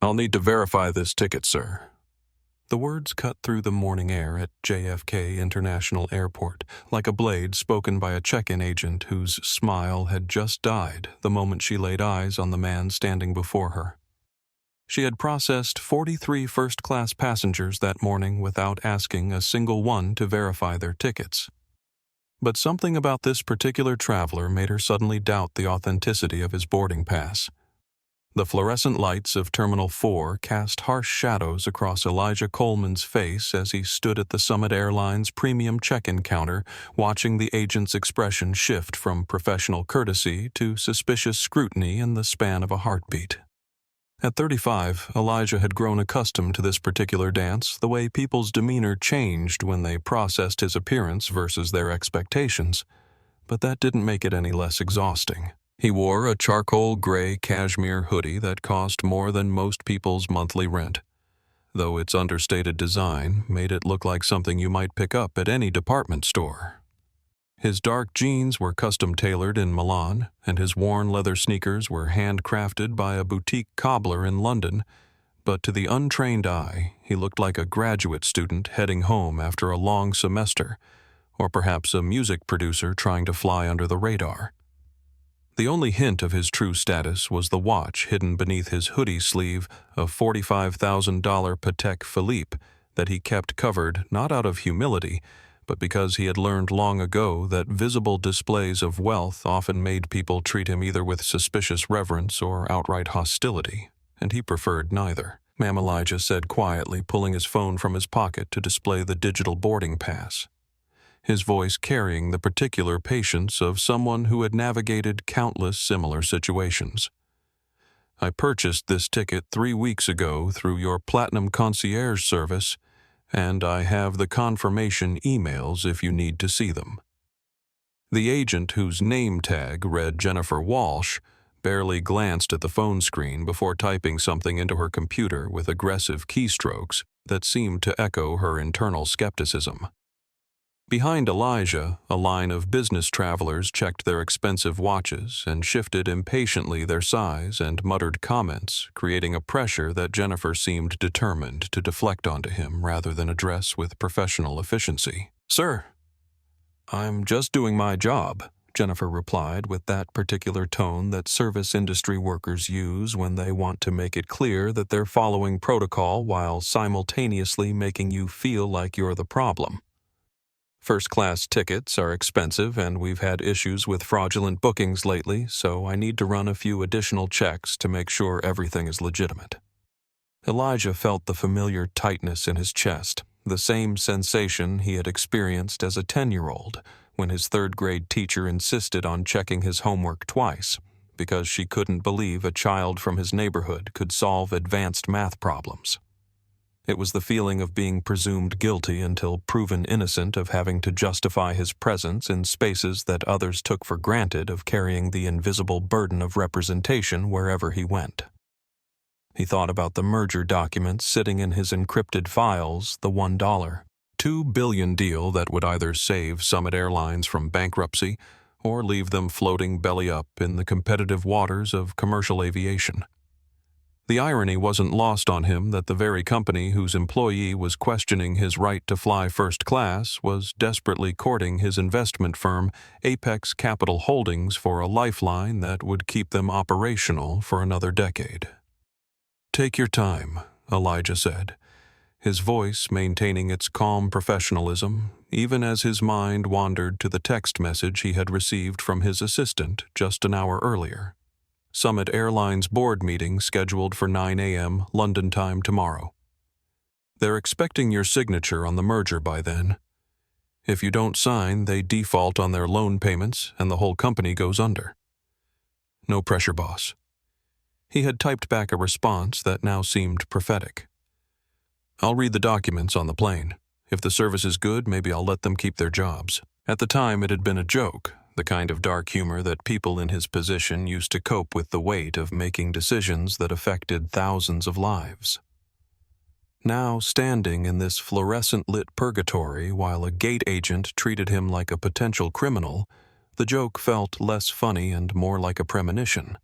I'll need to verify this ticket, sir. The words cut through the morning air at JFK International Airport like a blade spoken by a check-in agent whose smile had just died the moment she laid eyes on the man standing before her. She had processed 43 first-class passengers that morning without asking a single one to verify their tickets. But something about this particular traveler made her suddenly doubt the authenticity of his boarding pass. The fluorescent lights of Terminal 4 cast harsh shadows across Elijah Coleman's face as he stood at the Summit Airlines premium check-in counter, watching the agent's expression shift from professional courtesy to suspicious scrutiny in the span of a heartbeat. At 35, Elijah had grown accustomed to this particular dance, the way people's demeanor changed when they processed his appearance versus their expectations. But that didn't make it any less exhausting. He wore a charcoal gray cashmere hoodie that cost more than most people's monthly rent, though its understated design made it look like something you might pick up at any department store. His dark jeans were custom-tailored in Milan, and his worn leather sneakers were handcrafted by a boutique cobbler in London, but to the untrained eye, he looked like a graduate student heading home after a long semester, or perhaps a music producer trying to fly under the radar. The only hint of his true status was the watch hidden beneath his hoodie sleeve of $45,000 Patek Philippe that he kept covered not out of humility, but because he had learned long ago that visible displays of wealth often made people treat him either with suspicious reverence or outright hostility, and he preferred neither. Ma'am, Elijah said quietly, pulling his phone from his pocket to display the digital boarding pass, his voice carrying the particular patience of someone who had navigated countless similar situations. I purchased this ticket 3 weeks ago through your Platinum Concierge service, and I have the confirmation emails if you need to see them. The agent, whose name tag read Jennifer Walsh, barely glanced at the phone screen before typing something into her computer with aggressive keystrokes that seemed to echo her internal skepticism. Behind Elijah, a line of business travelers checked their expensive watches and shifted impatiently their size and muttered comments, creating a pressure that Jennifer seemed determined to deflect onto him rather than address with professional efficiency. "Sir, I'm just doing my job," Jennifer replied with that particular tone that service industry workers use when they want to make it clear that they're following protocol while simultaneously making you feel like you're the problem. First-class tickets are expensive, and we've had issues with fraudulent bookings lately, so I need to run a few additional checks to make sure everything is legitimate. Elijah felt the familiar tightness in his chest, the same sensation he had experienced as a 10-year-old when his third-grade teacher insisted on checking his homework twice because she couldn't believe a child from his neighborhood could solve advanced math problems. It was the feeling of being presumed guilty until proven innocent of having to justify his presence in spaces that others took for granted of carrying the invisible burden of representation wherever he went. He thought about the merger documents sitting in his encrypted files, the $1.2 billion deal that would either save Summit Airlines from bankruptcy or leave them floating belly up in the competitive waters of commercial aviation. The irony wasn't lost on him that the very company whose employee was questioning his right to fly first class was desperately courting his investment firm, Apex Capital Holdings, for a lifeline that would keep them operational for another decade. "Take your time," Elijah said, his voice maintaining its calm professionalism, even as his mind wandered to the text message he had received from his assistant just an hour earlier. Summit Airlines board meeting scheduled for 9 a.m. London time tomorrow. They're expecting your signature on the merger by then. If you don't sign, they default on their loan payments and the whole company goes under. No pressure, boss. He had typed back a response that now seemed prophetic. I'll read the documents on the plane. If the service is good, maybe I'll let them keep their jobs. At the time, it had been a joke, the kind of dark humor that people in his position used to cope with the weight of making decisions that affected thousands of lives. Now, standing in this fluorescent-lit purgatory while a gate agent treated him like a potential criminal, the joke felt less funny and more like a premonition.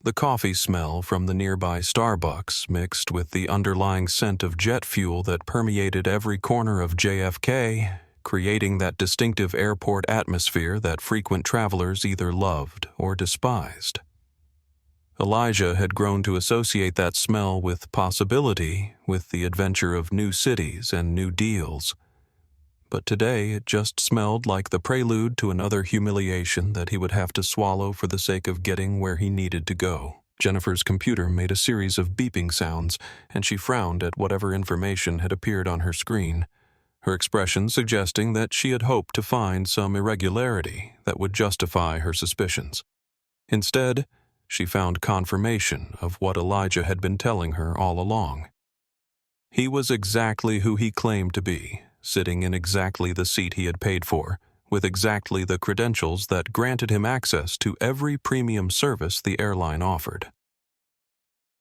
The coffee smell from the nearby Starbucks mixed with the underlying scent of jet fuel that permeated every corner of JFK, creating that distinctive airport atmosphere that frequent travelers either loved or despised. Elijah had grown to associate that smell with possibility, with the adventure of new cities and new deals. But today it just smelled like the prelude to another humiliation that he would have to swallow for the sake of getting where he needed to go. Jennifer's computer made a series of beeping sounds, and she frowned at whatever information had appeared on her screen, her expression suggesting that she had hoped to find some irregularity that would justify her suspicions. Instead, she found confirmation of what Elijah had been telling her all along. He was exactly who he claimed to be, sitting in exactly the seat he had paid for, with exactly the credentials that granted him access to every premium service the airline offered.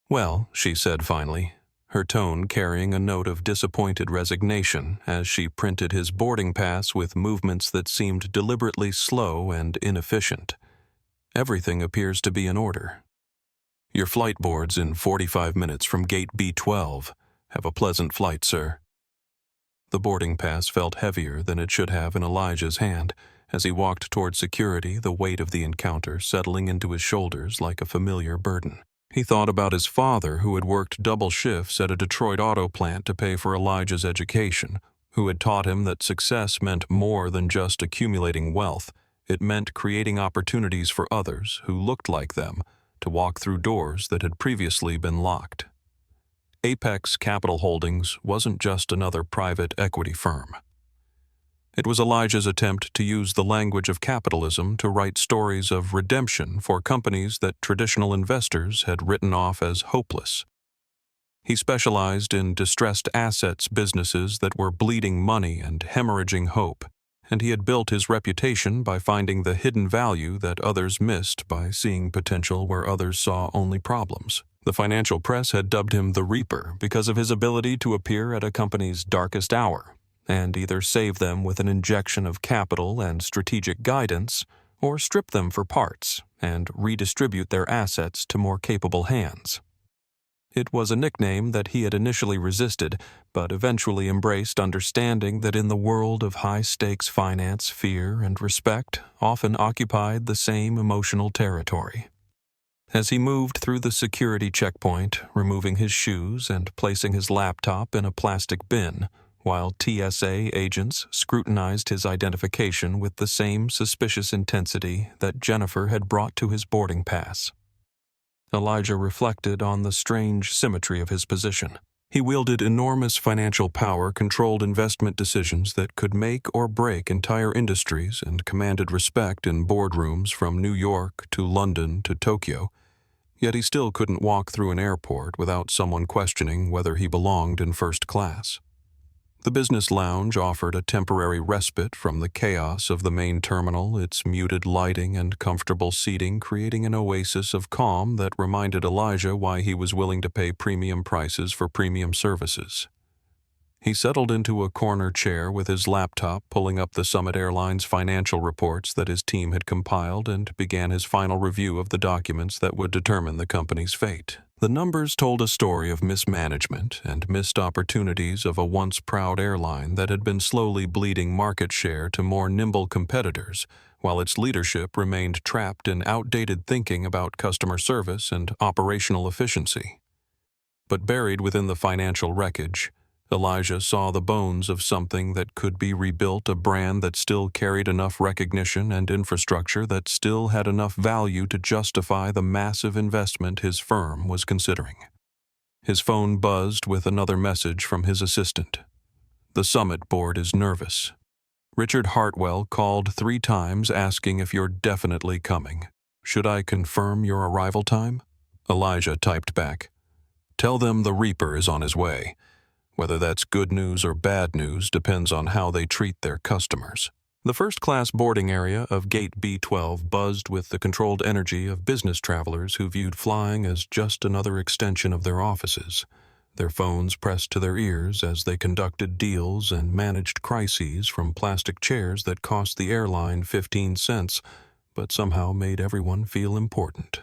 "Well," she said finally, her tone carrying a note of disappointed resignation as she printed his boarding pass with movements that seemed deliberately slow and inefficient. "Everything appears to be in order. Your flight board's in 45 minutes from gate B12. Have a pleasant flight, sir." The boarding pass felt heavier than it should have in Elijah's hand as he walked toward security, the weight of the encounter settling into his shoulders like a familiar burden. He thought about his father, who had worked double shifts at a Detroit auto plant to pay for Elijah's education, who had taught him that success meant more than just accumulating wealth. It meant creating opportunities for others who looked like them to walk through doors that had previously been locked. Apex Capital Holdings wasn't just another private equity firm. It was Elijah's attempt to use the language of capitalism to write stories of redemption for companies that traditional investors had written off as hopeless. He specialized in distressed assets businesses that were bleeding money and hemorrhaging hope, and he had built his reputation by finding the hidden value that others missed by seeing potential where others saw only problems. The financial press had dubbed him the Reaper because of his ability to appear at a company's darkest hour and either save them with an injection of capital and strategic guidance, or strip them for parts and redistribute their assets to more capable hands. It was a nickname that he had initially resisted, but eventually embraced, understanding that in the world of high-stakes finance, fear and respect often occupied the same emotional territory. As he moved through the security checkpoint, removing his shoes and placing his laptop in a plastic bin, while TSA agents scrutinized his identification with the same suspicious intensity that Jennifer had brought to his boarding pass, Elijah reflected on the strange symmetry of his position. He wielded enormous financial power, controlled investment decisions that could make or break entire industries, and commanded respect in boardrooms from New York to London to Tokyo. Yet he still couldn't walk through an airport without someone questioning whether he belonged in first class. The business lounge offered a temporary respite from the chaos of the main terminal, its muted lighting and comfortable seating creating an oasis of calm that reminded Elijah why he was willing to pay premium prices for premium services. He settled into a corner chair with his laptop, pulling up the Summit Airlines financial reports that his team had compiled, and began his final review of the documents that would determine the company's fate. The numbers told a story of mismanagement and missed opportunities of a once proud airline that had been slowly bleeding market share to more nimble competitors, while its leadership remained trapped in outdated thinking about customer service and operational efficiency. But buried within the financial wreckage, Elijah saw the bones of something that could be rebuilt, a brand that still carried enough recognition and infrastructure that still had enough value to justify the massive investment his firm was considering. His phone buzzed with another message from his assistant. "The Summit board is nervous. Richard Hartwell called 3 times asking if you're definitely coming. Should I confirm your arrival time?" Elijah typed back, "Tell them the Reaper is on his way. Whether that's good news or bad news depends on how they treat their customers." The first-class boarding area of Gate B12 buzzed with the controlled energy of business travelers who viewed flying as just another extension of their offices, their phones pressed to their ears as they conducted deals and managed crises from plastic chairs that cost the airline 15 cents, but somehow made everyone feel important.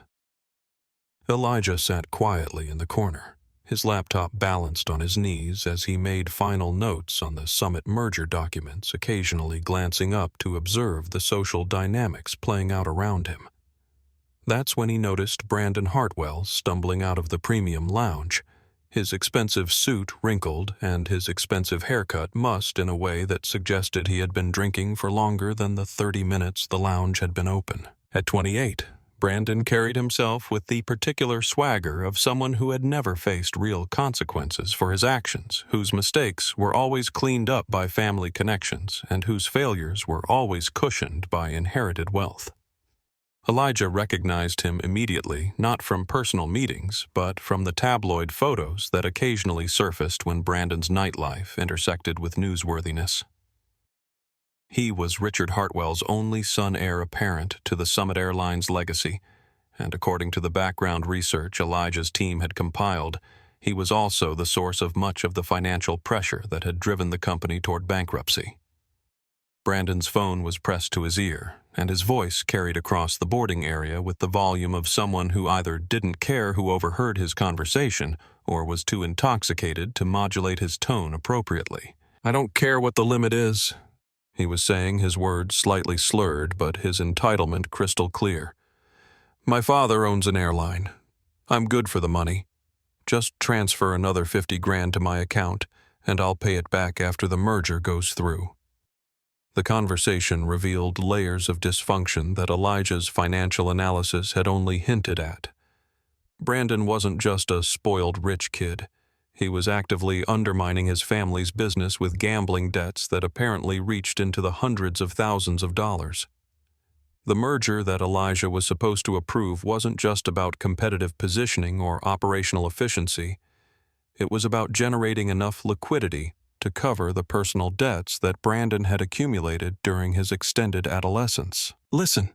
Elijah sat quietly in the corner, his laptop balanced on his knees as he made final notes on the summit merger documents, occasionally glancing up to observe the social dynamics playing out around him. That's when he noticed Brandon Hartwell stumbling out of the premium lounge, his expensive suit wrinkled and his expensive haircut mussed in a way that suggested he had been drinking for longer than the 30 minutes the lounge had been open. At 28, Brandon carried himself with the particular swagger of someone who had never faced real consequences for his actions, whose mistakes were always cleaned up by family connections, and whose failures were always cushioned by inherited wealth. Elijah recognized him immediately, not from personal meetings, but from the tabloid photos that occasionally surfaced when Brandon's nightlife intersected with newsworthiness. He was Richard Hartwell's only son heir apparent to the Summit Airlines legacy, and according to the background research Elijah's team had compiled, he was also the source of much of the financial pressure that had driven the company toward bankruptcy. Brandon's phone was pressed to his ear, and his voice carried across the boarding area with the volume of someone who either didn't care who overheard his conversation or was too intoxicated to modulate his tone appropriately. "I don't care what the limit is," he was saying, his words slightly slurred, but his entitlement crystal clear. "My father owns an airline. I'm good for the money. Just transfer another 50 grand to my account, and I'll pay it back after the merger goes through." The conversation revealed layers of dysfunction that Elijah's financial analysis had only hinted at. Brandon wasn't just a spoiled rich kid. He was actively undermining his family's business with gambling debts that apparently reached into the hundreds of thousands of dollars. The merger that Elijah was supposed to approve wasn't just about competitive positioning or operational efficiency. It was about generating enough liquidity to cover the personal debts that Brandon had accumulated during his extended adolescence. "Listen,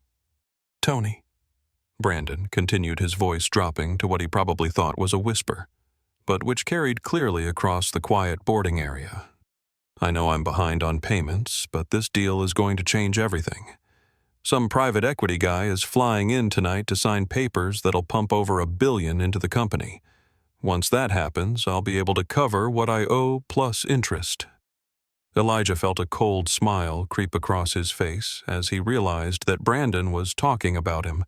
Tony," Brandon continued, his voice dropping to what he probably thought was a whisper, but which carried clearly across the quiet boarding area. "I know I'm behind on payments, but this deal is going to change everything. Some private equity guy is flying in tonight to sign papers that'll pump over $1 billion into the company. Once that happens, I'll be able to cover what I owe plus interest." Elijah felt a cold smile creep across his face as he realized that Brandon was talking about him,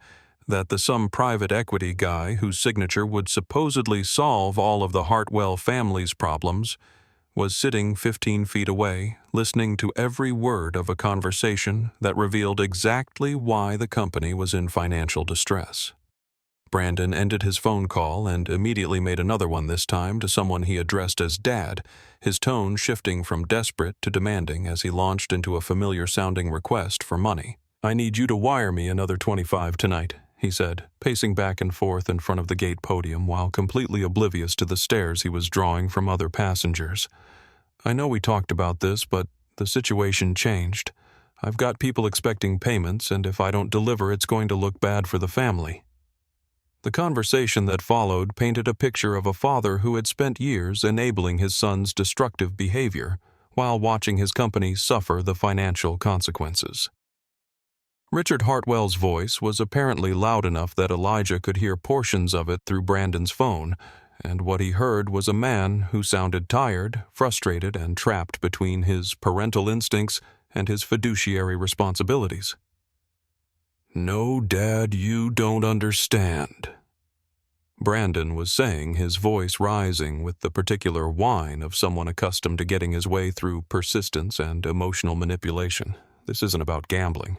that the some private equity guy whose signature would supposedly solve all of the Hartwell family's problems was sitting 15 feet away, listening to every word of a conversation that revealed exactly why the company was in financial distress. Brandon ended his phone call and immediately made another one, this time to someone he addressed as Dad, his tone shifting from desperate to demanding as he launched into a familiar-sounding request for money. "I need you to wire me another 25 tonight," he said, pacing back and forth in front of the gate podium while completely oblivious to the stares he was drawing from other passengers. "I know we talked about this, but the situation changed. I've got people expecting payments, and if I don't deliver, it's going to look bad for the family." The conversation that followed painted a picture of a father who had spent years enabling his son's destructive behavior while watching his company suffer the financial consequences. Richard Hartwell's voice was apparently loud enough that Elijah could hear portions of it through Brandon's phone, and what he heard was a man who sounded tired, frustrated, and trapped between his parental instincts and his fiduciary responsibilities. "No, Dad, you don't understand," Brandon was saying, his voice rising with the particular whine of someone accustomed to getting his way through persistence and emotional manipulation. "This isn't about gambling.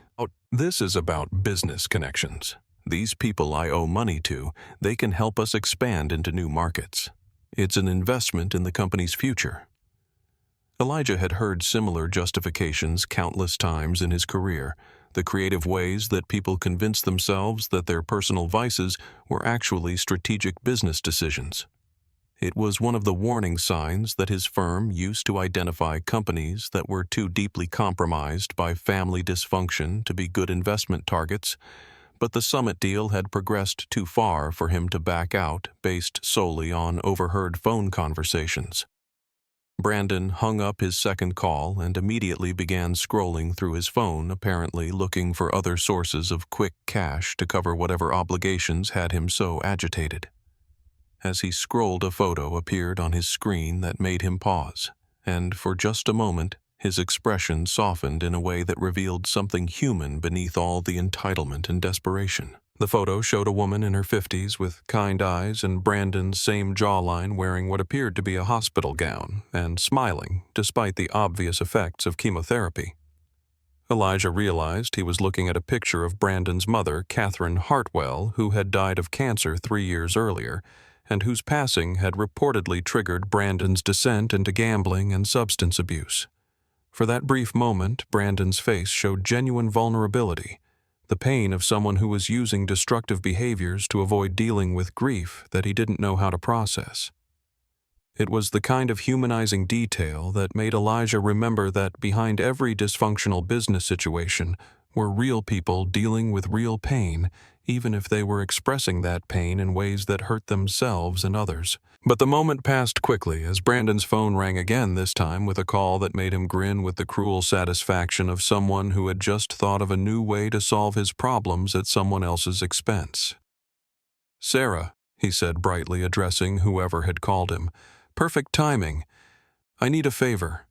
This is about business connections. These people I owe money to, they can help us expand into new markets. It's an investment in the company's future." Elijah had heard similar justifications countless times in his career, the creative ways that people convinced themselves that their personal vices were actually strategic business decisions. It was one of the warning signs that his firm used to identify companies that were too deeply compromised by family dysfunction to be good investment targets, but the Summit deal had progressed too far for him to back out based solely on overheard phone conversations. Brandon hung up his second call and immediately began scrolling through his phone, apparently looking for other sources of quick cash to cover whatever obligations had him so agitated. As he scrolled, a photo appeared on his screen that made him pause, and for just a moment, his expression softened in a way that revealed something human beneath all the entitlement and desperation. The photo showed a woman in her 50s with kind eyes and Brandon's same jawline, wearing what appeared to be a hospital gown and smiling despite the obvious effects of chemotherapy. Elijah realized he was looking at a picture of Brandon's mother, Catherine Hartwell, who had died of cancer 3 years earlier, and whose passing had reportedly triggered Brandon's descent into gambling and substance abuse. For that brief moment, Brandon's face showed genuine vulnerability, the pain of someone who was using destructive behaviors to avoid dealing with grief that he didn't know how to process. It was the kind of humanizing detail that made Elijah remember that behind every dysfunctional business situation were real people dealing with real pain, even if they were expressing that pain in ways that hurt themselves and others. But the moment passed quickly as Brandon's phone rang again, this time with a call that made him grin with the cruel satisfaction of someone who had just thought of a new way to solve his problems at someone else's expense. "Sarah," he said brightly, addressing whoever had called him. "Perfect timing. I need a favor."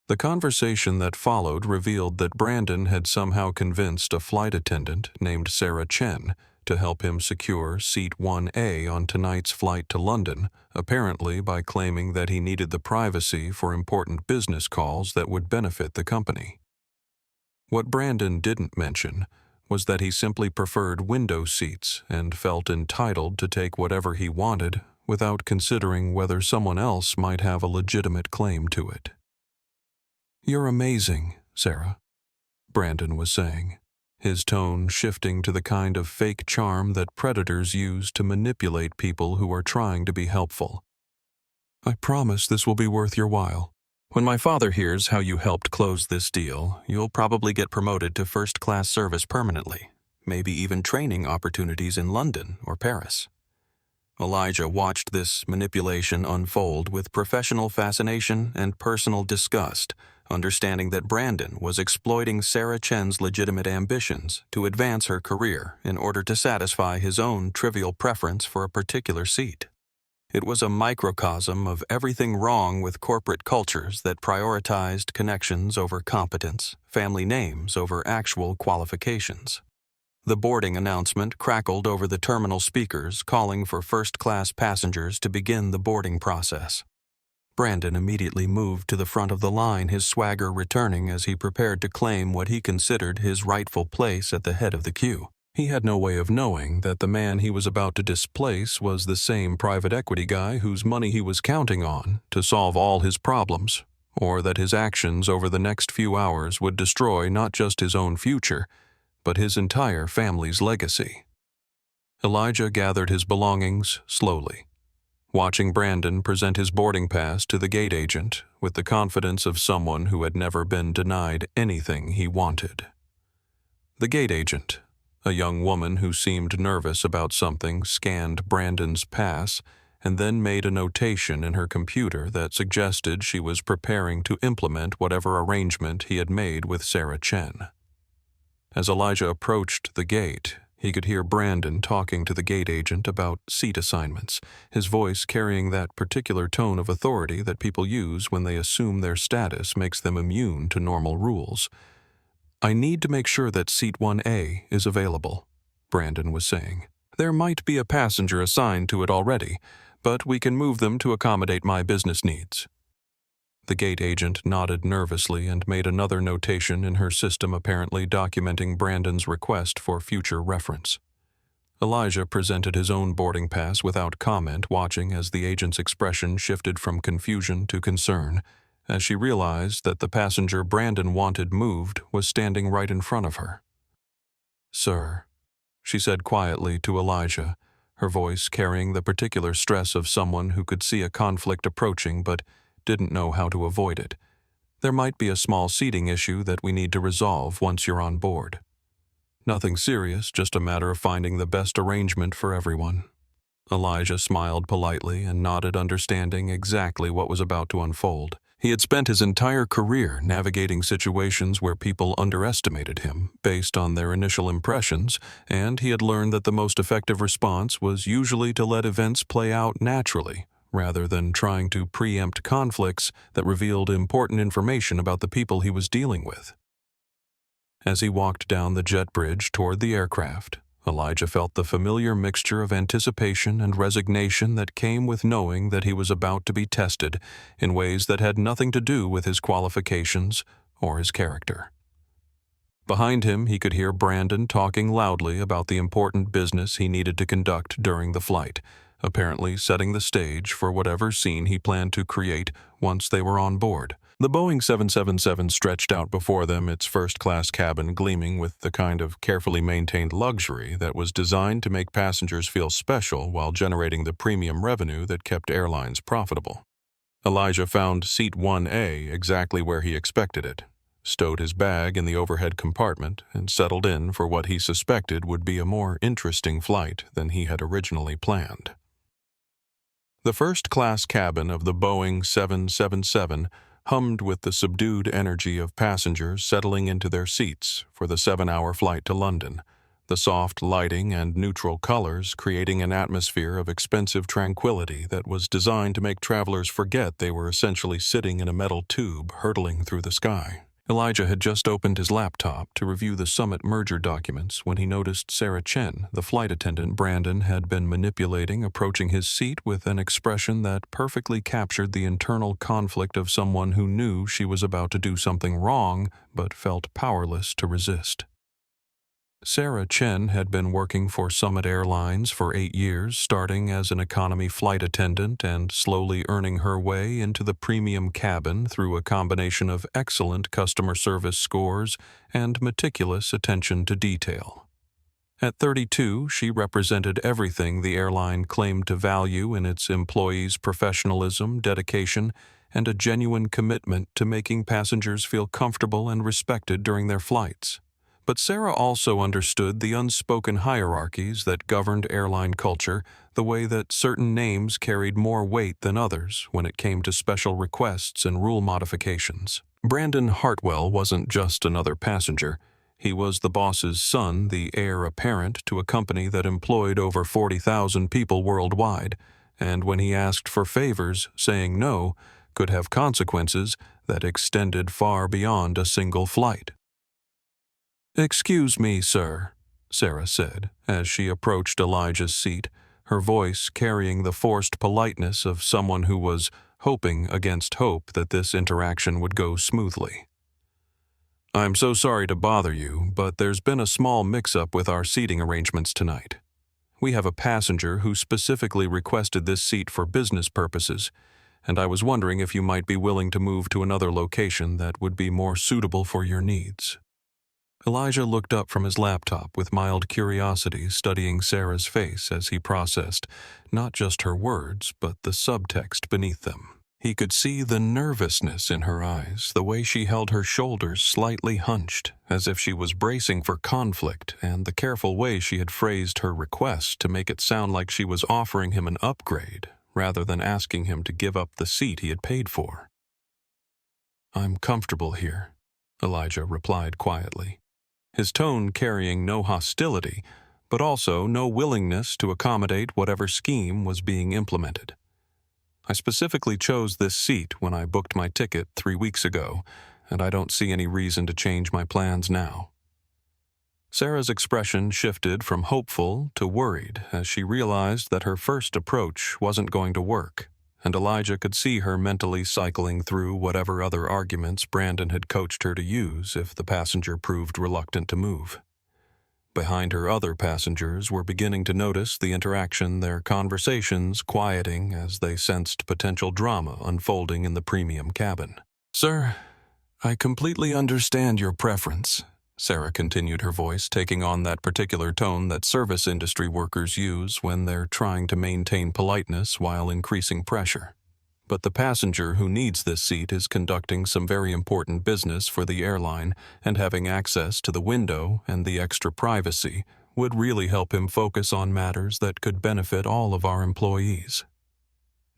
The conversation that followed revealed that Brandon had somehow convinced a flight attendant named Sarah Chen to help him secure seat 1A on tonight's flight to London, apparently by claiming that he needed the privacy for important business calls that would benefit the company. What Brandon didn't mention was that he simply preferred window seats and felt entitled to take whatever he wanted without considering whether someone else might have a legitimate claim to it. "You're amazing, Sarah," Brandon was saying, his tone shifting to the kind of fake charm that predators use to manipulate people who are trying to be helpful. "I promise this will be worth your while. When my father hears how you helped close this deal, you'll probably get promoted to first-class service permanently, maybe even training opportunities in London or Paris." Elijah watched this manipulation unfold with professional fascination and personal disgust, understanding that Brandon was exploiting Sarah Chen's legitimate ambitions to advance her career in order to satisfy his own trivial preference for a particular seat. It was a microcosm of everything wrong with corporate cultures that prioritized connections over competence, family names over actual qualifications. The boarding announcement crackled over the terminal speakers, calling for first-class passengers to begin the boarding process. Brandon immediately moved to the front of the line, his swagger returning as he prepared to claim what he considered his rightful place at the head of the queue. He had no way of knowing that the man he was about to displace was the same private equity guy whose money he was counting on to solve all his problems, or that his actions over the next few hours would destroy not just his own future, but his entire family's legacy. Elijah gathered his belongings slowly, watching Brandon present his boarding pass to the gate agent with the confidence of someone who had never been denied anything he wanted. The gate agent, a young woman who seemed nervous about something, scanned Brandon's pass and then made a notation in her computer that suggested she was preparing to implement whatever arrangement he had made with Sarah Chen. As Elijah approached the gate, he could hear Brandon talking to the gate agent about seat assignments, his voice carrying that particular tone of authority that people use when they assume their status makes them immune to normal rules. "I need to make sure that seat 1A is available," Brandon was saying. "There might be a passenger assigned to it already, but we can move them to accommodate my business needs." The gate agent nodded nervously and made another notation in her system, apparently documenting Brandon's request for future reference. Elijah presented his own boarding pass without comment, watching as the agent's expression shifted from confusion to concern, as she realized that the passenger Brandon wanted moved was standing right in front of her. "Sir," she said quietly to Elijah, her voice carrying the particular stress of someone who could see a conflict approaching but didn't know how to avoid it. "There might be a small seating issue that we need to resolve once you're on board. Nothing serious, just a matter of finding the best arrangement for everyone." Elijah smiled politely and nodded, understanding exactly what was about to unfold. He had spent his entire career navigating situations where people underestimated him based on their initial impressions, and he had learned that the most effective response was usually to let events play out naturally, rather than trying to preempt conflicts that revealed important information about the people he was dealing with. As he walked down the jet bridge toward the aircraft, Elijah felt the familiar mixture of anticipation and resignation that came with knowing that he was about to be tested in ways that had nothing to do with his qualifications or his character. Behind him, he could hear Brandon talking loudly about the important business he needed to conduct during the flight, apparently setting the stage for whatever scene he planned to create once they were on board. The Boeing 777 stretched out before them, its first-class cabin gleaming with the kind of carefully maintained luxury that was designed to make passengers feel special while generating the premium revenue that kept airlines profitable. Elijah found seat 1A exactly where he expected it, stowed his bag in the overhead compartment, and settled in for what he suspected would be a more interesting flight than he had originally planned. The first-class cabin of the Boeing 777 hummed with the subdued energy of passengers settling into their seats for the 7-hour flight to London, the soft lighting and neutral colors creating an atmosphere of expensive tranquility that was designed to make travelers forget they were essentially sitting in a metal tube hurtling through the sky. Elijah had just opened his laptop to review the summit merger documents when he noticed Sarah Chen, the flight attendant Brandon had been manipulating, approaching his seat with an expression that perfectly captured the internal conflict of someone who knew she was about to do something wrong but felt powerless to resist. Sarah Chen had been working for Summit Airlines for 8 years, starting as an economy flight attendant and slowly earning her way into the premium cabin through a combination of excellent customer service scores and meticulous attention to detail. At 32, she represented everything the airline claimed to value in its employees' professionalism, dedication, and a genuine commitment to making passengers feel comfortable and respected during their flights. But Sarah also understood the unspoken hierarchies that governed airline culture, the way that certain names carried more weight than others when it came to special requests and rule modifications. Brandon Hartwell wasn't just another passenger. He was the boss's son, the heir apparent to a company that employed over 40,000 people worldwide, and when he asked for favors, saying no could have consequences that extended far beyond a single flight. "Excuse me, sir," Sarah said, as she approached Elijah's seat, her voice carrying the forced politeness of someone who was hoping against hope that this interaction would go smoothly. "I'm so sorry to bother you, but there's been a small mix-up with our seating arrangements tonight. We have a passenger who specifically requested this seat for business purposes, and I was wondering if you might be willing to move to another location that would be more suitable for your needs." Elijah looked up from his laptop with mild curiosity, studying Sarah's face as he processed not just her words, but the subtext beneath them. He could see the nervousness in her eyes, the way she held her shoulders slightly hunched, as if she was bracing for conflict, and the careful way she had phrased her request to make it sound like she was offering him an upgrade, rather than asking him to give up the seat he had paid for. "I'm comfortable here," Elijah replied quietly, his tone carrying no hostility, but also no willingness to accommodate whatever scheme was being implemented. "I specifically chose this seat when I booked my ticket 3 weeks ago, and I don't see any reason to change my plans now." Sarah's expression shifted from hopeful to worried as she realized that her first approach wasn't going to work, and Elijah could see her mentally cycling through whatever other arguments Brandon had coached her to use if the passenger proved reluctant to move. Behind her, other passengers were beginning to notice the interaction, their conversations quieting as they sensed potential drama unfolding in the premium cabin. "Sir, I completely understand your preference," Sarah continued, her voice taking on that particular tone that service industry workers use when they're trying to maintain politeness while increasing pressure. "But the passenger who needs this seat is conducting some very important business for the airline, and having access to the window and the extra privacy would really help him focus on matters that could benefit all of our employees.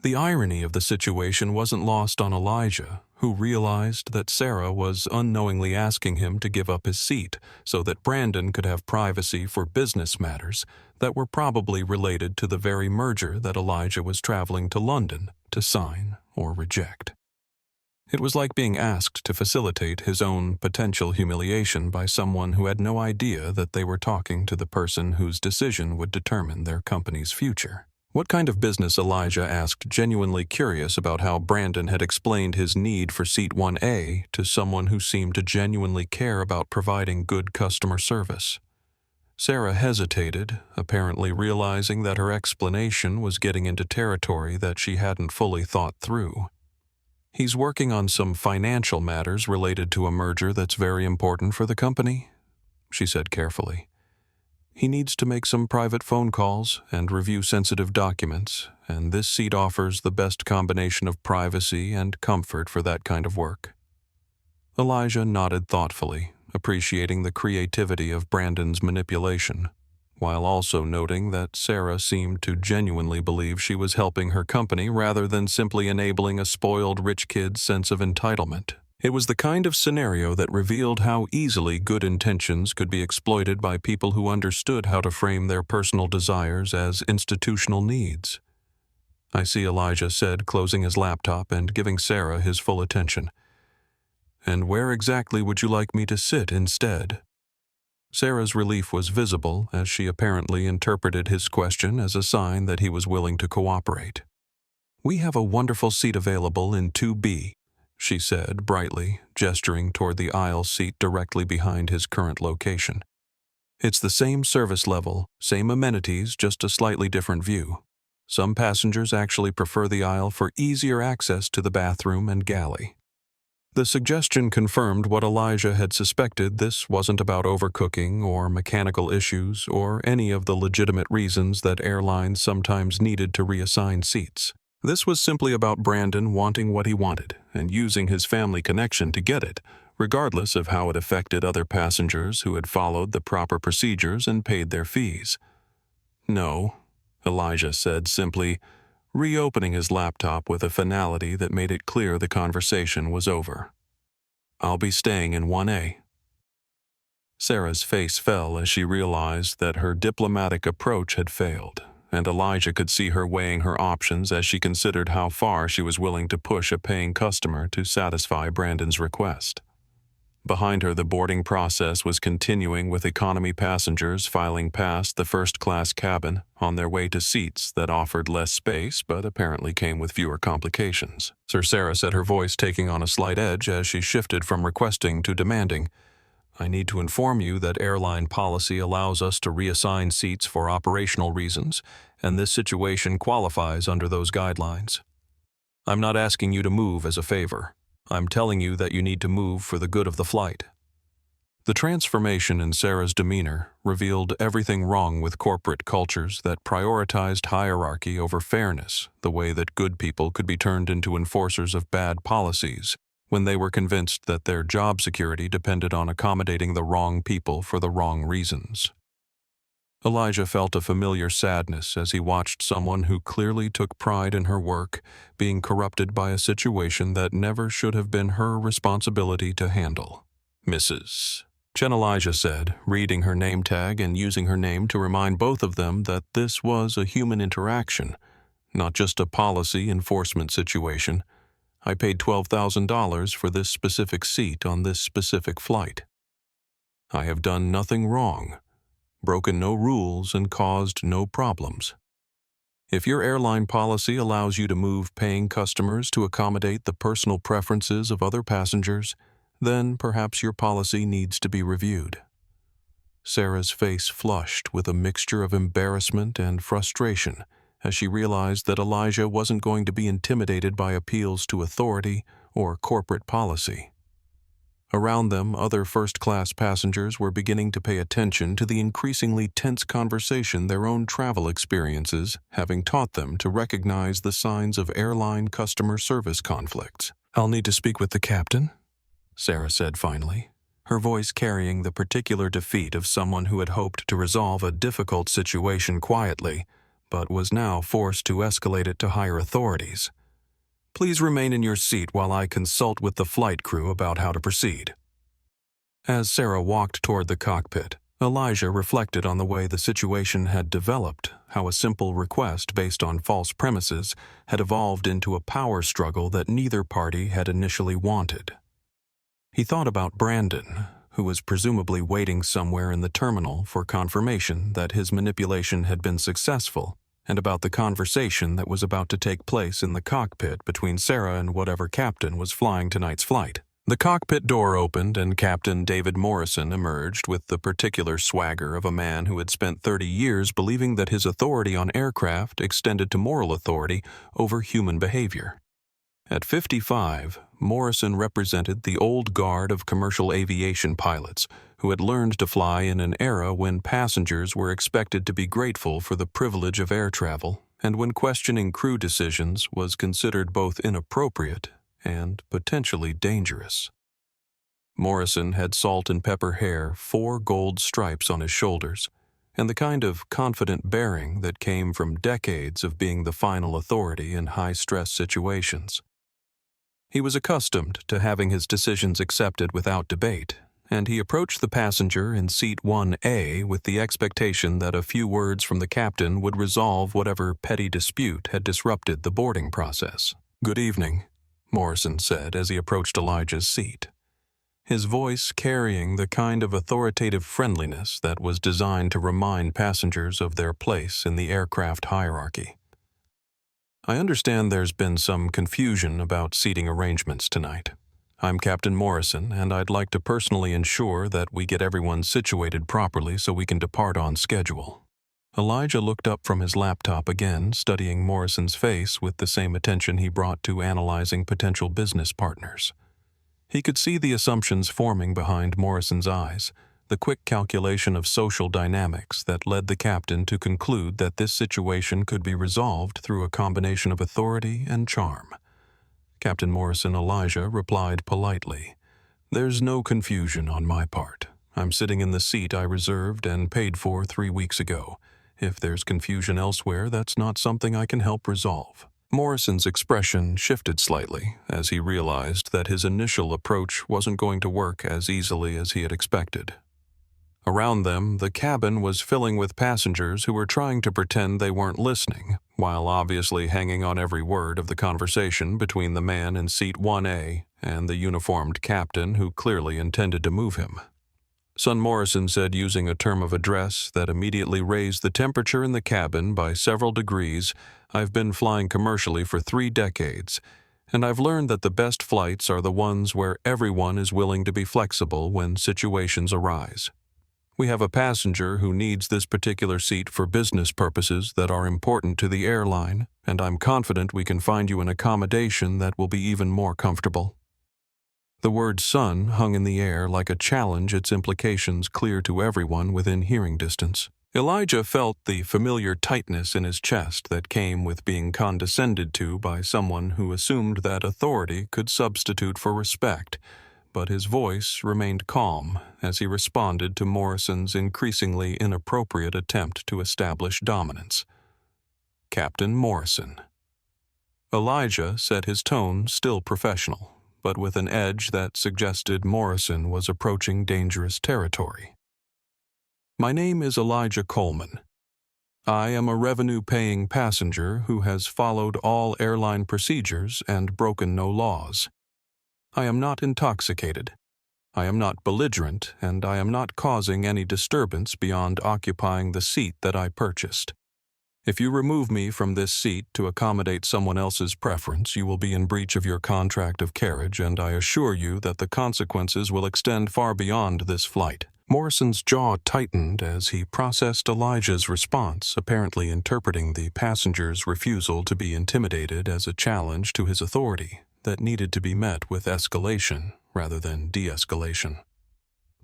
The irony of the situation wasn't lost on Elijah, who realized that Sarah was unknowingly asking him to give up his seat so that Brandon could have privacy for business matters that were probably related to the very merger that Elijah was traveling to London to sign or reject. It was like being asked to facilitate his own potential humiliation by someone who had no idea that they were talking to the person whose decision would determine their company's future. What kind of business, Elijah asked, genuinely curious about how Brandon had explained his need for seat 1A to someone who seemed to genuinely care about providing good customer service. Sarah hesitated, apparently realizing that her explanation was getting into territory that she hadn't fully thought through. "He's working on some financial matters related to a merger that's very important for the company," she said carefully. "He needs to make some private phone calls and review sensitive documents, and this seat offers the best combination of privacy and comfort for that kind of work." Elijah nodded thoughtfully, appreciating the creativity of Brandon's manipulation, while also noting that Sarah seemed to genuinely believe she was helping her company rather than simply enabling a spoiled rich kid's sense of entitlement. It was the kind of scenario that revealed how easily good intentions could be exploited by people who understood how to frame their personal desires as institutional needs. "I see," Elijah said, closing his laptop and giving Sarah his full attention. "And where exactly would you like me to sit instead?" Sarah's relief was visible as she apparently interpreted his question as a sign that he was willing to cooperate. "We have a wonderful seat available in 2B, she said brightly, gesturing toward the aisle seat directly behind his current location. "It's the same service level, same amenities, just a slightly different view. Some passengers actually prefer the aisle for easier access to the bathroom and galley." The suggestion confirmed what Elijah had suspected. This wasn't about overcooking or mechanical issues or any of the legitimate reasons that airlines sometimes needed to reassign seats. This was simply about Brandon wanting what he wanted and using his family connection to get it, regardless of how it affected other passengers who had followed the proper procedures and paid their fees. "No," Elijah said simply, reopening his laptop with a finality that made it clear the conversation was over. "I'll be staying in 1A. Sarah's face fell as she realized that her diplomatic approach had failed, and Elijah could see her weighing her options as she considered how far she was willing to push a paying customer to satisfy Brandon's request. Behind her, the boarding process was continuing, with economy passengers filing past the first-class cabin on their way to seats that offered less space but apparently came with fewer complications. Sarah said, her voice taking on a slight edge as she shifted from requesting to demanding, "I need to inform you that airline policy allows us to reassign seats for operational reasons, and this situation qualifies under those guidelines. I'm not asking you to move as a favor. I'm telling you that you need to move for the good of the flight." The transformation in Sarah's demeanor revealed everything wrong with corporate cultures that prioritized hierarchy over fairness, the way that good people could be turned into enforcers of bad policies when they were convinced that their job security depended on accommodating the wrong people for the wrong reasons. Elijah felt a familiar sadness as he watched someone who clearly took pride in her work being corrupted by a situation that never should have been her responsibility to handle. "Mrs. Chen," Elijah said, reading her name tag and using her name to remind both of them that this was a human interaction, not just a policy enforcement situation. "I paid $12,000 for this specific seat on this specific flight. I have done nothing wrong, broken no rules, and caused no problems. If your airline policy allows you to move paying customers to accommodate the personal preferences of other passengers, then perhaps your policy needs to be reviewed." Sarah's face flushed with a mixture of embarrassment and frustration as she realized that Elijah wasn't going to be intimidated by appeals to authority or corporate policy. Around them, other first-class passengers were beginning to pay attention to the increasingly tense conversation, their own travel experiences having taught them to recognize the signs of airline customer service conflicts. "I'll need to speak with the captain," Sarah said finally. her voice carrying the particular defeat of someone who had hoped to resolve a difficult situation quietly, but was now forced to escalate it to higher authorities. "Please remain in your seat while I consult with the flight crew about how to proceed." As Sarah walked toward the cockpit, Elijah reflected on the way the situation had developed, how a simple request based on false premises had evolved into a power struggle that neither party had initially wanted. He thought about Brandon, who was presumably waiting somewhere in the terminal for confirmation that his manipulation had been successful, and about the conversation that was about to take place in the cockpit between Sarah and whatever captain was flying tonight's flight. The cockpit door opened and Captain David Morrison emerged with the particular swagger of a man who had spent 30 years believing that his authority on aircraft extended to moral authority over human behavior. At 55, Morrison represented the old guard of commercial aviation pilots who had learned to fly in an era when passengers were expected to be grateful for the privilege of air travel, and when questioning crew decisions was considered both inappropriate and potentially dangerous. Morrison had salt and pepper hair, 4 gold stripes on his shoulders, and the kind of confident bearing that came from decades of being the final authority in high-stress situations. He was accustomed to having his decisions accepted without debate, and he approached the passenger in seat 1A with the expectation that a few words from the captain would resolve whatever petty dispute had disrupted the boarding process. "Good evening," Morrison said as he approached Elijah's seat, his voice carrying the kind of authoritative friendliness that was designed to remind passengers of their place in the aircraft hierarchy. "I understand there's been some confusion about seating arrangements tonight. I'm Captain Morrison, and I'd like to personally ensure that we get everyone situated properly so we can depart on schedule." Elijah looked up from his laptop again, studying Morrison's face with the same attention he brought to analyzing potential business partners. He could see the assumptions forming behind Morrison's eyes, the quick calculation of social dynamics that led the captain to conclude that this situation could be resolved through a combination of authority and charm. Captain Morrison Elijah replied politely, "There's no confusion on my part. I'm sitting in the seat I reserved and paid for 3 weeks ago. If there's confusion elsewhere, that's not something I can help resolve." Morrison's expression shifted slightly as he realized that his initial approach wasn't going to work as easily as he had expected. Around them, the cabin was filling with passengers who were trying to pretend they weren't listening, while obviously hanging on every word of the conversation between the man in seat 1A and the uniformed captain who clearly intended to move him. Son Morrison said, using a term of address that immediately raised the temperature in the cabin by several degrees, "I've been flying commercially for 3 decades, and I've learned that the best flights are the ones where everyone is willing to be flexible when situations arise. We have a passenger who needs this particular seat for business purposes that are important to the airline, and I'm confident we can find you an accommodation that will be even more comfortable." The word "son" hung in the air like a challenge, its implications clear to everyone within hearing distance. Elijah felt the familiar tightness in his chest that came with being condescended to by someone who assumed that authority could substitute for respect, but his voice remained calm as he responded to Morrison's increasingly inappropriate attempt to establish dominance. "Captain Morrison." Elijah set his tone still professional, but with an edge that suggested Morrison was approaching dangerous territory. "My name is Elijah Coleman. I am a revenue-paying passenger who has followed all airline procedures and broken no laws. I am not intoxicated. I am not belligerent, and I am not causing any disturbance beyond occupying the seat that I purchased. If you remove me from this seat to accommodate someone else's preference, you will be in breach of your contract of carriage, and I assure you that the consequences will extend far beyond this flight." Morrison's jaw tightened as he processed Elijah's response, apparently interpreting the passenger's refusal to be intimidated as a challenge to his authority that needed to be met with escalation rather than de-escalation.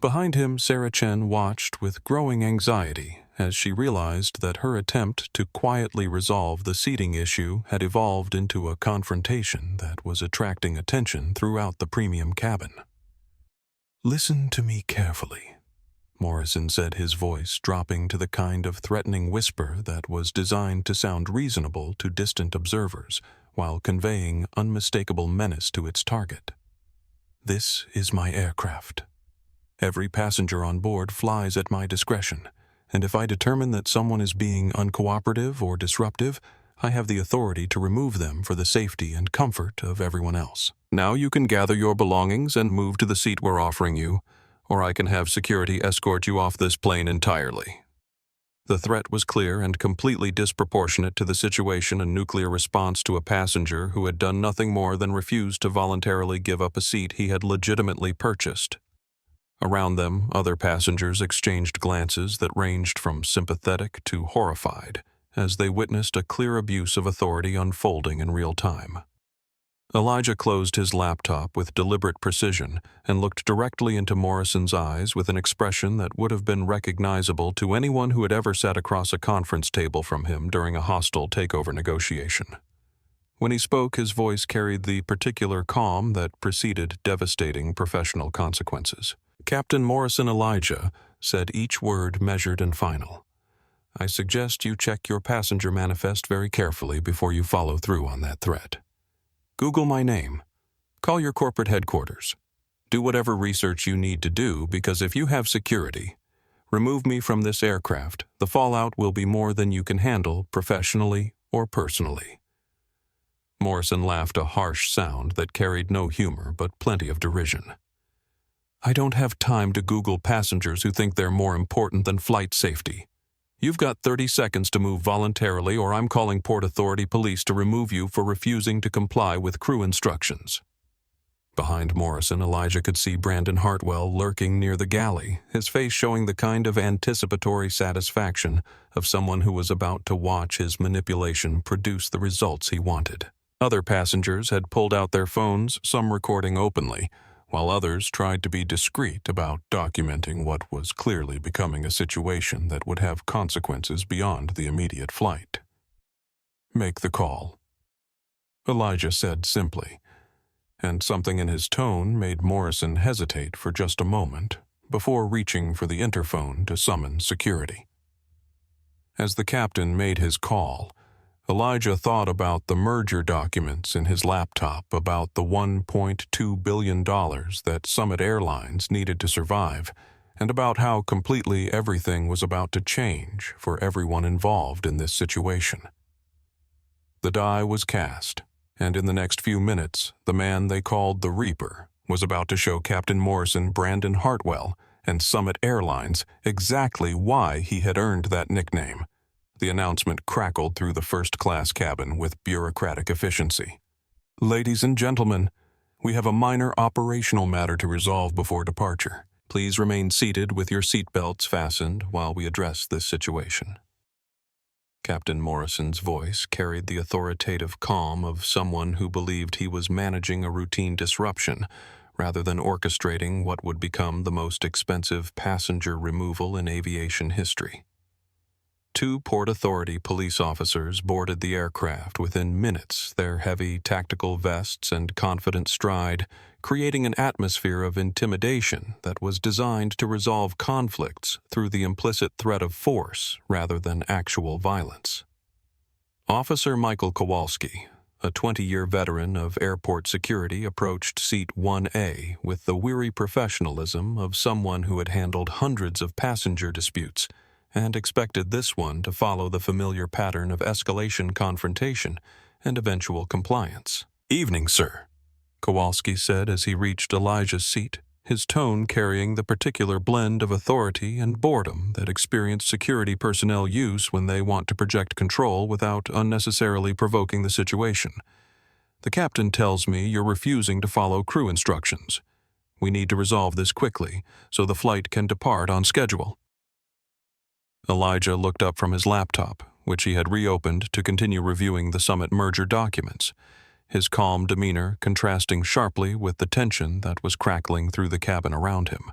Behind him, Sarah Chen watched with growing anxiety as she realized that her attempt to quietly resolve the seating issue had evolved into a confrontation that was attracting attention throughout the premium cabin. "Listen to me carefully," Morrison said, his voice dropping to the kind of threatening whisper that was designed to sound reasonable to distant observers while conveying unmistakable menace to its target. "This is my aircraft. Every passenger on board flies at my discretion, and if I determine that someone is being uncooperative or disruptive, I have the authority to remove them for the safety and comfort of everyone else. Now you can gather your belongings and move to the seat we're offering you, or I can have security escort you off this plane entirely." The threat was clear and completely disproportionate to the situation, a nuclear response to a passenger who had done nothing more than refuse to voluntarily give up a seat he had legitimately purchased. Around them, other passengers exchanged glances that ranged from sympathetic to horrified as they witnessed a clear abuse of authority unfolding in real time. Elijah closed his laptop with deliberate precision and looked directly into Morrison's eyes with an expression that would have been recognizable to anyone who had ever sat across a conference table from him during a hostile takeover negotiation. When he spoke, his voice carried the particular calm that preceded devastating professional consequences. "Captain Morrison Elijah," said, each word measured and final, "I suggest you check your passenger manifest very carefully before you follow through on that threat. Google my name. Call your corporate headquarters. Do whatever research you need to do, because if you have security, remove me from this aircraft, the fallout will be more than you can handle professionally or personally." Morrison laughed, a harsh sound that carried no humor but plenty of derision. "I don't have time to Google passengers who think they're more important than flight safety. You've got 30 seconds to move voluntarily, or I'm calling Port Authority police to remove you for refusing to comply with crew instructions." Behind Morrison, Elijah could see Brandon Hartwell lurking near the galley, his face showing the kind of anticipatory satisfaction of someone who was about to watch his manipulation produce the results he wanted. Other passengers had pulled out their phones, some recording openly, while others tried to be discreet about documenting what was clearly becoming a situation that would have consequences beyond the immediate flight. "Make the call," Elijah said simply, and something in his tone made Morrison hesitate for just a moment before reaching for the interphone to summon security. As the captain made his call, Elijah thought about the merger documents in his laptop, about the $1.2 billion that Summit Airlines needed to survive, and about how completely everything was about to change for everyone involved in this situation. The die was cast, and in the next few minutes, the man they called the Reaper was about to show Captain Morrison Brandon Hartwell and Summit Airlines exactly why he had earned that nickname. The announcement crackled through the first-class cabin with bureaucratic efficiency. "Ladies and gentlemen, we have a minor operational matter to resolve before departure. Please remain seated with your seatbelts fastened while we address this situation." Captain Morrison's voice carried the authoritative calm of someone who believed he was managing a routine disruption rather than orchestrating what would become the most expensive passenger removal in aviation history. 2 Port Authority police officers boarded the aircraft within minutes, their heavy tactical vests and confident stride creating an atmosphere of intimidation that was designed to resolve conflicts through the implicit threat of force rather than actual violence. Officer Michael Kowalski, a 20-year veteran of airport security, approached Seat 1A with the weary professionalism of someone who had handled hundreds of passenger disputes and expected this one to follow the familiar pattern of escalation, confrontation, and eventual compliance. "Evening, sir," Kowalski said as he reached Elijah's seat, his tone carrying the particular blend of authority and boredom that experienced security personnel use when they want to project control without unnecessarily provoking the situation. "The captain tells me you're refusing to follow crew instructions. We need to resolve this quickly so the flight can depart on schedule." Elijah looked up from his laptop, which he had reopened to continue reviewing the Summit merger documents, his calm demeanor contrasting sharply with the tension that was crackling through the cabin around him.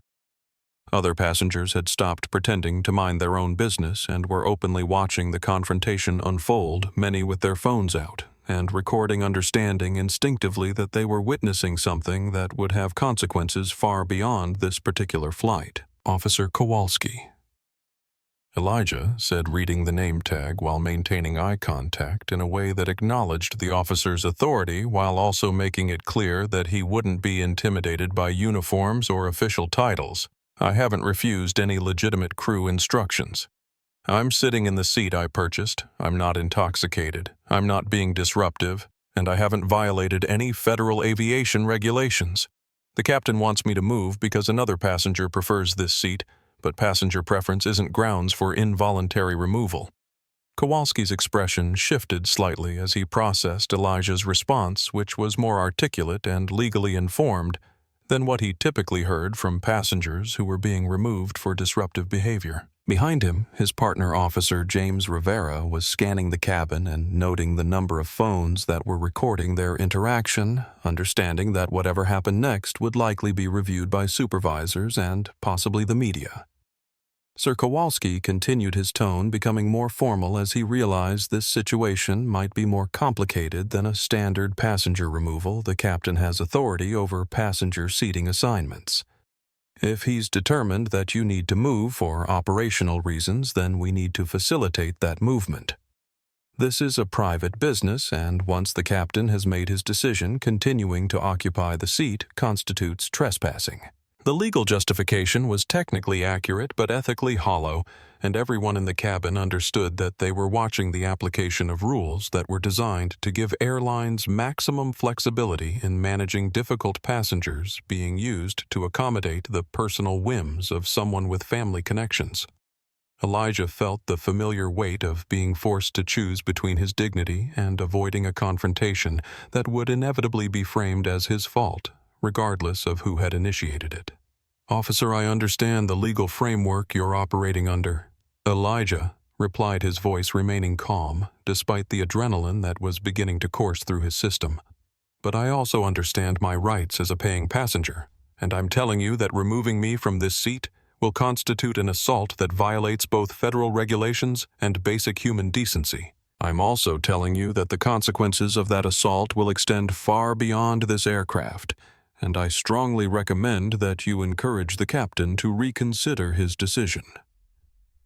Other passengers had stopped pretending to mind their own business and were openly watching the confrontation unfold, many with their phones out, and recording understanding instinctively that they were witnessing something that would have consequences far beyond this particular flight. Officer Kowalski. Elijah said, reading the name tag while maintaining eye contact in a way that acknowledged the officer's authority while also making it clear that he wouldn't be intimidated by uniforms or official titles. I haven't refused any legitimate crew instructions. I'm sitting in the seat I purchased, I'm not intoxicated, I'm not being disruptive, and I haven't violated any federal aviation regulations. The captain wants me to move because another passenger prefers this seat, but passenger preference isn't grounds for involuntary removal. Kowalski's expression shifted slightly as he processed Elijah's response, which was more articulate and legally informed than what he typically heard from passengers who were being removed for disruptive behavior. Behind him, his partner officer James Rivera was scanning the cabin and noting the number of phones that were recording their interaction, understanding that whatever happened next would likely be reviewed by supervisors and possibly the media. Sir Kowalski continued his tone, becoming more formal as he realized this situation might be more complicated than a standard passenger removal. The captain has authority over passenger seating assignments. If he's determined that you need to move for operational reasons, then we need to facilitate that movement. This is a private business, and once the captain has made his decision, continuing to occupy the seat constitutes trespassing. The legal justification was technically accurate but ethically hollow, and everyone in the cabin understood that they were watching the application of rules that were designed to give airlines maximum flexibility in managing difficult passengers being used to accommodate the personal whims of someone with family connections. Elijah felt the familiar weight of being forced to choose between his dignity and avoiding a confrontation that would inevitably be framed as his fault, regardless of who had initiated it. "Officer, I understand the legal framework you're operating under." Elijah replied, his voice remaining calm, despite the adrenaline that was beginning to course through his system. "But I also understand my rights as a paying passenger, and I'm telling you that removing me from this seat will constitute an assault that violates both federal regulations and basic human decency. I'm also telling you that the consequences of that assault will extend far beyond this aircraft, and I strongly recommend that you encourage the captain to reconsider his decision."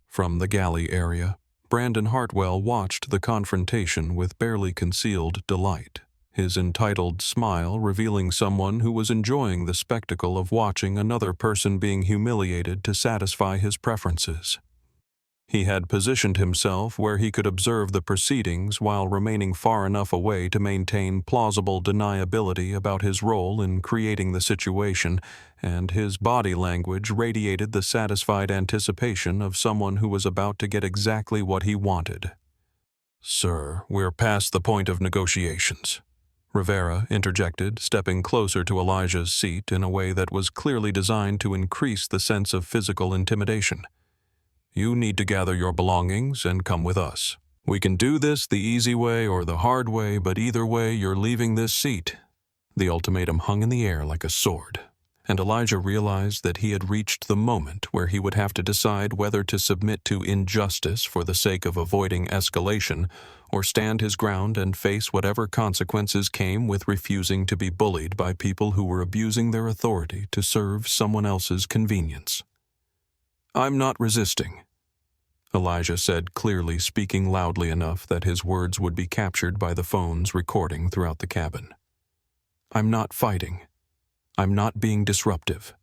From the galley area, Brandon Hartwell watched the confrontation with barely concealed delight, his entitled smile revealing someone who was enjoying the spectacle of watching another person being humiliated to satisfy his preferences. He had positioned himself where he could observe the proceedings while remaining far enough away to maintain plausible deniability about his role in creating the situation, and his body language radiated the satisfied anticipation of someone who was about to get exactly what he wanted. "Sir, we're past the point of negotiations," Rivera interjected, stepping closer to Elijah's seat in a way that was clearly designed to increase the sense of physical intimidation. "You need to gather your belongings and come with us. We can do this the easy way or the hard way, but either way you're leaving this seat." The ultimatum hung in the air like a sword, and Elijah realized that he had reached the moment where he would have to decide whether to submit to injustice for the sake of avoiding escalation, or stand his ground and face whatever consequences came with refusing to be bullied by people who were abusing their authority to serve someone else's convenience. "I'm not resisting," Elijah said, clearly speaking loudly enough that his words would be captured by the phones recording throughout the cabin. "I'm not fighting. I'm not being disruptive.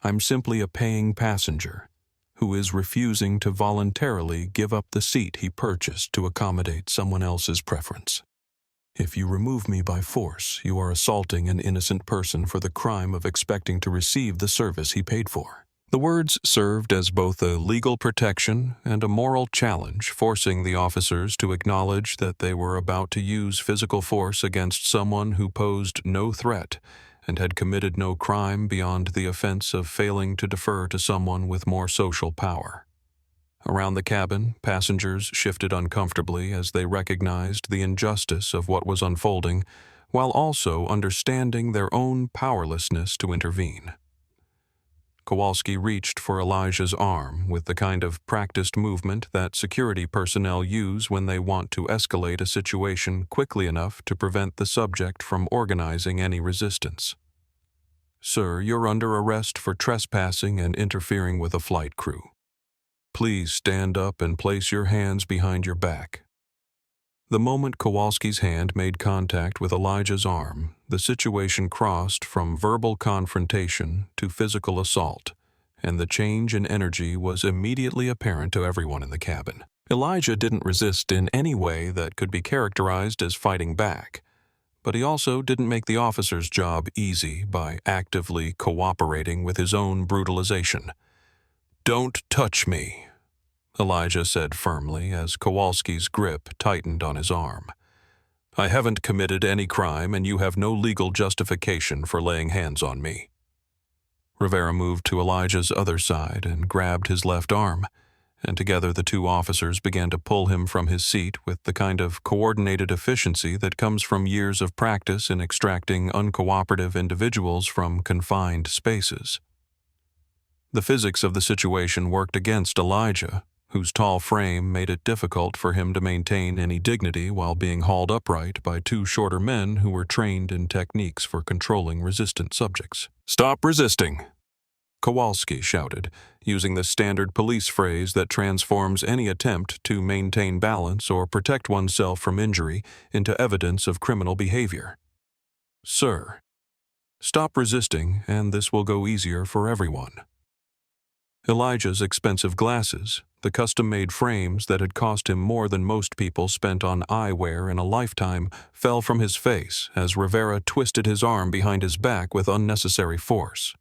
I'm simply a paying passenger who is refusing to voluntarily give up the seat he purchased to accommodate someone else's preference. If you remove me by force, you are assaulting an innocent person for the crime of expecting to receive the service he paid for." The words served as both a legal protection and a moral challenge, forcing the officers to acknowledge that they were about to use physical force against someone who posed no threat and had committed no crime beyond the offense of failing to defer to someone with more social power. Around the cabin, passengers shifted uncomfortably as they recognized the injustice of what was unfolding, while also understanding their own powerlessness to intervene. Kowalski reached for Elijah's arm with the kind of practiced movement that security personnel use when they want to escalate a situation quickly enough to prevent the subject from organizing any resistance. "Sir, you're under arrest for trespassing and interfering with a flight crew. Please stand up and place your hands behind your back." The moment Kowalski's hand made contact with Elijah's arm, the situation crossed from verbal confrontation to physical assault, and the change in energy was immediately apparent to everyone in the cabin. Elijah didn't resist in any way that could be characterized as fighting back, but he also didn't make the officer's job easy by actively cooperating with his own brutalization. "Don't touch me," Elijah said firmly as Kowalski's grip tightened on his arm. "I haven't committed any crime and you have no legal justification for laying hands on me." Rivera moved to Elijah's other side and grabbed his left arm, and together the two officers began to pull him from his seat with the kind of coordinated efficiency that comes from years of practice in extracting uncooperative individuals from confined spaces. The physics of the situation worked against Elijah, whose tall frame made it difficult for him to maintain any dignity while being hauled upright by two shorter men who were trained in techniques for controlling resistant subjects. "Stop resisting!" Kowalski shouted, using the standard police phrase that transforms any attempt to maintain balance or protect oneself from injury into evidence of criminal behavior. "Sir, stop resisting and this will go easier for everyone." Elijah's expensive glasses, the custom-made frames that had cost him more than most people spent on eyewear in a lifetime, fell from his face as Rivera twisted his arm behind his back with unnecessary force.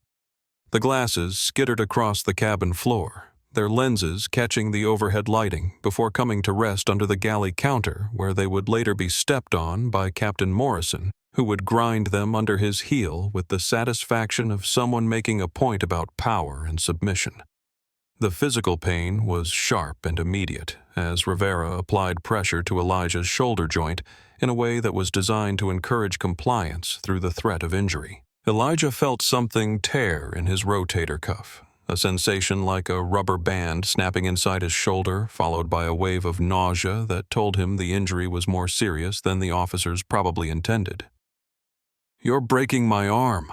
The glasses skittered across the cabin floor, their lenses catching the overhead lighting before coming to rest under the galley counter where they would later be stepped on by Captain Morrison, who would grind them under his heel with the satisfaction of someone making a point about power and submission. The physical pain was sharp and immediate as Rivera applied pressure to Elijah's shoulder joint in a way that was designed to encourage compliance through the threat of injury. Elijah felt something tear in his rotator cuff, a sensation like a rubber band snapping inside his shoulder, followed by a wave of nausea that told him the injury was more serious than the officers probably intended. "You're breaking my arm,"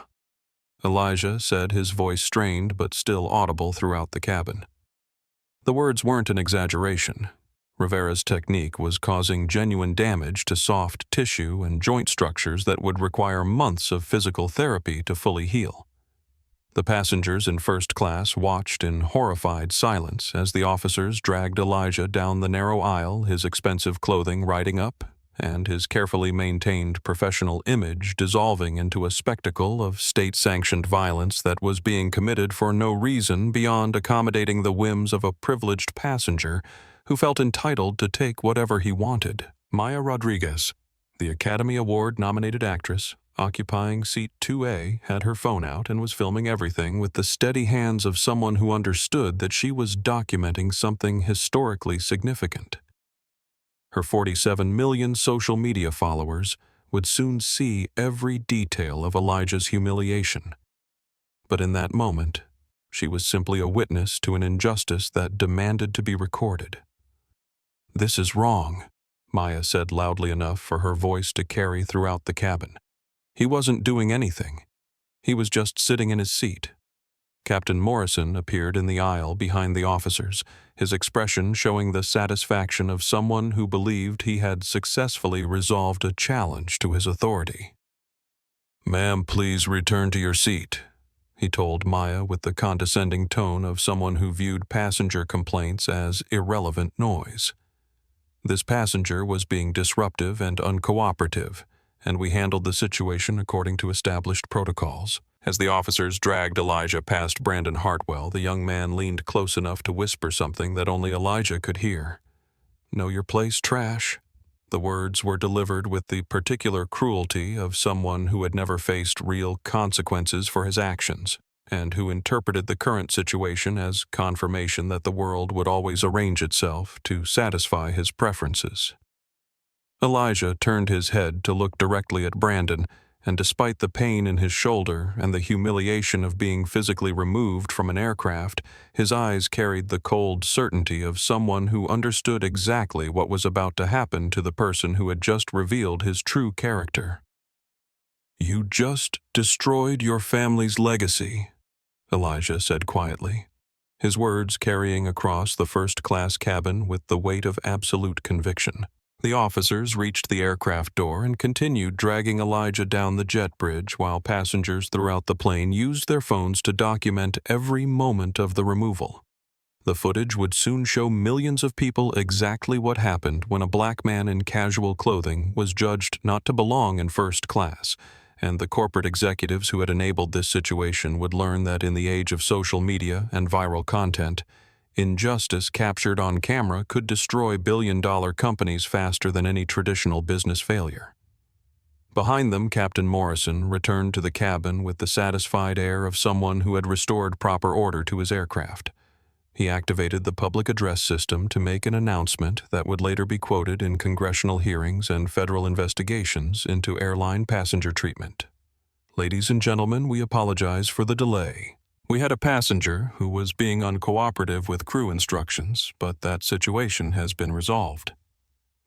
Elijah said, his voice strained but still audible throughout the cabin. The words weren't an exaggeration. Rivera's technique was causing genuine damage to soft tissue and joint structures that would require months of physical therapy to fully heal. The passengers in first class watched in horrified silence as the officers dragged Elijah down the narrow aisle, his expensive clothing riding up, and his carefully maintained professional image dissolving into a spectacle of state-sanctioned violence that was being committed for no reason beyond accommodating the whims of a privileged passenger who felt entitled to take whatever he wanted. Maya Rodriguez, the Academy Award-nominated actress, occupying seat 2A, had her phone out and was filming everything with the steady hands of someone who understood that she was documenting something historically significant. Her 47 million social media followers would soon see every detail of Elijah's humiliation. But in that moment, she was simply a witness to an injustice that demanded to be recorded. "This is wrong," Maya said loudly enough for her voice to carry throughout the cabin. "He wasn't doing anything. He was just sitting in his seat." Captain Morrison appeared in the aisle behind the officers, his expression showing the satisfaction of someone who believed he had successfully resolved a challenge to his authority. "Ma'am, please return to your seat," he told Maya with the condescending tone of someone who viewed passenger complaints as irrelevant noise. This passenger was being disruptive and uncooperative, and we handled the situation according to established protocols. As the officers dragged Elijah past Brandon Hartwell, the young man leaned close enough to whisper something that only Elijah could hear. "Know your place, trash." The words were delivered with the particular cruelty of someone who had never faced real consequences for his actions, and who interpreted the current situation as confirmation that the world would always arrange itself to satisfy his preferences. Elijah turned his head to look directly at Brandon, and despite the pain in his shoulder and the humiliation of being physically removed from an aircraft, his eyes carried the cold certainty of someone who understood exactly what was about to happen to the person who had just revealed his true character. "You just destroyed your family's legacy," Elijah said quietly, his words carrying across the first-class cabin with the weight of absolute conviction. The officers reached the aircraft door and continued dragging Elijah down the jet bridge while passengers throughout the plane used their phones to document every moment of the removal. The footage would soon show millions of people exactly what happened when a black man in casual clothing was judged not to belong in first class, and the corporate executives who had enabled this situation would learn that in the age of social media and viral content, injustice captured on camera could destroy billion-dollar companies faster than any traditional business failure. Behind them, Captain Morrison returned to the cabin with the satisfied air of someone who had restored proper order to his aircraft. He activated the public address system to make an announcement that would later be quoted in congressional hearings and federal investigations into airline passenger treatment. "Ladies and gentlemen, we apologize for the delay. We had a passenger who was being uncooperative with crew instructions, but that situation has been resolved.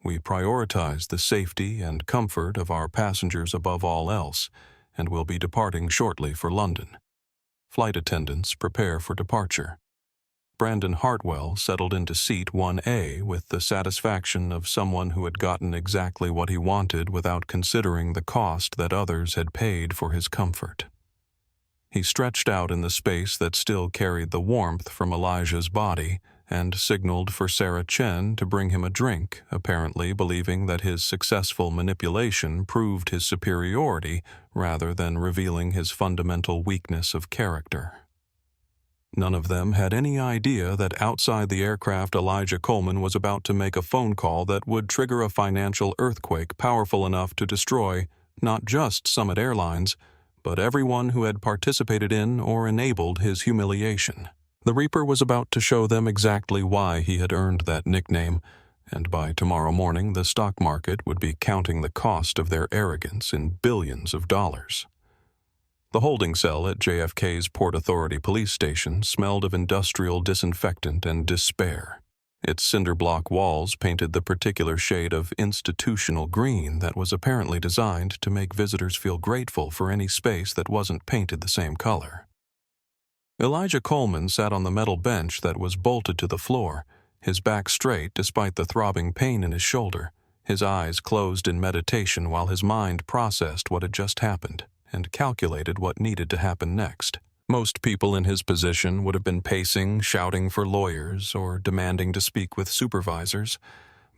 We prioritize the safety and comfort of our passengers above all else, and will be departing shortly for London. Flight attendants prepare for departure." Brandon Hartwell settled into seat 1A with the satisfaction of someone who had gotten exactly what he wanted without considering the cost that others had paid for his comfort. He stretched out in the space that still carried the warmth from Elijah's body and signaled for Sarah Chen to bring him a drink, apparently believing that his successful manipulation proved his superiority rather than revealing his fundamental weakness of character. None of them had any idea that outside the aircraft Elijah Coleman was about to make a phone call that would trigger a financial earthquake powerful enough to destroy not just Summit Airlines, but everyone who had participated in or enabled his humiliation. The Reaper was about to show them exactly why he had earned that nickname, and by tomorrow morning the stock market would be counting the cost of their arrogance in billions of dollars. The holding cell at JFK's Port Authority police station smelled of industrial disinfectant and despair. Its cinder block walls painted the particular shade of institutional green that was apparently designed to make visitors feel grateful for any space that wasn't painted the same color. Elijah Coleman sat on the metal bench that was bolted to the floor, his back straight despite the throbbing pain in his shoulder, his eyes closed in meditation while his mind processed what had just happened and calculated what needed to happen next. Most people in his position would have been pacing, shouting for lawyers, or demanding to speak with supervisors,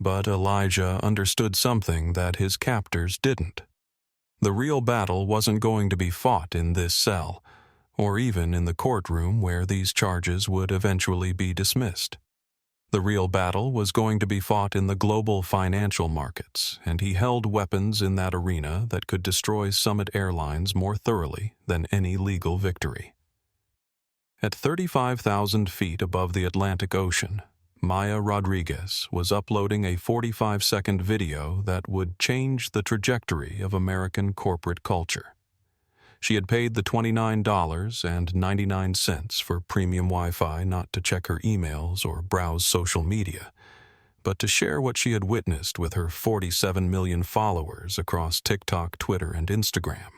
but Elijah understood something that his captors didn't. The real battle wasn't going to be fought in this cell, or even in the courtroom where these charges would eventually be dismissed. The real battle was going to be fought in the global financial markets, and he held weapons in that arena that could destroy Summit Airlines more thoroughly than any legal victory. At 35,000 feet above the Atlantic Ocean, Maya Rodriguez was uploading a 45-second video that would change the trajectory of American corporate culture. She had paid the $29.99 for premium Wi-Fi not to check her emails or browse social media, but to share what she had witnessed with her 47 million followers across TikTok, Twitter, and Instagram,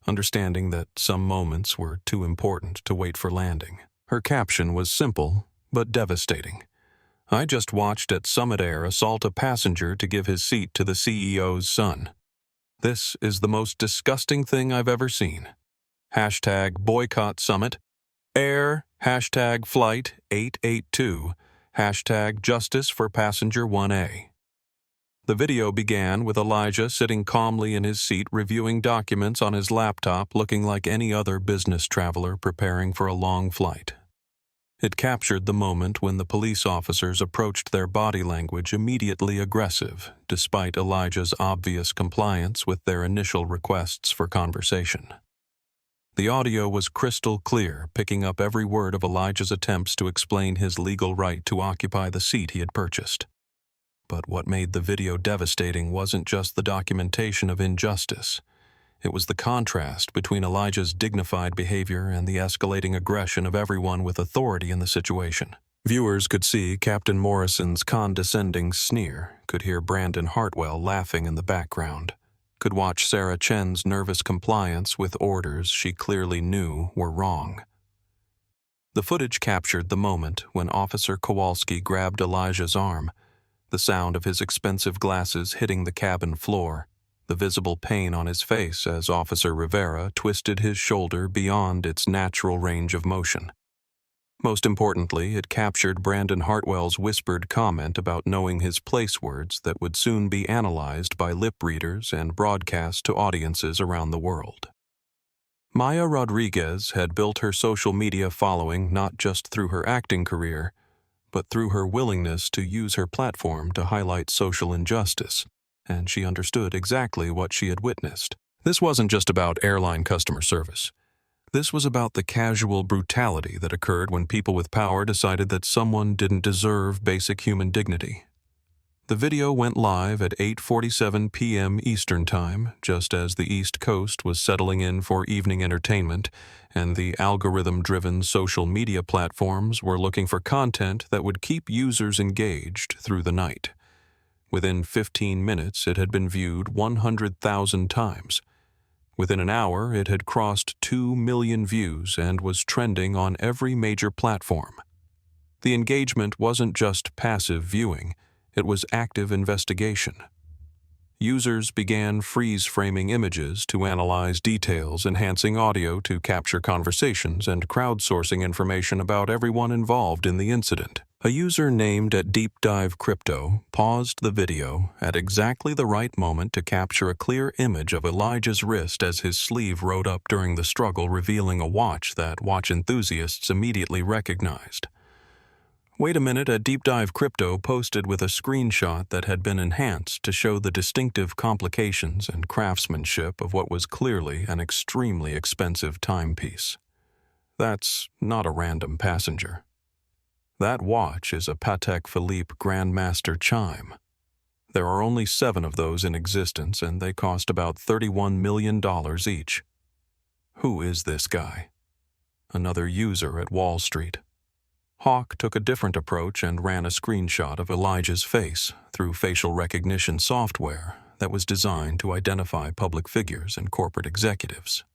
understanding that some moments were too important to wait for landing. Her caption was simple, but devastating. "I just watched at Summit Air assault a passenger to give his seat to the CEO's son. This is the most disgusting thing I've ever seen. Hashtag boycott Summit. Air, hashtag flight 882, hashtag justice for passenger 1A. The video began with Elijah sitting calmly in his seat reviewing documents on his laptop, looking like any other business traveler preparing for a long flight. It captured the moment when the police officers approached, their body language immediately aggressive, despite Elijah's obvious compliance with their initial requests for conversation. The audio was crystal clear, picking up every word of Elijah's attempts to explain his legal right to occupy the seat he had purchased. But what made the video devastating wasn't just the documentation of injustice. It was the contrast between Elijah's dignified behavior and the escalating aggression of everyone with authority in the situation. Viewers could see Captain Morrison's condescending sneer, could hear Brandon Hartwell laughing in the background, could watch Sarah Chen's nervous compliance with orders she clearly knew were wrong. The footage captured the moment when Officer Kowalski grabbed Elijah's arm, the sound of his expensive glasses hitting the cabin floor, the visible pain on his face as Officer Rivera twisted his shoulder beyond its natural range of motion. Most importantly, it captured Brandon Hartwell's whispered comment about knowing his place words that would soon be analyzed by lip readers and broadcast to audiences around the world. Maya Rodriguez had built her social media following not just through her acting career, but through her willingness to use her platform to highlight social injustice, and she understood exactly what she had witnessed. This wasn't just about airline customer service. This was about the casual brutality that occurred when people with power decided that someone didn't deserve basic human dignity. The video went live at 8:47 p.m. Eastern Time, just as the East Coast was settling in for evening entertainment, and the algorithm-driven social media platforms were looking for content that would keep users engaged through the night. Within 15 minutes, it had been viewed 100,000 times. Within an hour, it had crossed 2 million views and was trending on every major platform. The engagement wasn't just passive viewing. It was active investigation. Users began freeze-framing images to analyze details, enhancing audio to capture conversations, and crowdsourcing information about everyone involved in the incident. A user named at Deep Dive Crypto paused the video at exactly the right moment to capture a clear image of Elijah's wrist as his sleeve rode up during the struggle, revealing a watch that watch enthusiasts immediately recognized. Wait a minute at Deep Dive Crypto posted with a screenshot that had been enhanced to show the distinctive complications and craftsmanship of what was clearly an extremely expensive timepiece. That's not a random passenger. That watch is a Patek Philippe Grandmaster chime. There are only 7 of those in existence, and they cost about $31 million each. Who is this guy? Another user at Wall Street. Hawk took a different approach and ran a screenshot of Elijah's face through facial recognition software that was designed to identify public figures and corporate executives.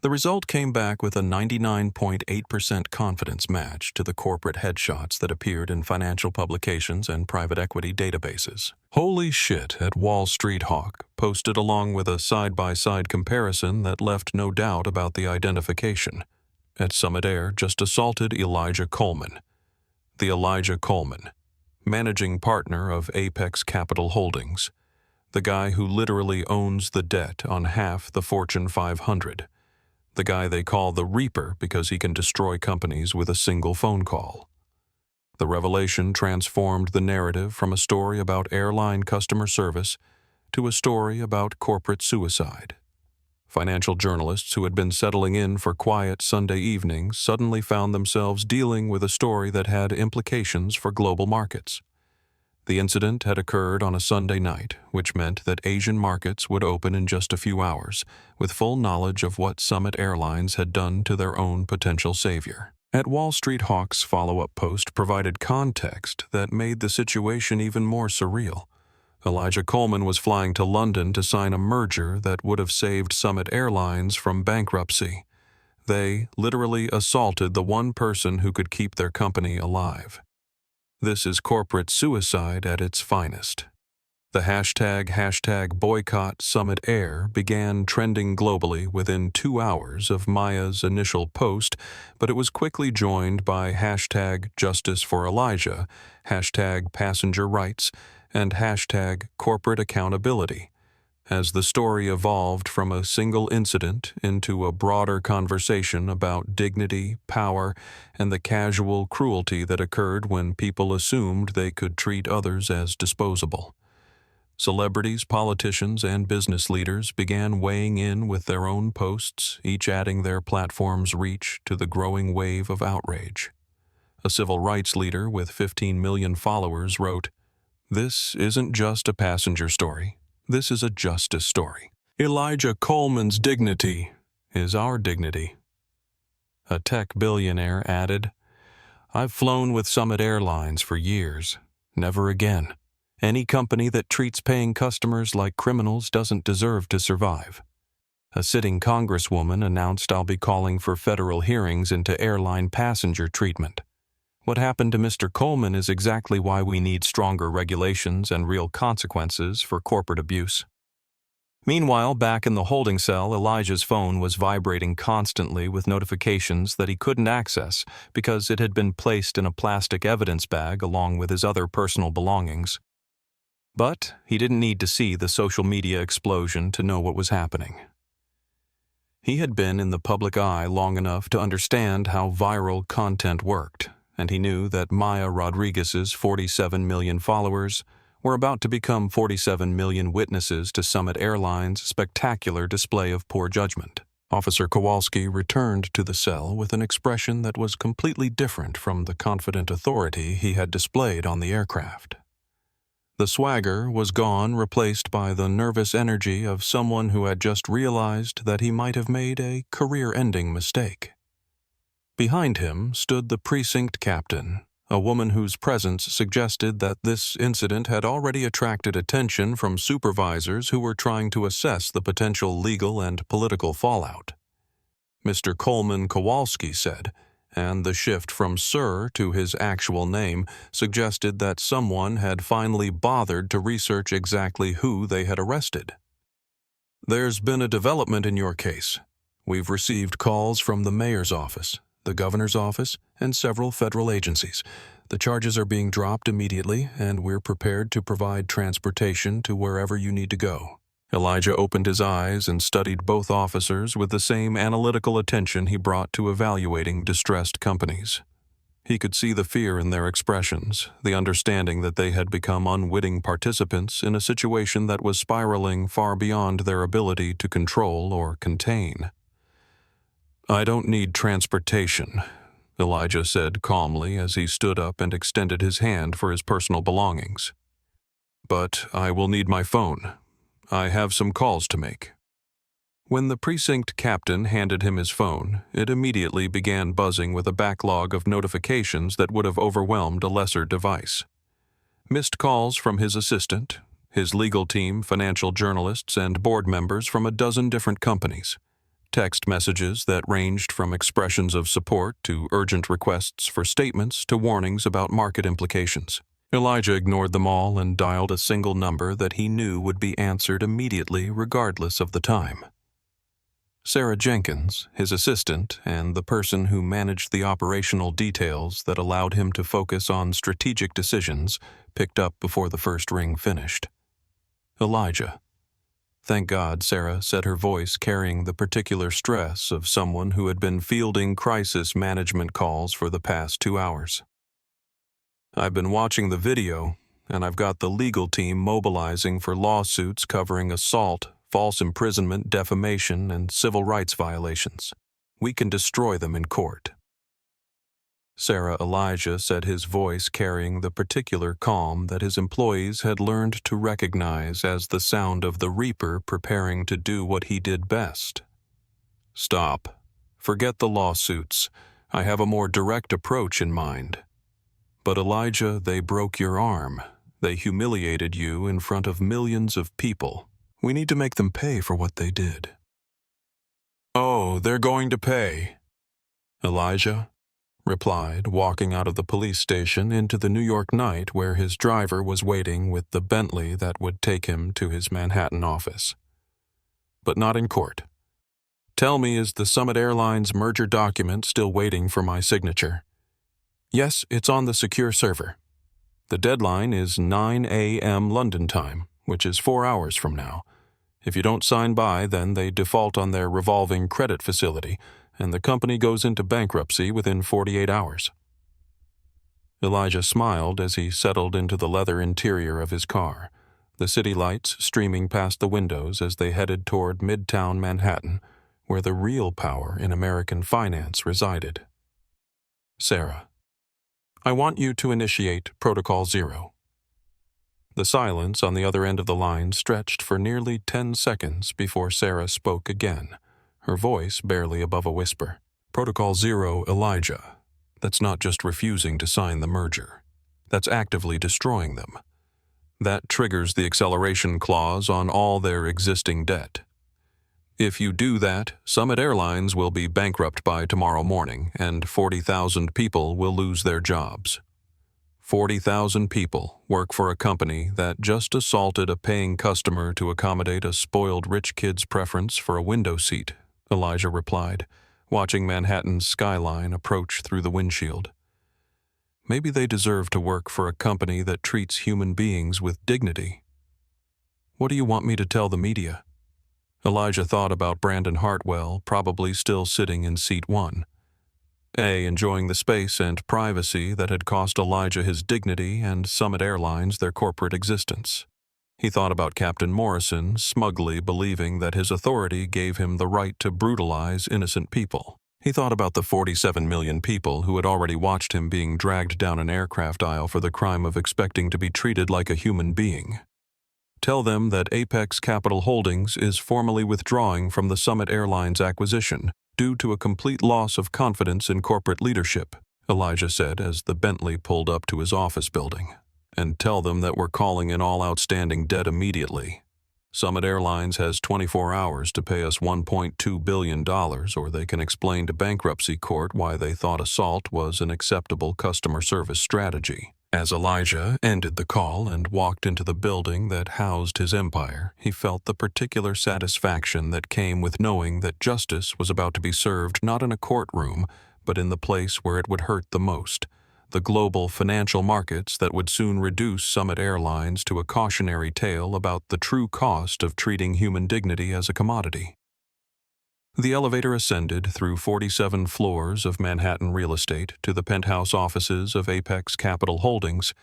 The result came back with a 99.8% confidence match to the corporate headshots that appeared in financial publications and private equity databases. Holy shit at Wall Street Hawk posted along with a side-by-side comparison that left no doubt about the identification. At Summit Air just assaulted Elijah Coleman. The Elijah Coleman, managing partner of Apex Capital Holdings, the guy who literally owns the debt on half the Fortune 500, the guy they call the Reaper because he can destroy companies with a single phone call. The revelation transformed the narrative from a story about airline customer service to a story about corporate suicide. Financial journalists who had been settling in for quiet Sunday evenings suddenly found themselves dealing with a story that had implications for global markets. The incident had occurred on a Sunday night, which meant that Asian markets would open in just a few hours, with full knowledge of what Summit Airlines had done to their own potential savior. At Wall Street Hawk's follow-up post provided context that made the situation even more surreal. Elijah Coleman was flying to London to sign a merger that would have saved Summit Airlines from bankruptcy. They literally assaulted the one person who could keep their company alive. This is corporate suicide at its finest. The hashtag boycott Summit Air began trending globally within 2 hours of Maya's initial post, but it was quickly joined by hashtag justice for Elijah, hashtag passenger rights, and hashtag corporate accountability, as the story evolved from a single incident into a broader conversation about dignity, power, and the casual cruelty that occurred when people assumed they could treat others as disposable. Celebrities, politicians, and business leaders began weighing in with their own posts, each adding their platform's reach to the growing wave of outrage. A civil rights leader with 15 million followers wrote, "This isn't just a passenger story. This is a justice story. Elijah Coleman's dignity is our dignity. A tech billionaire added, I've flown with Summit Airlines for years. Never again. Any company that treats paying customers like criminals doesn't deserve to survive. A sitting congresswoman announced I'll be calling for federal hearings into airline passenger treatment. What happened to Mr. Coleman is exactly why we need stronger regulations and real consequences for corporate abuse. Meanwhile, back in the holding cell, Elijah's phone was vibrating constantly with notifications that he couldn't access because it had been placed in a plastic evidence bag along with his other personal belongings. But he didn't need to see the social media explosion to know what was happening. He had been in the public eye long enough to understand how viral content worked, and he knew that Maya Rodriguez's 47 million followers were about to become 47 million witnesses to Summit Airlines' spectacular display of poor judgment. Officer Kowalski returned to the cell with an expression that was completely different from the confident authority he had displayed on the aircraft. The swagger was gone, replaced by the nervous energy of someone who had just realized that he might have made a career-ending mistake. Behind him stood the precinct captain, a woman whose presence suggested that this incident had already attracted attention from supervisors who were trying to assess the potential legal and political fallout. Mr. Coleman Kowalski said, and the shift from Sir to his actual name suggested that someone had finally bothered to research exactly who they had arrested. There's been a development in your case. We've received calls from the mayor's office, the governor's office, and several federal agencies. The charges are being dropped immediately, and we're prepared to provide transportation to wherever you need to go. Elijah opened his eyes and studied both officers with the same analytical attention he brought to evaluating distressed companies. He could see the fear in their expressions, the understanding that they had become unwitting participants in a situation that was spiraling far beyond their ability to control or contain. I don't need transportation, Elijah said calmly as he stood up and extended his hand for his personal belongings. But I will need my phone. I have some calls to make. When the precinct captain handed him his phone, it immediately began buzzing with a backlog of notifications that would have overwhelmed a lesser device. Missed calls from his assistant, his legal team, financial journalists, and board members from a dozen different companies. Text messages that ranged from expressions of support to urgent requests for statements to warnings about market implications. Elijah ignored them all and dialed a single number that he knew would be answered immediately regardless of the time. Sarah Jenkins, his assistant, and the person who managed the operational details that allowed him to focus on strategic decisions, picked up before the first ring finished. Elijah. Thank God, Sarah said, her voice carrying the particular stress of someone who had been fielding crisis management calls for the past 2 hours. I've been watching the video, and I've got the legal team mobilizing for lawsuits covering assault, false imprisonment, defamation, and civil rights violations. We can destroy them in court. Sarah Elijah said, his voice carrying the particular calm that his employees had learned to recognize as the sound of the reaper preparing to do what he did best. Stop. Forget the lawsuits. I have a more direct approach in mind. But Elijah, they broke your arm. They humiliated you in front of millions of people. We need to make them pay for what they did. Oh, they're going to pay. Elijah replied, walking out of the police station into the New York night where his driver was waiting with the Bentley that would take him to his Manhattan office. But not in court. Tell me, is the Summit Airlines merger document still waiting for my signature? Yes, it's on the secure server. The deadline is 9 a.m. London time, which is 4 hours from now. If you don't sign by, then they default on their revolving credit facility, and the company goes into bankruptcy within 48 hours. Elijah smiled as he settled into the leather interior of his car, the city lights streaming past the windows as they headed toward Midtown Manhattan, where the real power in American finance resided. Sarah. I want you to initiate Protocol 0. The silence on the other end of the line stretched for nearly 10 seconds before Sarah spoke again, her voice barely above a whisper. Protocol Zero, Elijah. That's not just refusing to sign the merger. That's actively destroying them. That triggers the acceleration clause on all their existing debt. If you do that, Summit Airlines will be bankrupt by tomorrow morning, and 40,000 people will lose their jobs. 40,000 people work for a company that just assaulted a paying customer to accommodate a spoiled rich kid's preference for a window seat, Elijah replied, watching Manhattan's skyline approach through the windshield. Maybe they deserve to work for a company that treats human beings with dignity. What do you want me to tell the media? Elijah thought about Brandon Hartwell, probably still sitting in seat 1. Enjoying the space and privacy that had cost Elijah his dignity and Summit Airlines their corporate existence. He thought about Captain Morrison, smugly believing that his authority gave him the right to brutalize innocent people. He thought about the 47 million people who had already watched him being dragged down an aircraft aisle for the crime of expecting to be treated like a human being. Tell them that Apex Capital Holdings is formally withdrawing from the Summit Airlines acquisition due to a complete loss of confidence in corporate leadership, Elijah said as the Bentley pulled up to his office building. And tell them that we're calling in all outstanding debt immediately. Summit Airlines has 24 hours to pay us $1.2 billion, or they can explain to bankruptcy court why they thought assault was an acceptable customer service strategy. As Elijah ended the call and walked into the building that housed his empire, he felt the particular satisfaction that came with knowing that justice was about to be served not in a courtroom, but in the place where it would hurt the most. The global financial markets that would soon reduce Summit Airlines to a cautionary tale about the true cost of treating human dignity as a commodity. The elevator ascended through 47 floors of Manhattan real estate to the penthouse offices of Apex Capital Holdings,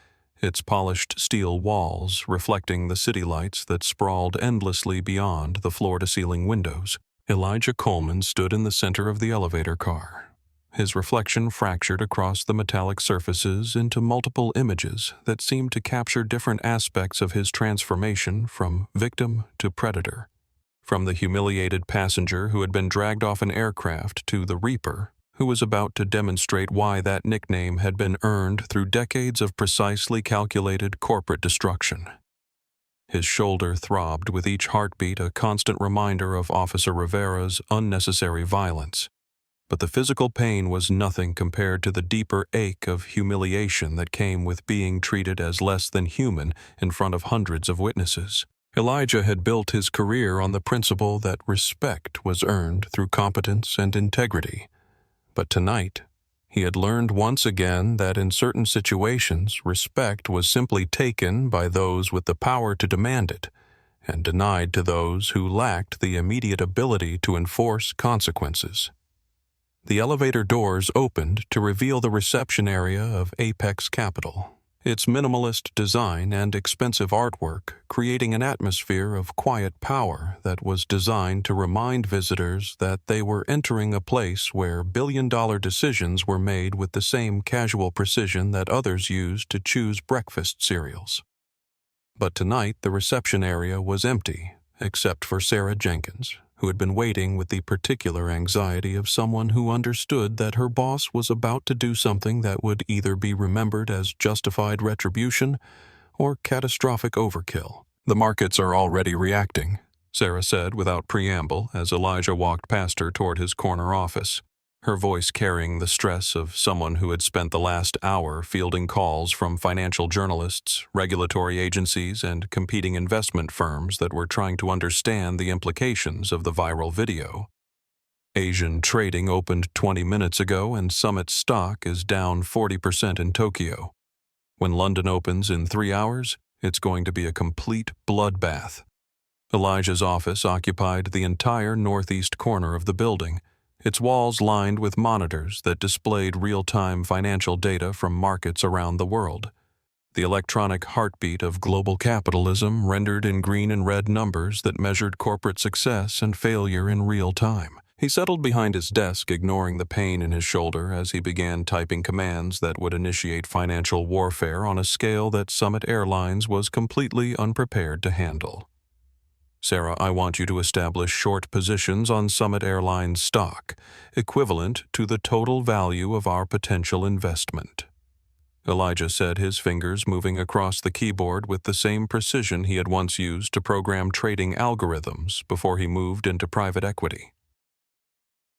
its polished steel walls reflecting the city lights that sprawled endlessly beyond the floor-to-ceiling windows. Elijah Coleman stood in the center of the elevator car. His reflection fractured across the metallic surfaces into multiple images that seemed to capture different aspects of his transformation from victim to predator. From the humiliated passenger who had been dragged off an aircraft to the Reaper, who was about to demonstrate why that nickname had been earned through decades of precisely calculated corporate destruction. His shoulder throbbed with each heartbeat, a constant reminder of Officer Rivera's unnecessary violence. But the physical pain was nothing compared to the deeper ache of humiliation that came with being treated as less than human in front of hundreds of witnesses. Elijah had built his career on the principle that respect was earned through competence and integrity. But tonight, he had learned once again that in certain situations, respect was simply taken by those with the power to demand it, and denied to those who lacked the immediate ability to enforce consequences. The elevator doors opened to reveal the reception area of Apex Capital, its minimalist design and expensive artwork creating an atmosphere of quiet power that was designed to remind visitors that they were entering a place where billion-dollar decisions were made with the same casual precision that others used to choose breakfast cereals. But tonight the reception area was empty, except for Sarah Jenkins, who had been waiting with the particular anxiety of someone who understood that her boss was about to do something that would either be remembered as justified retribution or catastrophic overkill. "The markets are already reacting," Sarah said without preamble as Elijah walked past her toward his corner office, her voice carrying the stress of someone who had spent the last hour fielding calls from financial journalists, regulatory agencies, and competing investment firms that were trying to understand the implications of the viral video. Asian trading opened 20 minutes ago and Summit stock is down 40% in Tokyo. When London opens in 3 hours, it's going to be a complete bloodbath. Elijah's office occupied the entire northeast corner of the building, its walls lined with monitors that displayed real-time financial data from markets around the world. The electronic heartbeat of global capitalism rendered in green and red numbers that measured corporate success and failure in real time. He settled behind his desk, ignoring the pain in his shoulder as he began typing commands that would initiate financial warfare on a scale that Summit Airlines was completely unprepared to handle. Sarah, I want you to establish short positions on Summit Airlines stock, equivalent to the total value of our potential investment. Elijah said, his fingers moving across the keyboard with the same precision he had once used to program trading algorithms before he moved into private equity.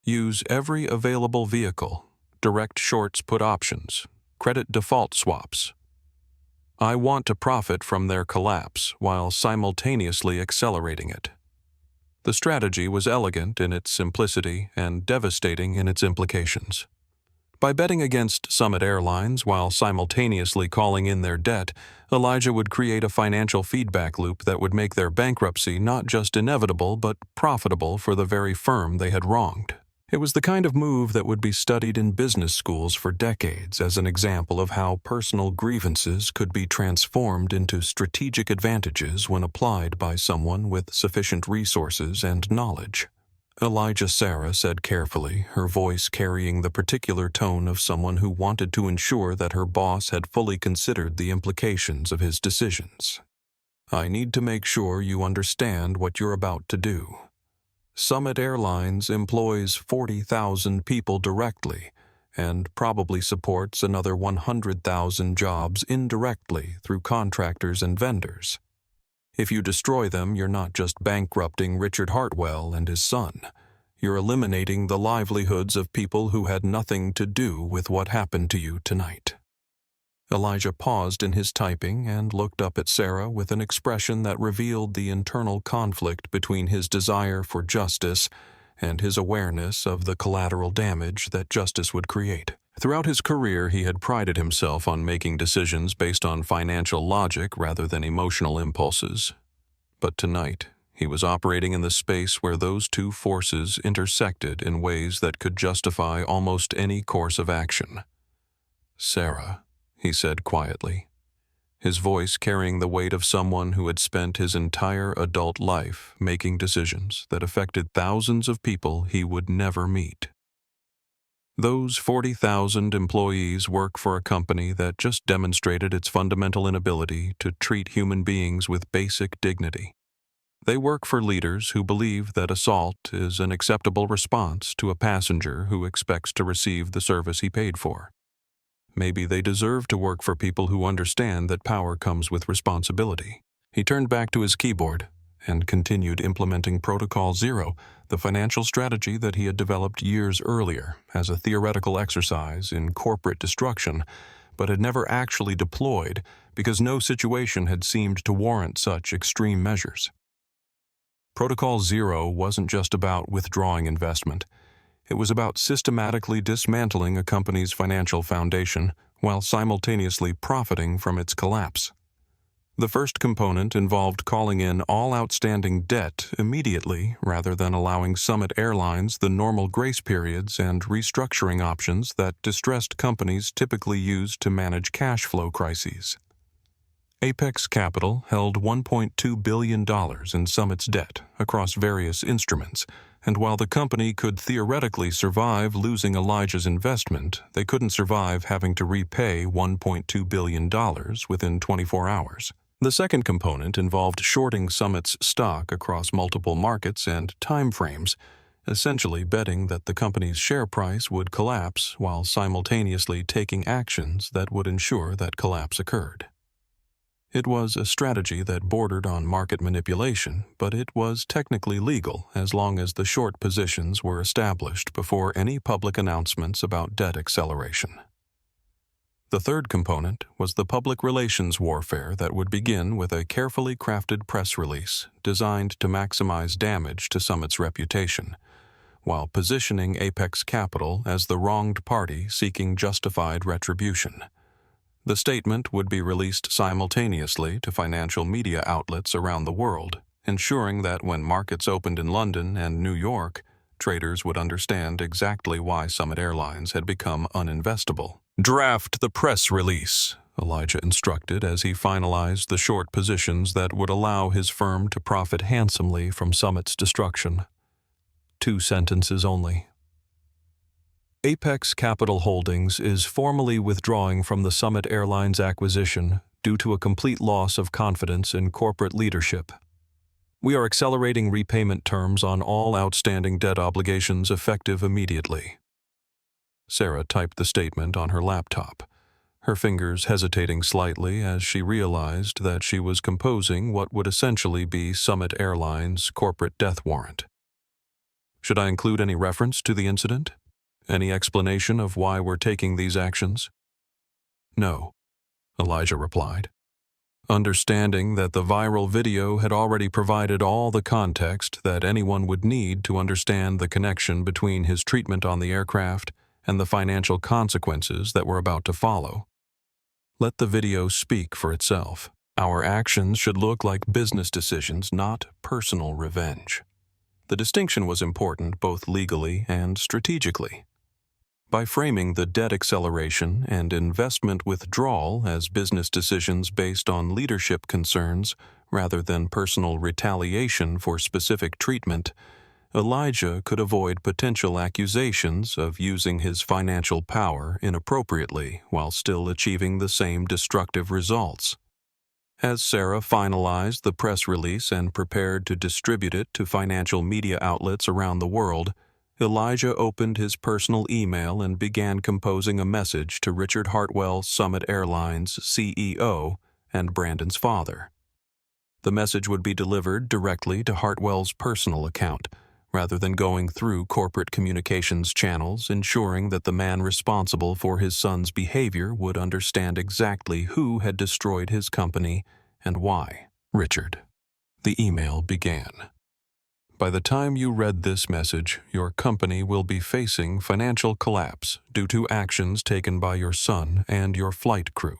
Use every available vehicle, direct shorts put options, credit default swaps. I want to profit from their collapse while simultaneously accelerating it. The strategy was elegant in its simplicity and devastating in its implications. By betting against Summit Airlines while simultaneously calling in their debt, Elijah would create a financial feedback loop that would make their bankruptcy not just inevitable but profitable for the very firm they had wronged. It was the kind of move that would be studied in business schools for decades as an example of how personal grievances could be transformed into strategic advantages when applied by someone with sufficient resources and knowledge. Elijah Sarah said carefully, her voice carrying the particular tone of someone who wanted to ensure that her boss had fully considered the implications of his decisions. I need to make sure you understand what you're about to do. Summit Airlines employs 40,000 people directly and probably supports another 100,000 jobs indirectly through contractors and vendors. If you destroy them, you're not just bankrupting Richard Hartwell and his son. You're eliminating the livelihoods of people who had nothing to do with what happened to you tonight. Elijah paused in his typing and looked up at Sarah with an expression that revealed the internal conflict between his desire for justice and his awareness of the collateral damage that justice would create. Throughout his career, he had prided himself on making decisions based on financial logic rather than emotional impulses. But tonight, he was operating in the space where those two forces intersected in ways that could justify almost any course of action. Sarah, he said quietly, his voice carrying the weight of someone who had spent his entire adult life making decisions that affected thousands of people he would never meet. Those 40,000 employees work for a company that just demonstrated its fundamental inability to treat human beings with basic dignity. They work for leaders who believe that assault is an acceptable response to a passenger who expects to receive the service he paid for. Maybe they deserve to work for people who understand that power comes with responsibility. He turned back to his keyboard and continued implementing Protocol Zero, the financial strategy that he had developed years earlier as a theoretical exercise in corporate destruction, but had never actually deployed because no situation had seemed to warrant such extreme measures. Protocol Zero wasn't just about withdrawing investment. It was about systematically dismantling a company's financial foundation while simultaneously profiting from its collapse. The first component involved calling in all outstanding debt immediately rather than allowing Summit Airlines the normal grace periods and restructuring options that distressed companies typically use to manage cash flow crises. Apex Capital held $1.2 billion in Summit's debt across various instruments, and while the company could theoretically survive losing Elijah's investment, they couldn't survive having to repay $1.2 billion within 24 hours. The second component involved shorting Summit's stock across multiple markets and timeframes, essentially betting that the company's share price would collapse while simultaneously taking actions that would ensure that collapse occurred. It was a strategy that bordered on market manipulation, but it was technically legal as long as the short positions were established before any public announcements about debt acceleration. The third component was the public relations warfare that would begin with a carefully crafted press release designed to maximize damage to Summit's reputation, while positioning Apex Capital as the wronged party seeking justified retribution. The statement would be released simultaneously to financial media outlets around the world, ensuring that when markets opened in London and New York, traders would understand exactly why Summit Airlines had become uninvestable. Draft the press release, Elijah instructed as he finalized the short positions that would allow his firm to profit handsomely from Summit's destruction. 2 sentences only. Apex Capital Holdings is formally withdrawing from the Summit Airlines acquisition due to a complete loss of confidence in corporate leadership. We are accelerating repayment terms on all outstanding debt obligations effective immediately. Sarah typed the statement on her laptop, her fingers hesitating slightly as she realized that she was composing what would essentially be Summit Airlines' corporate death warrant. Should I include any reference to the incident? Any explanation of why we're taking these actions? No, Elijah replied, understanding that the viral video had already provided all the context that anyone would need to understand the connection between his treatment on the aircraft and the financial consequences that were about to follow. Let the video speak for itself. Our actions should look like business decisions, not personal revenge. The distinction was important both legally and strategically. By framing the debt acceleration and investment withdrawal as business decisions based on leadership concerns rather than personal retaliation for specific treatment, Elijah could avoid potential accusations of using his financial power inappropriately while still achieving the same destructive results. As Sarah finalized the press release and prepared to distribute it to financial media outlets around the world, Elijah opened his personal email and began composing a message to Richard Hartwell, Summit Airlines CEO, and Brandon's father. The message would be delivered directly to Hartwell's personal account, rather than going through corporate communications channels, ensuring that the man responsible for his son's behavior would understand exactly who had destroyed his company and why. Richard. The email began. By the time you read this message, your company will be facing financial collapse due to actions taken by your son and your flight crew.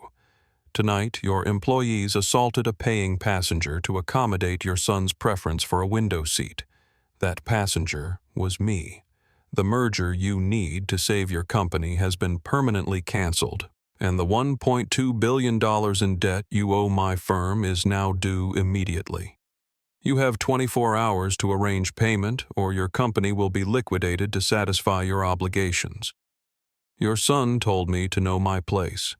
Tonight, your employees assaulted a paying passenger to accommodate your son's preference for a window seat. That passenger was me. The merger you need to save your company has been permanently canceled, and the $1.2 billion in debt you owe my firm is now due immediately. You have 24 hours to arrange payment, or your company will be liquidated to satisfy your obligations. Your son told me to know my place.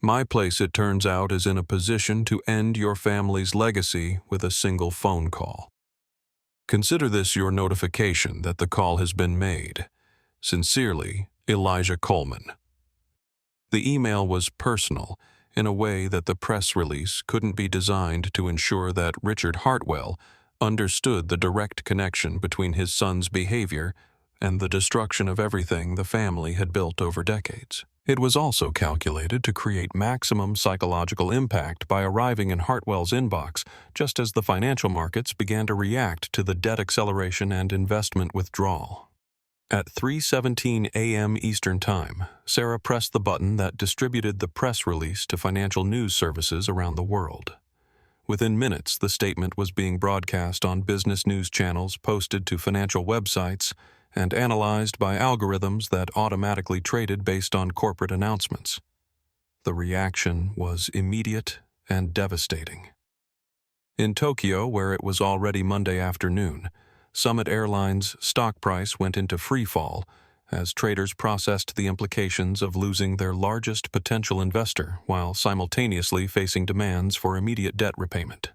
My place, it turns out, is in a position to end your family's legacy with a single phone call. Consider this your notification that the call has been made. Sincerely, Elijah Coleman. The email was personal, in a way that the press release couldn't be designed to ensure that Richard Hartwell understood the direct connection between his son's behavior and the destruction of everything the family had built over decades. It was also calculated to create maximum psychological impact by arriving in Hartwell's inbox just as the financial markets began to react to the debt acceleration and investment withdrawal. At 3:17 a.m. Eastern Time, Sarah pressed the button that distributed the press release to financial news services around the world. Within minutes, the statement was being broadcast on business news channels, posted to financial websites, and analyzed by algorithms that automatically traded based on corporate announcements. The reaction was immediate and devastating. In Tokyo, where it was already Monday afternoon, Summit Airlines' stock price went into freefall as traders processed the implications of losing their largest potential investor while simultaneously facing demands for immediate debt repayment.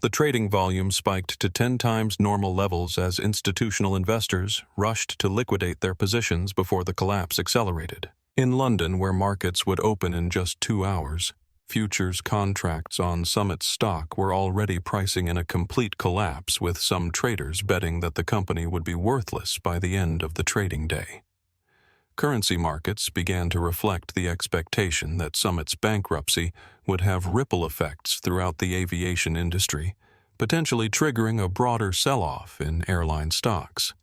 The trading volume spiked to 10 times normal levels as institutional investors rushed to liquidate their positions before the collapse accelerated. In London, where markets would open in just 2 hours, futures contracts on Summit's stock were already pricing in a complete collapse, with some traders betting that the company would be worthless by the end of the trading day. Currency markets began to reflect the expectation that Summit's bankruptcy would have ripple effects throughout the aviation industry, potentially triggering a broader sell-off in airline stocks.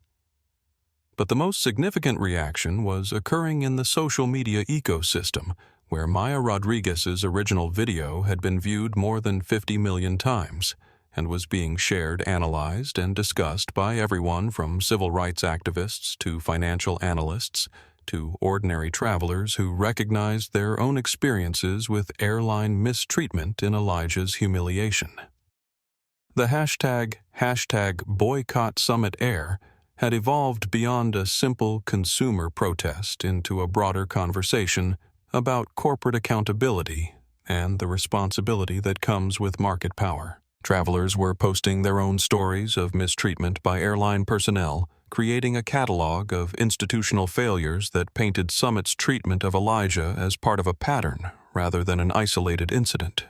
But the most significant reaction was occurring in the social media ecosystem, where Maya Rodriguez's original video had been viewed more than 50 million times and was being shared, analyzed, and discussed by everyone from civil rights activists to financial analysts to ordinary travelers who recognized their own experiences with airline mistreatment in Elijah's humiliation. The hashtag #BoycottSummitAir had evolved beyond a simple consumer protest into a broader conversation about corporate accountability and the responsibility that comes with market power. Travelers were posting their own stories of mistreatment by airline personnel, creating a catalog of institutional failures that painted Summit's treatment of Elijah as part of a pattern rather than an isolated incident.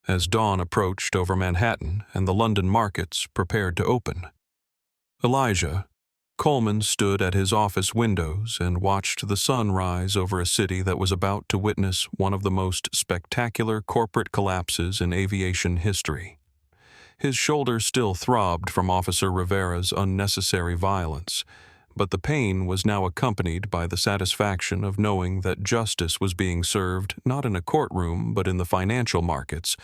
As dawn approached over Manhattan and the London markets prepared to open, Elijah Coleman stood at his office windows and watched the sun rise over a city that was about to witness one of the most spectacular corporate collapses in aviation history. His shoulders still throbbed from Officer Rivera's unnecessary violence, but the pain was now accompanied by the satisfaction of knowing that justice was being served not in a courtroom but in the financial markets,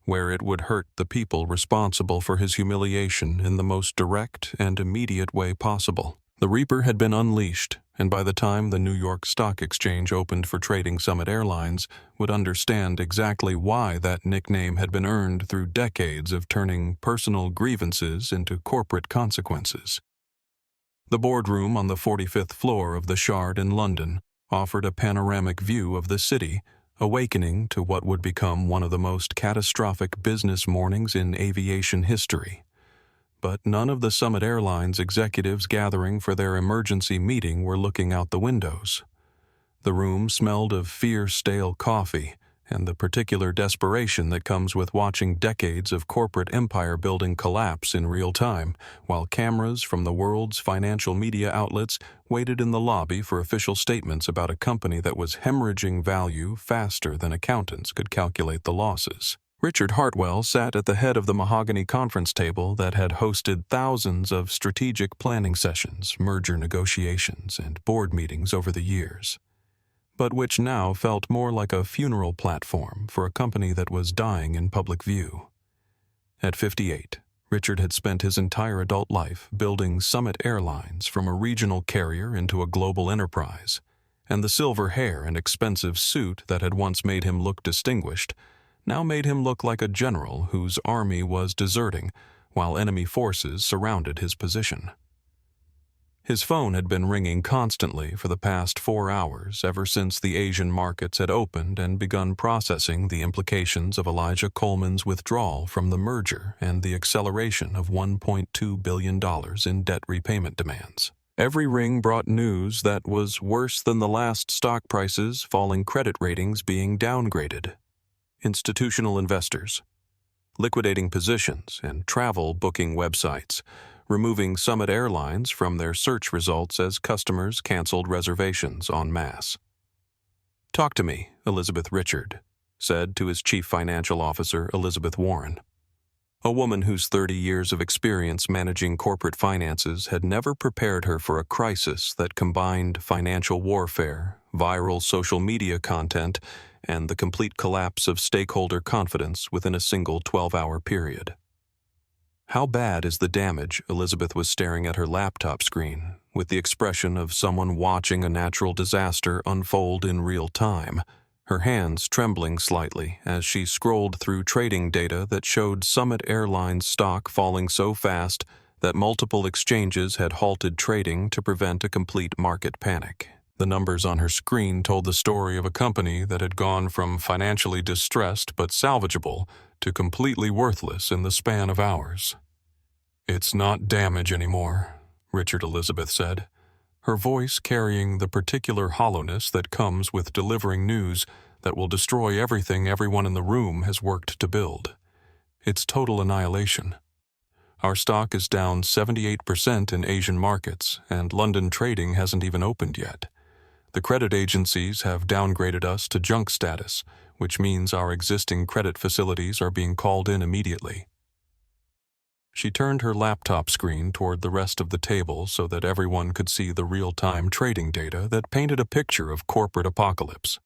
where it would hurt the people responsible for his humiliation in the most direct and immediate way possible. The Reaper had been unleashed, and by the time the New York Stock Exchange opened for trading Summit Airlines, would understand exactly why that nickname had been earned through decades of turning personal grievances into corporate consequences. The boardroom on the 45th floor of the Shard in London offered a panoramic view of the city, awakening to what would become one of the most catastrophic business mornings in aviation history. But none of the Summit Airlines executives gathering for their emergency meeting were looking out the windows. The room smelled of fierce stale coffee and the particular desperation that comes with watching decades of corporate empire building collapse in real time, while cameras from the world's financial media outlets waited in the lobby for official statements about a company that was hemorrhaging value faster than accountants could calculate the losses. Richard Hartwell sat at the head of the mahogany conference table that had hosted thousands of strategic planning sessions, merger negotiations, and board meetings over the years, but which now felt more like a funeral platform for a company that was dying in public view. At 58, Richard had spent his entire adult life building Summit Airlines from a regional carrier into a global enterprise, and the silver hair and expensive suit that had once made him look distinguished now made him look like a general whose army was deserting while enemy forces surrounded his position. His phone had been ringing constantly for the past 4 hours ever since the Asian markets had opened and begun processing the implications of Elijah Coleman's withdrawal from the merger and the acceleration of $1.2 billion in debt repayment demands. Every ring brought news that was worse than the last stock prices, falling credit ratings being downgraded. Institutional investors, liquidating positions, and travel booking websites, removing Summit Airlines from their search results as customers canceled reservations en masse. "Talk to me," Elizabeth Richard said to his chief financial officer, Elizabeth Warren. A woman whose 30 years of experience managing corporate finances had never prepared her for a crisis that combined financial warfare, viral social media content, and the complete collapse of stakeholder confidence within a single 12-hour period. "How bad is the damage?" Elizabeth was staring at her laptop screen, with the expression of someone watching a natural disaster unfold in real time, her hands trembling slightly as she scrolled through trading data that showed Summit Airlines stock falling so fast that multiple exchanges had halted trading to prevent a complete market panic. The numbers on her screen told the story of a company that had gone from financially distressed but salvageable to completely worthless in the span of hours. "It's not damage anymore," Richard Elizabeth said, her voice carrying the particular hollowness that comes with delivering news that will destroy everything everyone in the room has worked to build. "It's total annihilation. Our stock is down 78% in Asian markets, and London trading hasn't even opened yet. The credit agencies have downgraded us to junk status, which means our existing credit facilities are being called in immediately." She turned her laptop screen toward the rest of the table so that everyone could see the real-time trading data that painted a picture of corporate apocalypse.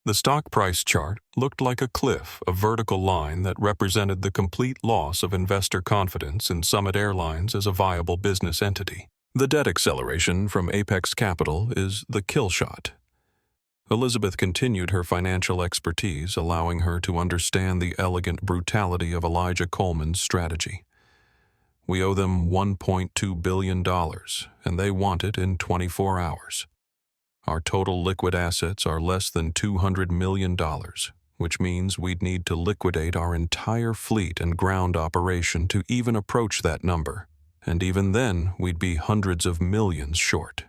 The stock price chart looked like a cliff, a vertical line that represented the complete loss of investor confidence in Summit Airlines as a viable business entity. "The debt acceleration from Apex Capital is the kill shot." Elizabeth continued her financial expertise, allowing her to understand the elegant brutality of Elijah Coleman's strategy. We owe them $1.2 billion, and they want it in 24 hours. Our total liquid assets are less than $200 million, which means we'd need to liquidate our entire fleet and ground operation to even approach that number, and even then we'd be hundreds of millions short.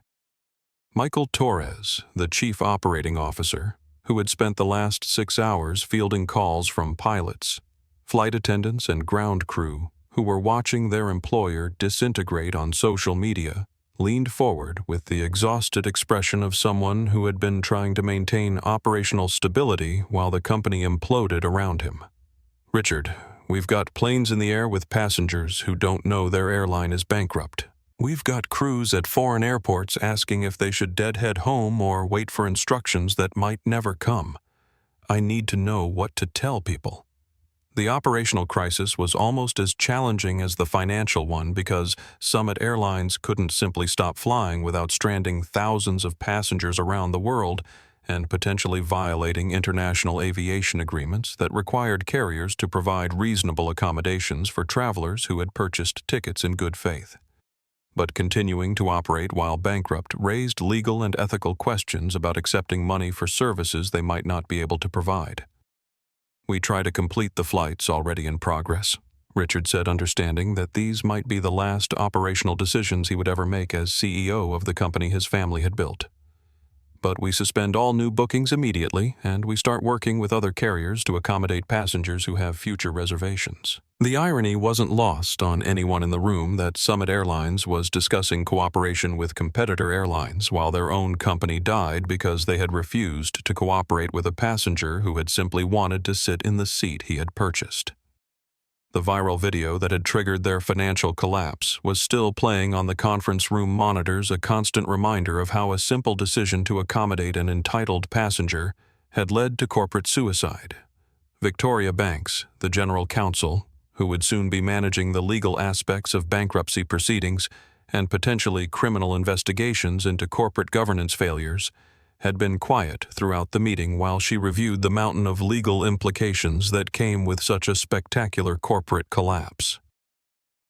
Michael Torres, the chief operating officer, who had spent the last 6 hours fielding calls from pilots, flight attendants, and ground crew who were watching their employer disintegrate on social media, leaned forward with the exhausted expression of someone who had been trying to maintain operational stability while the company imploded around him. "Richard, we've got planes in the air with passengers who don't know their airline is bankrupt. We've got crews at foreign airports asking if they should deadhead home or wait for instructions that might never come. I need to know what to tell people." The operational crisis was almost as challenging as the financial one because Summit Airlines couldn't simply stop flying without stranding thousands of passengers around the world and potentially violating international aviation agreements that required carriers to provide reasonable accommodations for travelers who had purchased tickets in good faith. But continuing to operate while bankrupt raised legal and ethical questions about accepting money for services they might not be able to provide. "We try to complete the flights already in progress," Richard said, understanding that these might be the last operational decisions he would ever make as CEO of the company his family had built. "But we suspend all new bookings immediately, and we start working with other carriers to accommodate passengers who have future reservations." The irony wasn't lost on anyone in the room that Summit Airlines was discussing cooperation with competitor airlines while their own company died because they had refused to cooperate with a passenger who had simply wanted to sit in the seat he had purchased. The viral video that had triggered their financial collapse was still playing on the conference room monitors, a constant reminder of how a simple decision to accommodate an entitled passenger had led to corporate suicide. Victoria Banks, the general counsel, who would soon be managing the legal aspects of bankruptcy proceedings and potentially criminal investigations into corporate governance failures, had been quiet throughout the meeting while she reviewed the mountain of legal implications that came with such a spectacular corporate collapse.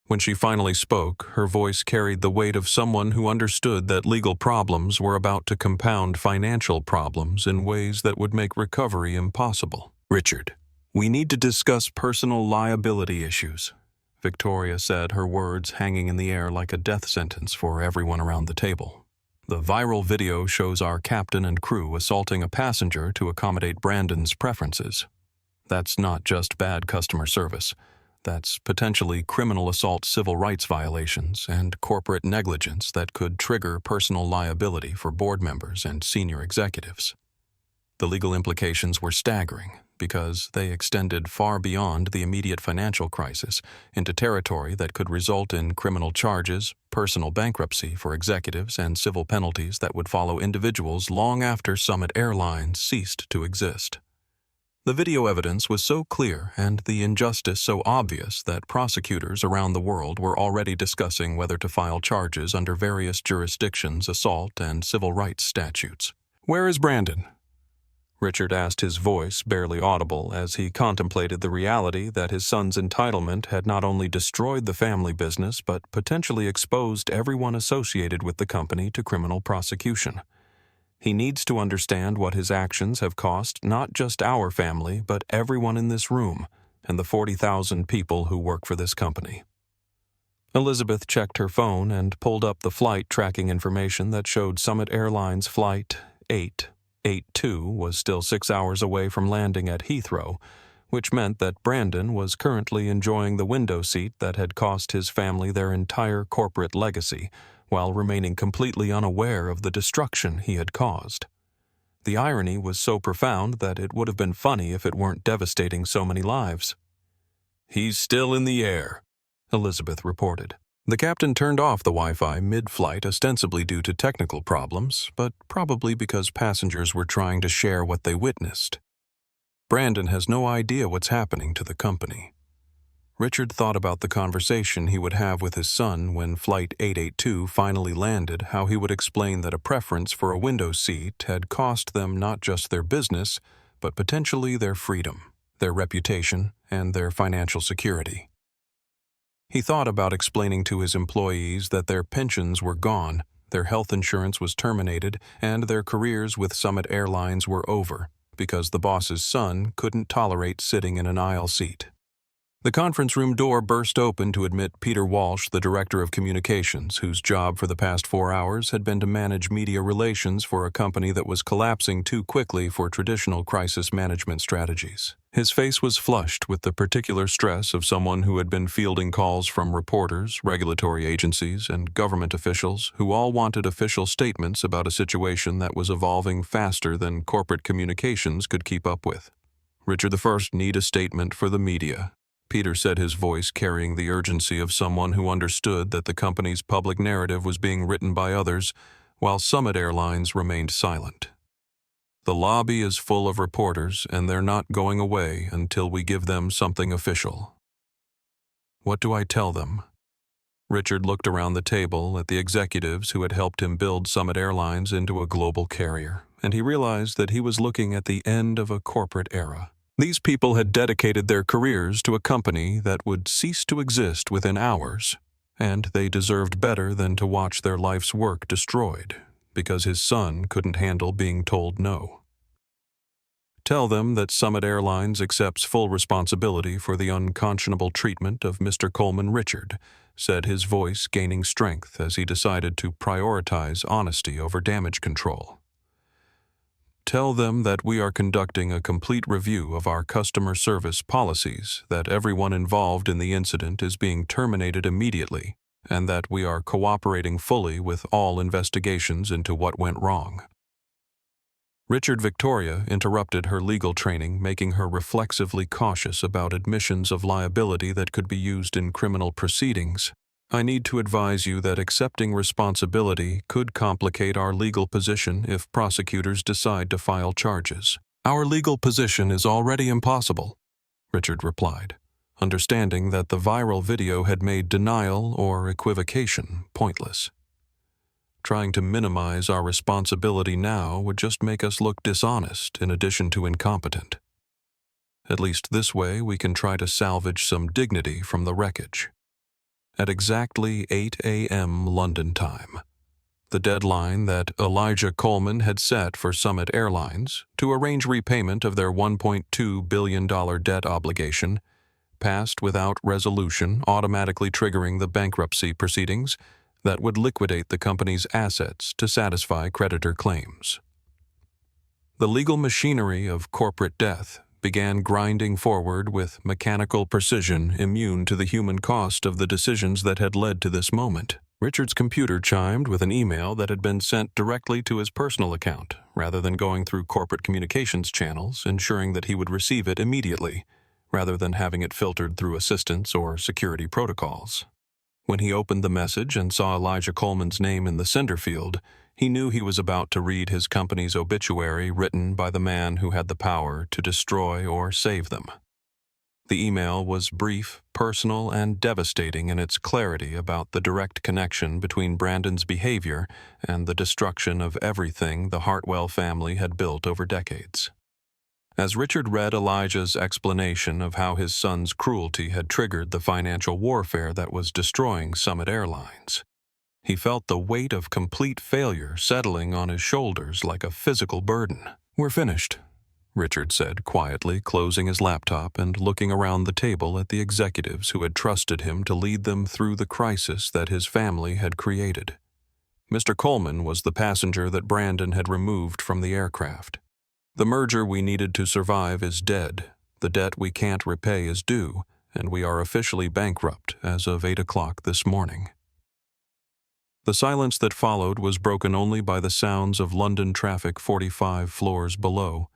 When she finally spoke, her voice carried the weight of someone who understood that legal problems were about to compound financial problems in ways that would make recovery impossible. "Richard, we need to discuss personal liability issues," Victoria said, her words hanging in the air like a death sentence for everyone around the table. "The viral video shows our captain and crew assaulting a passenger to accommodate Brandon's preferences. That's not just bad customer service. That's potentially criminal assault, civil rights violations, and corporate negligence that could trigger personal liability for board members and senior executives." The legal implications were staggering because they extended far beyond the immediate financial crisis into territory that could result in criminal charges, personal bankruptcy for executives, and civil penalties that would follow individuals long after Summit Airlines ceased to exist. The video evidence was so clear and the injustice so obvious that prosecutors around the world were already discussing whether to file charges under various jurisdictions' assault and civil rights statutes. "Where is Brandon?" Richard asked, his voice barely audible as he contemplated the reality that his son's entitlement had not only destroyed the family business but potentially exposed everyone associated with the company to criminal prosecution. He needs to understand what his actions have cost not just our family but everyone in this room and the 40,000 people who work for this company. Elizabeth checked her phone and pulled up the flight tracking information that showed Summit Airlines Flight 882 was still 6 hours away from landing at Heathrow, which meant that Brandon was currently enjoying the window seat that had cost his family their entire corporate legacy, while remaining completely unaware of the destruction he had caused. The irony was so profound that it would have been funny if it weren't devastating so many lives. "He's still in the air," Elizabeth reported. The captain turned off the Wi-Fi mid-flight, ostensibly due to technical problems, but probably because passengers were trying to share what they witnessed. "Brandon has no idea what's happening to the company." Richard thought about the conversation he would have with his son when Flight 882 finally landed, how he would explain that a preference for a window seat had cost them not just their business, but potentially their freedom, their reputation, and their financial security. He thought about explaining to his employees that their pensions were gone, their health insurance was terminated, and their careers with Summit Airlines were over, because the boss's son couldn't tolerate sitting in an aisle seat. The conference room door burst open to admit Peter Walsh, the director of communications, whose job for the past 4 hours had been to manage media relations for a company that was collapsing too quickly for traditional crisis management strategies. His face was flushed with the particular stress of someone who had been fielding calls from reporters, regulatory agencies, and government officials who all wanted official statements about a situation that was evolving faster than corporate communications could keep up with. Richard I need a statement for the media, Peter said, his voice carrying the urgency of someone who understood that the company's public narrative was being written by others, while Summit Airlines remained silent. The lobby is full of reporters, and they're not going away until we give them something official. What do I tell them? Richard looked around the table at the executives who had helped him build Summit Airlines into a global carrier, and he realized that he was looking at the end of a corporate era. These people had dedicated their careers to a company that would cease to exist within hours, and they deserved better than to watch their life's work destroyed because his son couldn't handle being told no. Tell them that Summit Airlines accepts full responsibility for the unconscionable treatment of Mr. Coleman Richard, said, his voice gaining strength as he decided to prioritize honesty over damage control. Tell them that we are conducting a complete review of our customer service policies, that everyone involved in the incident is being terminated immediately, and that we are cooperating fully with all investigations into what went wrong. Richard Victoria interrupted her legal training, making her reflexively cautious about admissions of liability that could be used in criminal proceedings. I need to advise you that accepting responsibility could complicate our legal position if prosecutors decide to file charges. Our legal position is already impossible, Richard replied, understanding that the viral video had made denial or equivocation pointless. Trying to minimize our responsibility now would just make us look dishonest in addition to incompetent. At least this way we can try to salvage some dignity from the wreckage. At exactly 8 a.m. London time, the deadline that Elijah Coleman had set for Summit Airlines to arrange repayment of their $1.2 billion debt obligation, passed without resolution, automatically triggering the bankruptcy proceedings that would liquidate the company's assets to satisfy creditor claims. The legal machinery of corporate death began grinding forward with mechanical precision immune to the human cost of the decisions that had led to this moment. Richard's computer chimed with an email that had been sent directly to his personal account, rather than going through corporate communications channels, ensuring that he would receive it immediately, rather than having it filtered through assistance or security protocols. When he opened the message and saw Elijah Coleman's name in the sender field, he knew he was about to read his company's obituary written by the man who had the power to destroy or save them. The email was brief, personal, and devastating in its clarity about the direct connection between Brandon's behavior and the destruction of everything the Hartwell family had built over decades. As Richard read Elijah's explanation of how his son's cruelty had triggered the financial warfare that was destroying Summit Airlines, he felt the weight of complete failure settling on his shoulders like a physical burden. "We're finished," Richard said quietly, closing his laptop and looking around the table at the executives who had trusted him to lead them through the crisis that his family had created. Mr. Coleman was the passenger that Brandon had removed from the aircraft. The merger we needed to survive is dead, the debt we can't repay is due, and we are officially bankrupt as of 8 o'clock this morning. The silence that followed was broken only by the sounds of London traffic 45 floors below,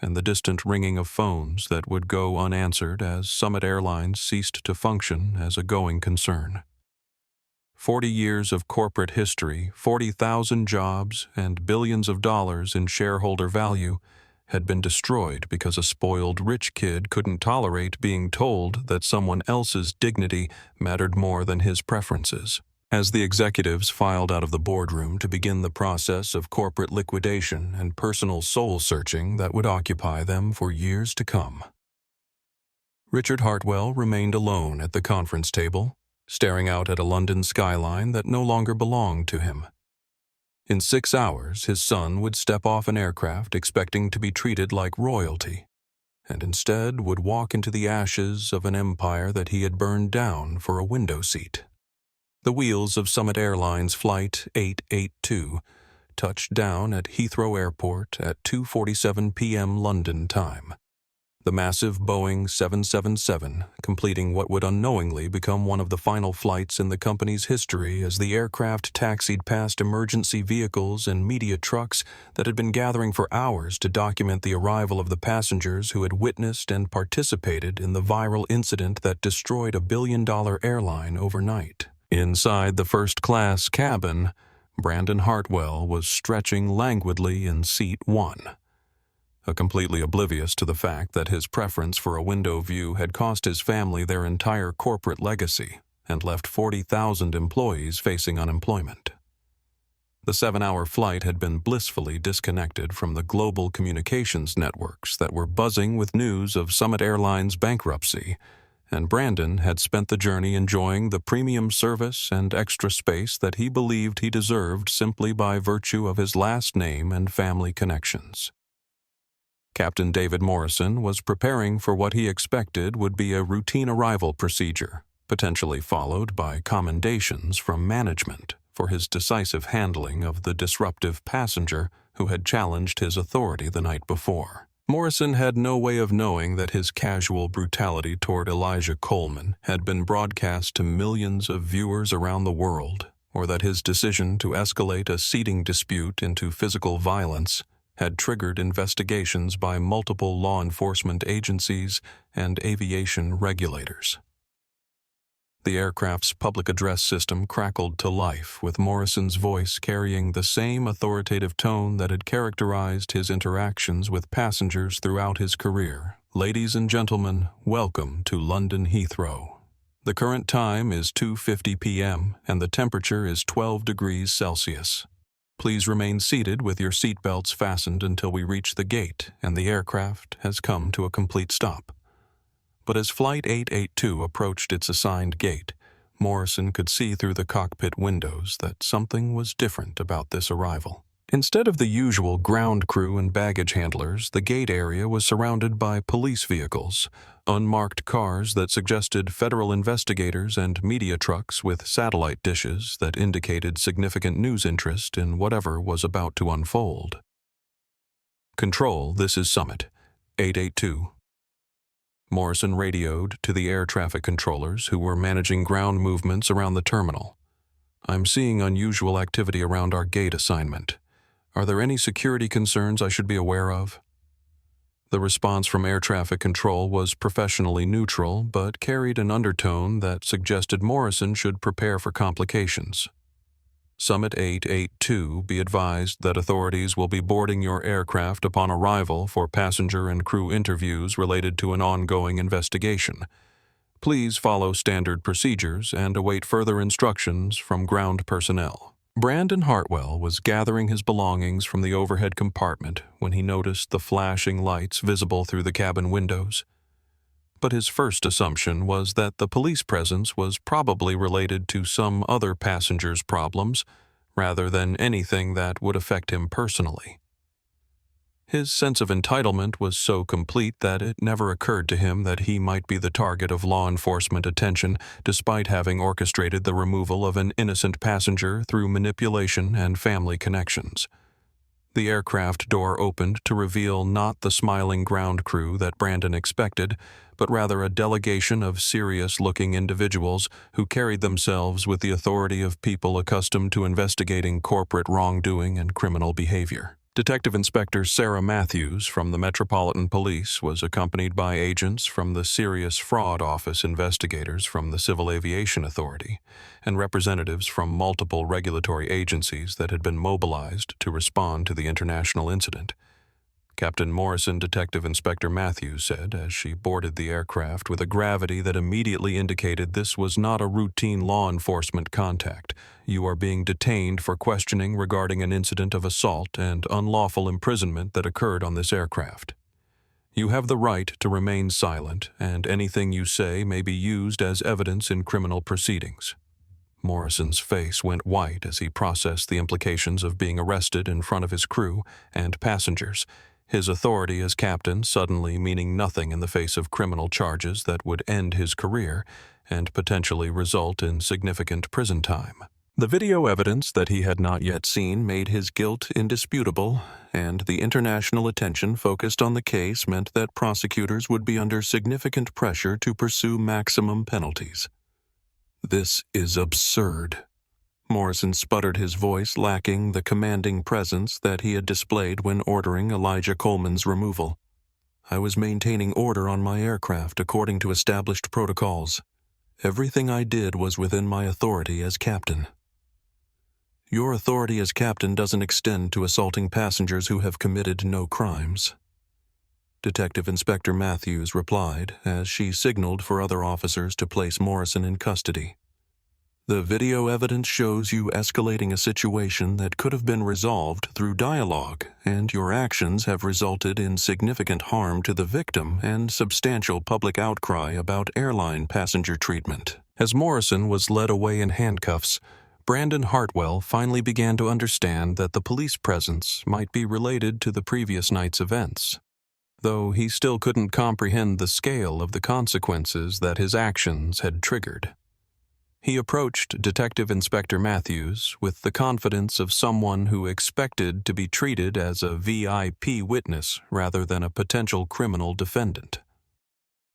and the distant ringing of phones that would go unanswered as Summit Airlines ceased to function as a going concern. 40 years of corporate history, 40,000 jobs, and billions of dollars in shareholder value had been destroyed because a spoiled rich kid couldn't tolerate being told that someone else's dignity mattered more than his preferences. As the executives filed out of the boardroom to begin the process of corporate liquidation and personal soul-searching that would occupy them for years to come, Richard Hartwell remained alone at the conference table, staring out at a London skyline that no longer belonged to him. In 6 hours, his son would step off an aircraft expecting to be treated like royalty, and instead would walk into the ashes of an empire that he had burned down for a window seat. The wheels of Summit Airlines Flight 882 touched down at Heathrow Airport at 2:47 p.m. London time. The massive Boeing 777 completing what would unknowingly become one of the final flights in the company's history as the aircraft taxied past emergency vehicles and media trucks that had been gathering for hours to document the arrival of the passengers who had witnessed and participated in the viral incident that destroyed a billion-dollar airline overnight. Inside the first-class cabin, Brandon Hartwell was stretching languidly in seat 1. Completely oblivious to the fact that his preference for a window view had cost his family their entire corporate legacy and left 40,000 employees facing unemployment. The 7-hour flight had been blissfully disconnected from the global communications networks that were buzzing with news of Summit Airlines' bankruptcy, and Brandon had spent the journey enjoying the premium service and extra space that he believed he deserved simply by virtue of his last name and family connections. Captain David Morrison was preparing for what he expected would be a routine arrival procedure, potentially followed by commendations from management for his decisive handling of the disruptive passenger who had challenged his authority the night before. Morrison had no way of knowing that his casual brutality toward Elijah Coleman had been broadcast to millions of viewers around the world, or that his decision to escalate a seating dispute into physical violence had triggered investigations by multiple law enforcement agencies and aviation regulators. The aircraft's public address system crackled to life, with Morrison's voice carrying the same authoritative tone that had characterized his interactions with passengers throughout his career. "Ladies and gentlemen, welcome to London Heathrow. The current time is 2:50 p.m. and the temperature is 12 degrees Celsius. Please remain seated with your seatbelts fastened until we reach the gate and the aircraft has come to a complete stop." But as Flight 882 approached its assigned gate, Morrison could see through the cockpit windows that something was different about this arrival. Instead of the usual ground crew and baggage handlers, the gate area was surrounded by police vehicles, unmarked cars that suggested federal investigators, and media trucks with satellite dishes that indicated significant news interest in whatever was about to unfold. "Control, this is Summit 882. Morrison radioed to the air traffic controllers who were managing ground movements around the terminal. "I'm seeing unusual activity around our gate assignment. Are there any security concerns I should be aware of?" The response from air traffic control was professionally neutral, but carried an undertone that suggested Morrison should prepare for complications. "Summit 882, be advised that authorities will be boarding your aircraft upon arrival for passenger and crew interviews related to an ongoing investigation. Please follow standard procedures and await further instructions from ground personnel." Brandon Hartwell was gathering his belongings from the overhead compartment when he noticed the flashing lights visible through the cabin windows. But his first assumption was that the police presence was probably related to some other passenger's problems, rather than anything that would affect him personally. His sense of entitlement was so complete that it never occurred to him that he might be the target of law enforcement attention, despite having orchestrated the removal of an innocent passenger through manipulation and family connections. The aircraft door opened to reveal not the smiling ground crew that Brandon expected, but rather a delegation of serious-looking individuals who carried themselves with the authority of people accustomed to investigating corporate wrongdoing and criminal behavior. Detective Inspector Sarah Matthews from the Metropolitan Police was accompanied by agents from the Serious Fraud Office, investigators from the Civil Aviation Authority, and representatives from multiple regulatory agencies that had been mobilized to respond to the international incident. Captain Morrison, Detective Inspector Matthews said as she boarded the aircraft with a gravity that immediately indicated this was not a routine law enforcement contact. "You are being detained for questioning regarding an incident of assault and unlawful imprisonment that occurred on this aircraft. You have the right to remain silent, and anything you say may be used as evidence in criminal proceedings." Morrison's face went white as he processed the implications of being arrested in front of his crew and passengers, his authority as captain suddenly meaning nothing in the face of criminal charges that would end his career and potentially result in significant prison time. The video evidence that he had not yet seen made his guilt indisputable, and the international attention focused on the case meant that prosecutors would be under significant pressure to pursue maximum penalties. "This is absurd." Morrison sputtered, his voice lacking the commanding presence that he had displayed when ordering Elijah Coleman's removal. "I was maintaining order on my aircraft according to established protocols. Everything I did was within my authority as captain." "Your authority as captain doesn't extend to assaulting passengers who have committed no crimes," Detective Inspector Matthews replied as she signaled for other officers to place Morrison in custody. "The video evidence shows you escalating a situation that could have been resolved through dialogue, and your actions have resulted in significant harm to the victim and substantial public outcry about airline passenger treatment." As Morrison was led away in handcuffs, Brandon Hartwell finally began to understand that the police presence might be related to the previous night's events, though he still couldn't comprehend the scale of the consequences that his actions had triggered. He approached Detective Inspector Matthews with the confidence of someone who expected to be treated as a VIP witness rather than a potential criminal defendant.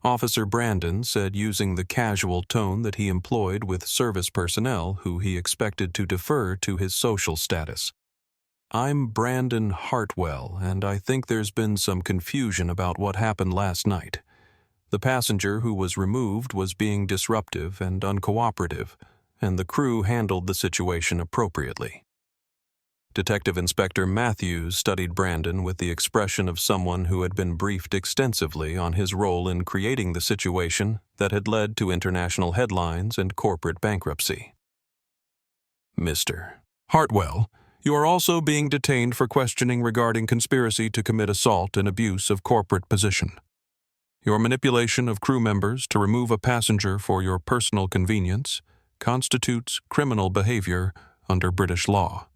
Officer Brandon said, using the casual tone that he employed with service personnel who he expected to defer to his social status, "I'm Brandon Hartwell, and I think there's been some confusion about what happened last night. The passenger who was removed was being disruptive and uncooperative, and the crew handled the situation appropriately." Detective Inspector Matthews studied Brandon with the expression of someone who had been briefed extensively on his role in creating the situation that had led to international headlines and corporate bankruptcy. "Mr. Hartwell, you are also being detained for questioning regarding conspiracy to commit assault and abuse of corporate position. Your manipulation of crew members to remove a passenger for your personal convenience constitutes criminal behavior under British law."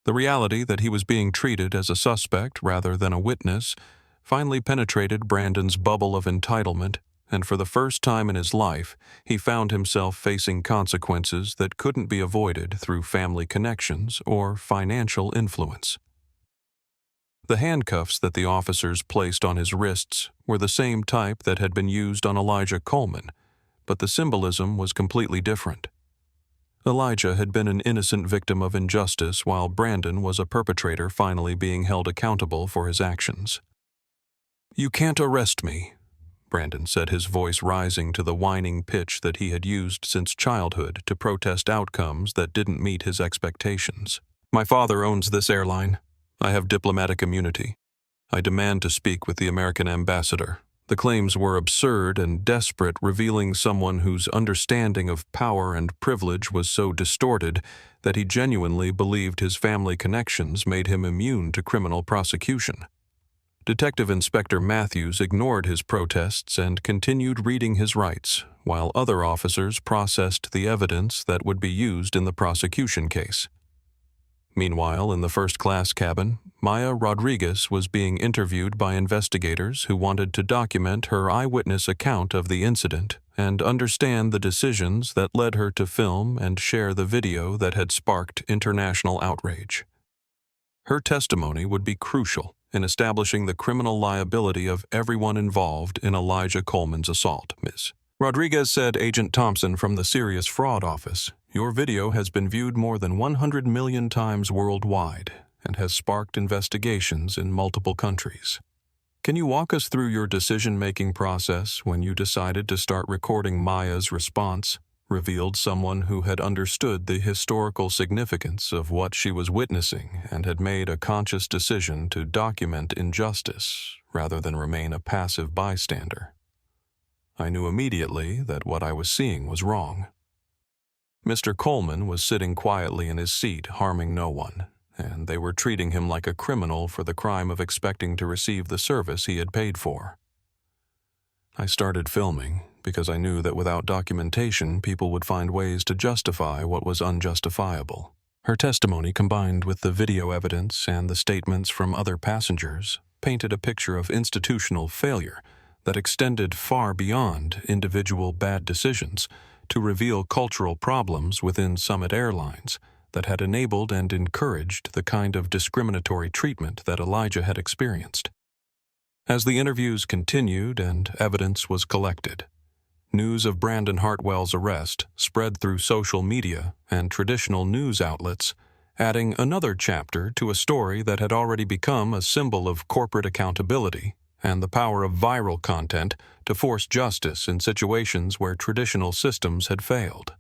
The reality that he was being treated as a suspect rather than a witness finally penetrated Brandon's bubble of entitlement, and for the first time in his life, he found himself facing consequences that couldn't be avoided through family connections or financial influence. The handcuffs that the officers placed on his wrists were the same type that had been used on Elijah Coleman, but the symbolism was completely different. Elijah had been an innocent victim of injustice, while Brandon was a perpetrator finally being held accountable for his actions. "You can't arrest me," Brandon said, his voice rising to the whining pitch that he had used since childhood to protest outcomes that didn't meet his expectations. "My father owns this airline. I have diplomatic immunity. I demand to speak with the American ambassador." The claims were absurd and desperate, revealing someone whose understanding of power and privilege was so distorted that he genuinely believed his family connections made him immune to criminal prosecution. Detective Inspector Matthews ignored his protests and continued reading his rights, while other officers processed the evidence that would be used in the prosecution case. Meanwhile, in the first-class cabin, Maya Rodriguez was being interviewed by investigators who wanted to document her eyewitness account of the incident and understand the decisions that led her to film and share the video that had sparked international outrage. Her testimony would be crucial in establishing the criminal liability of everyone involved in Elijah Coleman's assault. "Ms. Rodriguez," said Agent Thompson from the Serious Fraud Office, "your video has been viewed more than 100 million times worldwide and has sparked investigations in multiple countries. Can you walk us through your decision-making process when you decided to start recording Maya's response, revealed someone who had understood the historical significance of what she was witnessing and had made a conscious decision to document injustice rather than remain a passive bystander? I knew immediately that what I was seeing was wrong." Mr. Coleman was sitting quietly in his seat, harming no one, and they were treating him like a criminal for the crime of expecting to receive the service he had paid for. I started filming because I knew that without documentation, people would find ways to justify what was unjustifiable. Her testimony, combined with the video evidence and the statements from other passengers, painted a picture of institutional failure that extended far beyond individual bad decisions to reveal cultural problems within Summit Airlines that had enabled and encouraged the kind of discriminatory treatment that Elijah had experienced. As the interviews continued and evidence was collected, news of Brandon Hartwell's arrest spread through social media and traditional news outlets, adding another chapter to a story that had already become a symbol of corporate accountability and the power of viral content to force justice in situations where traditional systems had failed.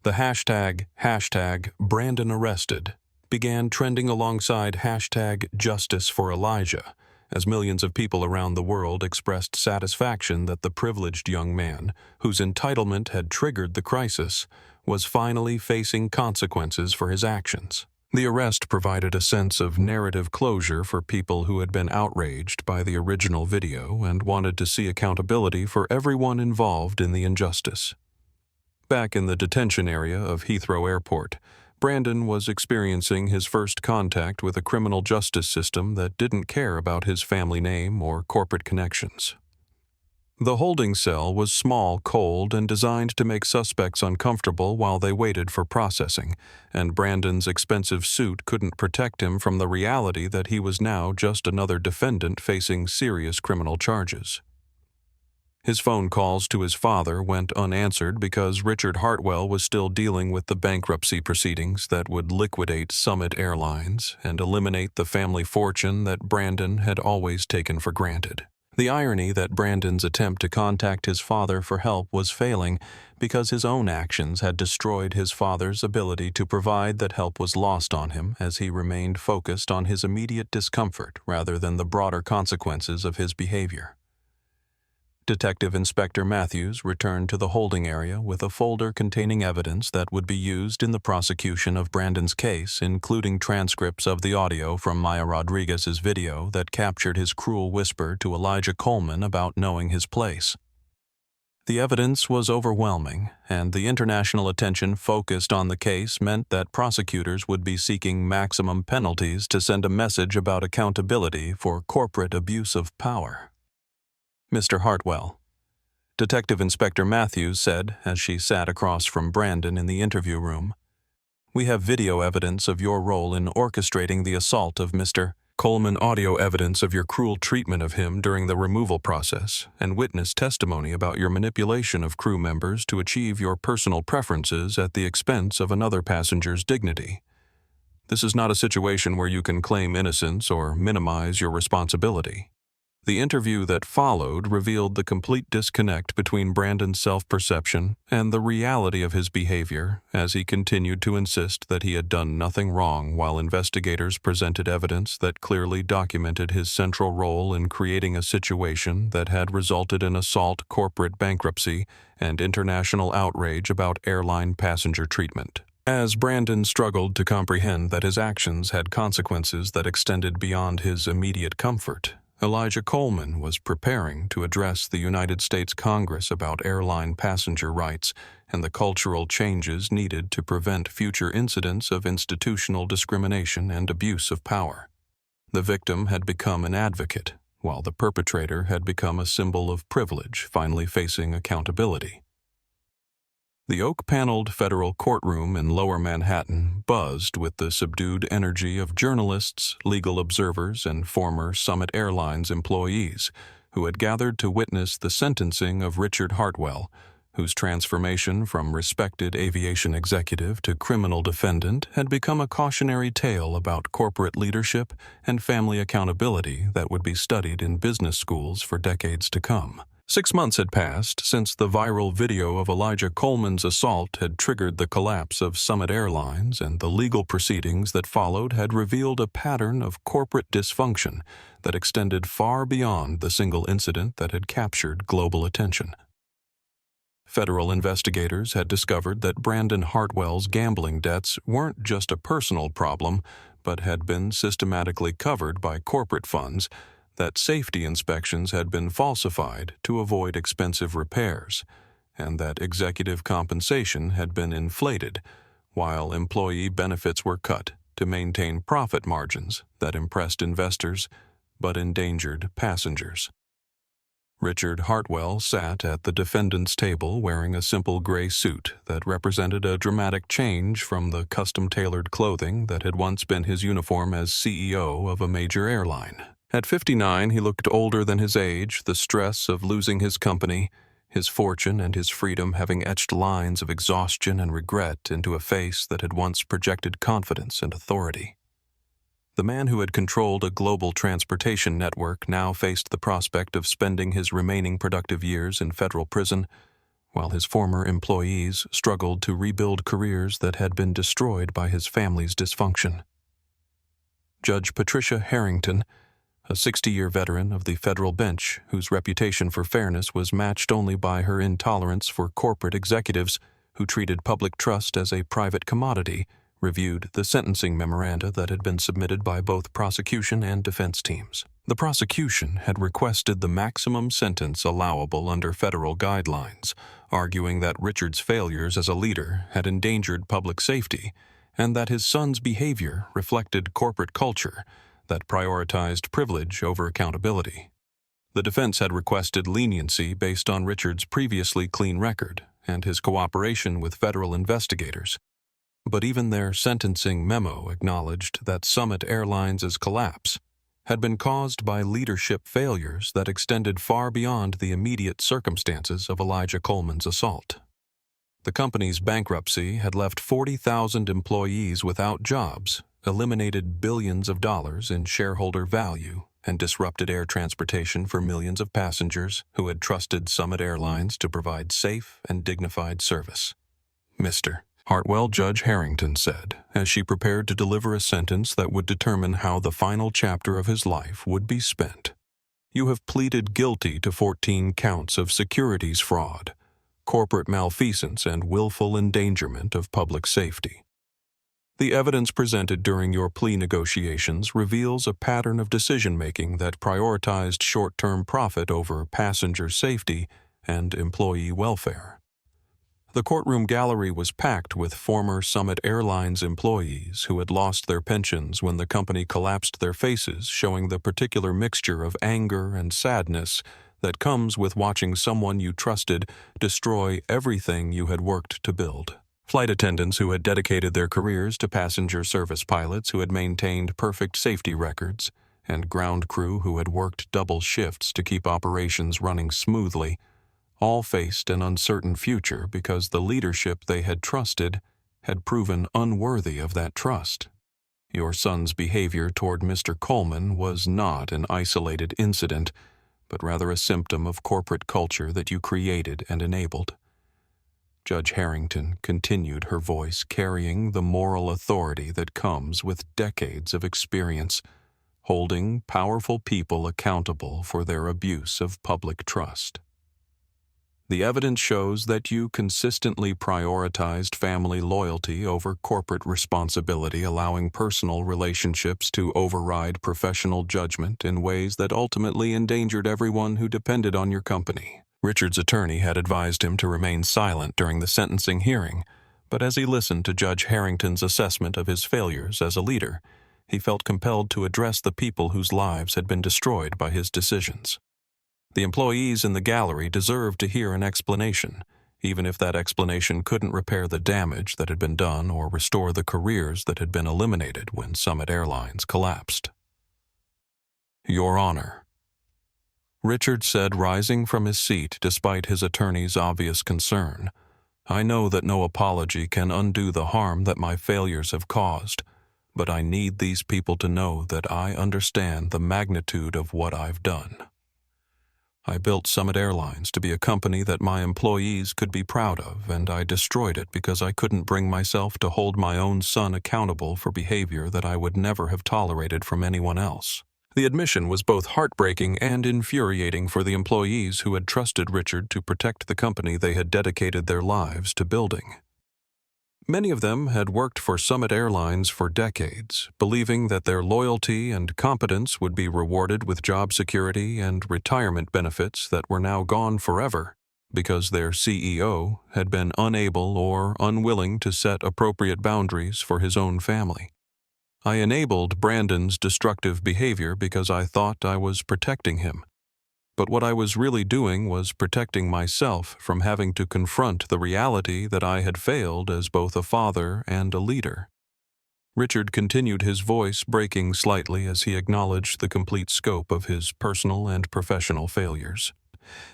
The hashtag #BrandonArrested began trending alongside hashtag Justice for Elijah, as millions of people around the world expressed satisfaction that the privileged young man, whose entitlement had triggered the crisis, was finally facing consequences for his actions. The arrest provided a sense of narrative closure for people who had been outraged by the original video and wanted to see accountability for everyone involved in the injustice. Back in the detention area of Heathrow Airport, Brandon was experiencing his first contact with a criminal justice system that didn't care about his family name or corporate connections. The holding cell was small, cold, and designed to make suspects uncomfortable while they waited for processing, and Brandon's expensive suit couldn't protect him from the reality that he was now just another defendant facing serious criminal charges. His phone calls to his father went unanswered because Richard Hartwell was still dealing with the bankruptcy proceedings that would liquidate Summit Airlines and eliminate the family fortune that Brandon had always taken for granted. The irony that Brandon's attempt to contact his father for help was failing because his own actions had destroyed his father's ability to provide that help was lost on him as he remained focused on his immediate discomfort rather than the broader consequences of his behavior. Detective Inspector Matthews returned to the holding area with a folder containing evidence that would be used in the prosecution of Brandon's case, including transcripts of the audio from Maya Rodriguez's video that captured his cruel whisper to Elijah Coleman about knowing his place. The evidence was overwhelming, and the international attention focused on the case meant that prosecutors would be seeking maximum penalties to send a message about accountability for corporate abuse of power. Mr. Hartwell, Detective Inspector Matthews said as she sat across from Brandon in the interview room, "We have video evidence of your role in orchestrating the assault of Mr. Coleman, audio evidence of your cruel treatment of him during the removal process, and witness testimony about your manipulation of crew members to achieve your personal preferences at the expense of another passenger's dignity. This is not a situation where you can claim innocence or minimize your responsibility." The interview that followed revealed the complete disconnect between Brandon's self-perception and the reality of his behavior as he continued to insist that he had done nothing wrong while investigators presented evidence that clearly documented his central role in creating a situation that had resulted in assault, corporate bankruptcy, and international outrage about airline passenger treatment. As Brandon struggled to comprehend that his actions had consequences that extended beyond his immediate comfort, Elijah Coleman was preparing to address the United States Congress about airline passenger rights and the cultural changes needed to prevent future incidents of institutional discrimination and abuse of power. The victim had become an advocate, while the perpetrator had become a symbol of privilege finally facing accountability. The oak-paneled federal courtroom in Lower Manhattan buzzed with the subdued energy of journalists, legal observers, and former Summit Airlines employees who had gathered to witness the sentencing of Richard Hartwell, whose transformation from respected aviation executive to criminal defendant had become a cautionary tale about corporate leadership and family accountability that would be studied in business schools for decades to come. 6 months had passed since the viral video of Elijah Coleman's assault had triggered the collapse of Summit Airlines, and the legal proceedings that followed had revealed a pattern of corporate dysfunction that extended far beyond the single incident that had captured global attention. Federal investigators had discovered that Brandon Hartwell's gambling debts weren't just a personal problem, but had been systematically covered by corporate funds, that safety inspections had been falsified to avoid expensive repairs, and that executive compensation had been inflated, while employee benefits were cut to maintain profit margins that impressed investors but endangered passengers. Richard Hartwell sat at the defendant's table wearing a simple gray suit that represented a dramatic change from the custom-tailored clothing that had once been his uniform as CEO of a major airline. At 59, he looked older than his age, the stress of losing his company, his fortune, and his freedom having etched lines of exhaustion and regret into a face that had once projected confidence and authority. The man who had controlled a global transportation network now faced the prospect of spending his remaining productive years in federal prison, while his former employees struggled to rebuild careers that had been destroyed by his family's dysfunction. Judge Patricia Harrington, a 60-year veteran of the federal bench whose reputation for fairness was matched only by her intolerance for corporate executives who treated public trust as a private commodity, reviewed the sentencing memoranda that had been submitted by both prosecution and defense teams. The prosecution had requested the maximum sentence allowable under federal guidelines, arguing that Richard's failures as a leader had endangered public safety and that his son's behavior reflected corporate culture that prioritized privilege over accountability. The defense had requested leniency based on Richard's previously clean record and his cooperation with federal investigators. But even their sentencing memo acknowledged that Summit Airlines' collapse had been caused by leadership failures that extended far beyond the immediate circumstances of Elijah Coleman's assault. The company's bankruptcy had left 40,000 employees without jobs, eliminated billions of dollars in shareholder value, and disrupted air transportation for millions of passengers who had trusted Summit Airlines to provide safe and dignified service. Mr. Hartwell, Judge Harrington said, as she prepared to deliver a sentence that would determine how the final chapter of his life would be spent. You have pleaded guilty to 14 counts of securities fraud, corporate malfeasance, and willful endangerment of public safety. The evidence presented during your plea negotiations reveals a pattern of decision-making that prioritized short-term profit over passenger safety and employee welfare. The courtroom gallery was packed with former Summit Airlines employees who had lost their pensions when the company collapsed, their faces showing the particular mixture of anger and sadness that comes with watching someone you trusted destroy everything you had worked to build. Flight attendants who had dedicated their careers to passenger service pilots who had maintained perfect safety records, and ground crew who had worked double shifts to keep operations running smoothly, all faced an uncertain future because the leadership they had trusted had proven unworthy of that trust. Your son's behavior toward Mr. Coleman was not an isolated incident, but rather a symptom of corporate culture that you created and enabled. Judge Harrington continued, her voice carrying the moral authority that comes with decades of experience, holding powerful people accountable for their abuse of public trust. The evidence shows that you consistently prioritized family loyalty over corporate responsibility, allowing personal relationships to override professional judgment in ways that ultimately endangered everyone who depended on your company. Richard's attorney had advised him to remain silent during the sentencing hearing, but as he listened to Judge Harrington's assessment of his failures as a leader, he felt compelled to address the people whose lives had been destroyed by his decisions. The employees in the gallery deserved to hear an explanation, even if that explanation couldn't repair the damage that had been done or restore the careers that had been eliminated when Summit Airlines collapsed. Your Honor, Richard said, rising from his seat despite his attorney's obvious concern, I know that no apology can undo the harm that my failures have caused, but I need these people to know that I understand the magnitude of what I've done. I built Summit Airlines to be a company that my employees could be proud of, and I destroyed it because I couldn't bring myself to hold my own son accountable for behavior that I would never have tolerated from anyone else. The admission was both heartbreaking and infuriating for the employees who had trusted Richard to protect the company they had dedicated their lives to building. Many of them had worked for Summit Airlines for decades, believing that their loyalty and competence would be rewarded with job security and retirement benefits that were now gone forever because their CEO had been unable or unwilling to set appropriate boundaries for his own family. I enabled Brandon's destructive behavior because I thought I was protecting him. But what I was really doing was protecting myself from having to confront the reality that I had failed as both a father and a leader. Richard continued, his voice breaking slightly as he acknowledged the complete scope of his personal and professional failures.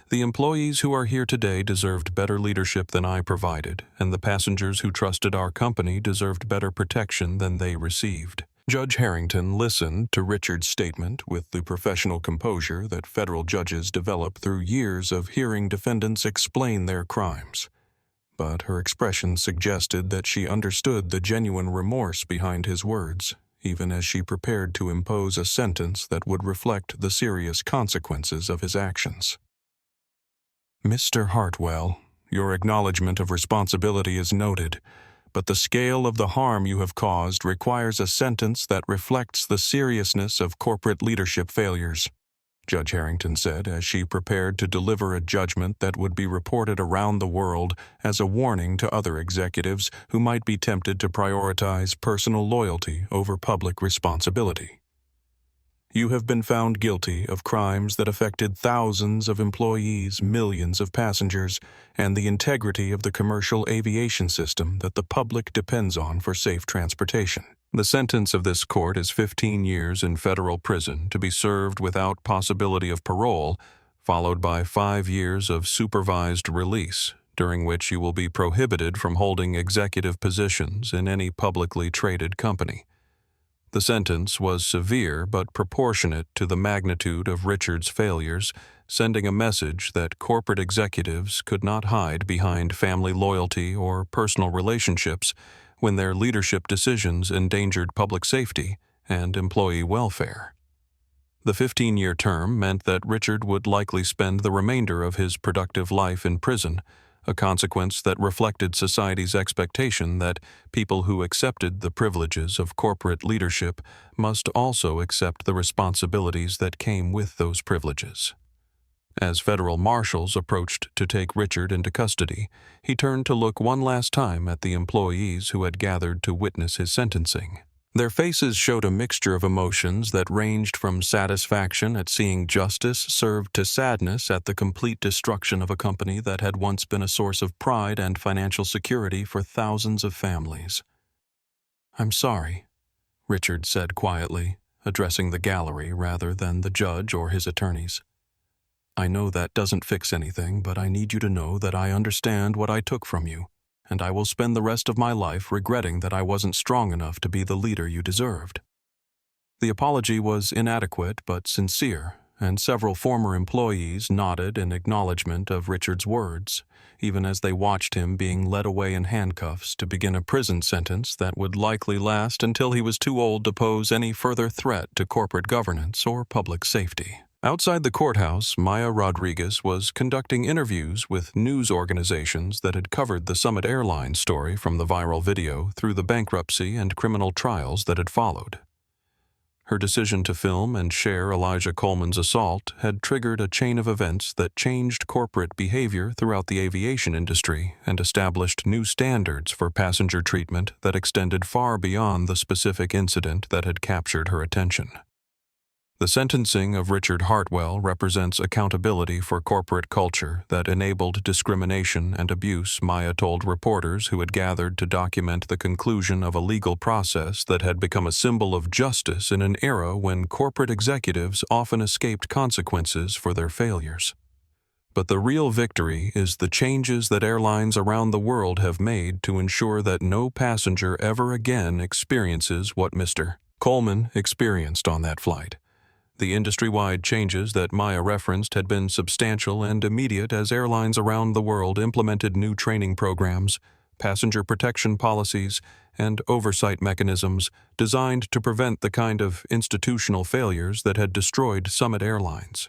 The employees who are here today deserved better leadership than I provided, and the passengers who trusted our company deserved better protection than they received. Judge Harrington listened to Richard's statement with the professional composure that federal judges develop through years of hearing defendants explain their crimes. But her expression suggested that she understood the genuine remorse behind his words, even as she prepared to impose a sentence that would reflect the serious consequences of his actions. Mr. Hartwell, your acknowledgement of responsibility is noted, but the scale of the harm you have caused requires a sentence that reflects the seriousness of corporate leadership failures, Judge Harrington said as she prepared to deliver a judgment that would be reported around the world as a warning to other executives who might be tempted to prioritize personal loyalty over public responsibility. You have been found guilty of crimes that affected thousands of employees, millions of passengers, and the integrity of the commercial aviation system that the public depends on for safe transportation. The sentence of this court is 15 years in federal prison to be served without possibility of parole, followed by 5 years of supervised release, during which you will be prohibited from holding executive positions in any publicly traded company. The sentence was severe but proportionate to the magnitude of Richard's failures, sending a message that corporate executives could not hide behind family loyalty or personal relationships when their leadership decisions endangered public safety and employee welfare. The 15-year term meant that Richard would likely spend the remainder of his productive life in prison, a consequence that reflected society's expectation that people who accepted the privileges of corporate leadership must also accept the responsibilities that came with those privileges. As federal marshals approached to take Richard into custody, he turned to look one last time at the employees who had gathered to witness his sentencing. Their faces showed a mixture of emotions that ranged from satisfaction at seeing justice served to sadness at the complete destruction of a company that had once been a source of pride and financial security for thousands of families. "I'm sorry," Richard said quietly, addressing the gallery rather than the judge or his attorneys. "I know that doesn't fix anything, but I need you to know that I understand what I took from you, and I will spend the rest of my life regretting that I wasn't strong enough to be the leader you deserved." The apology was inadequate but sincere, and several former employees nodded in acknowledgement of Richard's words, even as they watched him being led away in handcuffs to begin a prison sentence that would likely last until he was too old to pose any further threat to corporate governance or public safety. Outside the courthouse, Maya Rodriguez was conducting interviews with news organizations that had covered the Summit Airline story from the viral video through the bankruptcy and criminal trials that had followed. Her decision to film and share Elijah Coleman's assault had triggered a chain of events that changed corporate behavior throughout the aviation industry and established new standards for passenger treatment that extended far beyond the specific incident that had captured her attention. The sentencing of Richard Hartwell represents accountability for corporate culture that enabled discrimination and abuse, Maya told reporters who had gathered to document the conclusion of a legal process that had become a symbol of justice in an era when corporate executives often escaped consequences for their failures. But the real victory is the changes that airlines around the world have made to ensure that no passenger ever again experiences what Mr. Coleman experienced on that flight. The industry-wide changes that Maya referenced had been substantial and immediate as airlines around the world implemented new training programs, passenger protection policies, and oversight mechanisms designed to prevent the kind of institutional failures that had destroyed Summit Airlines.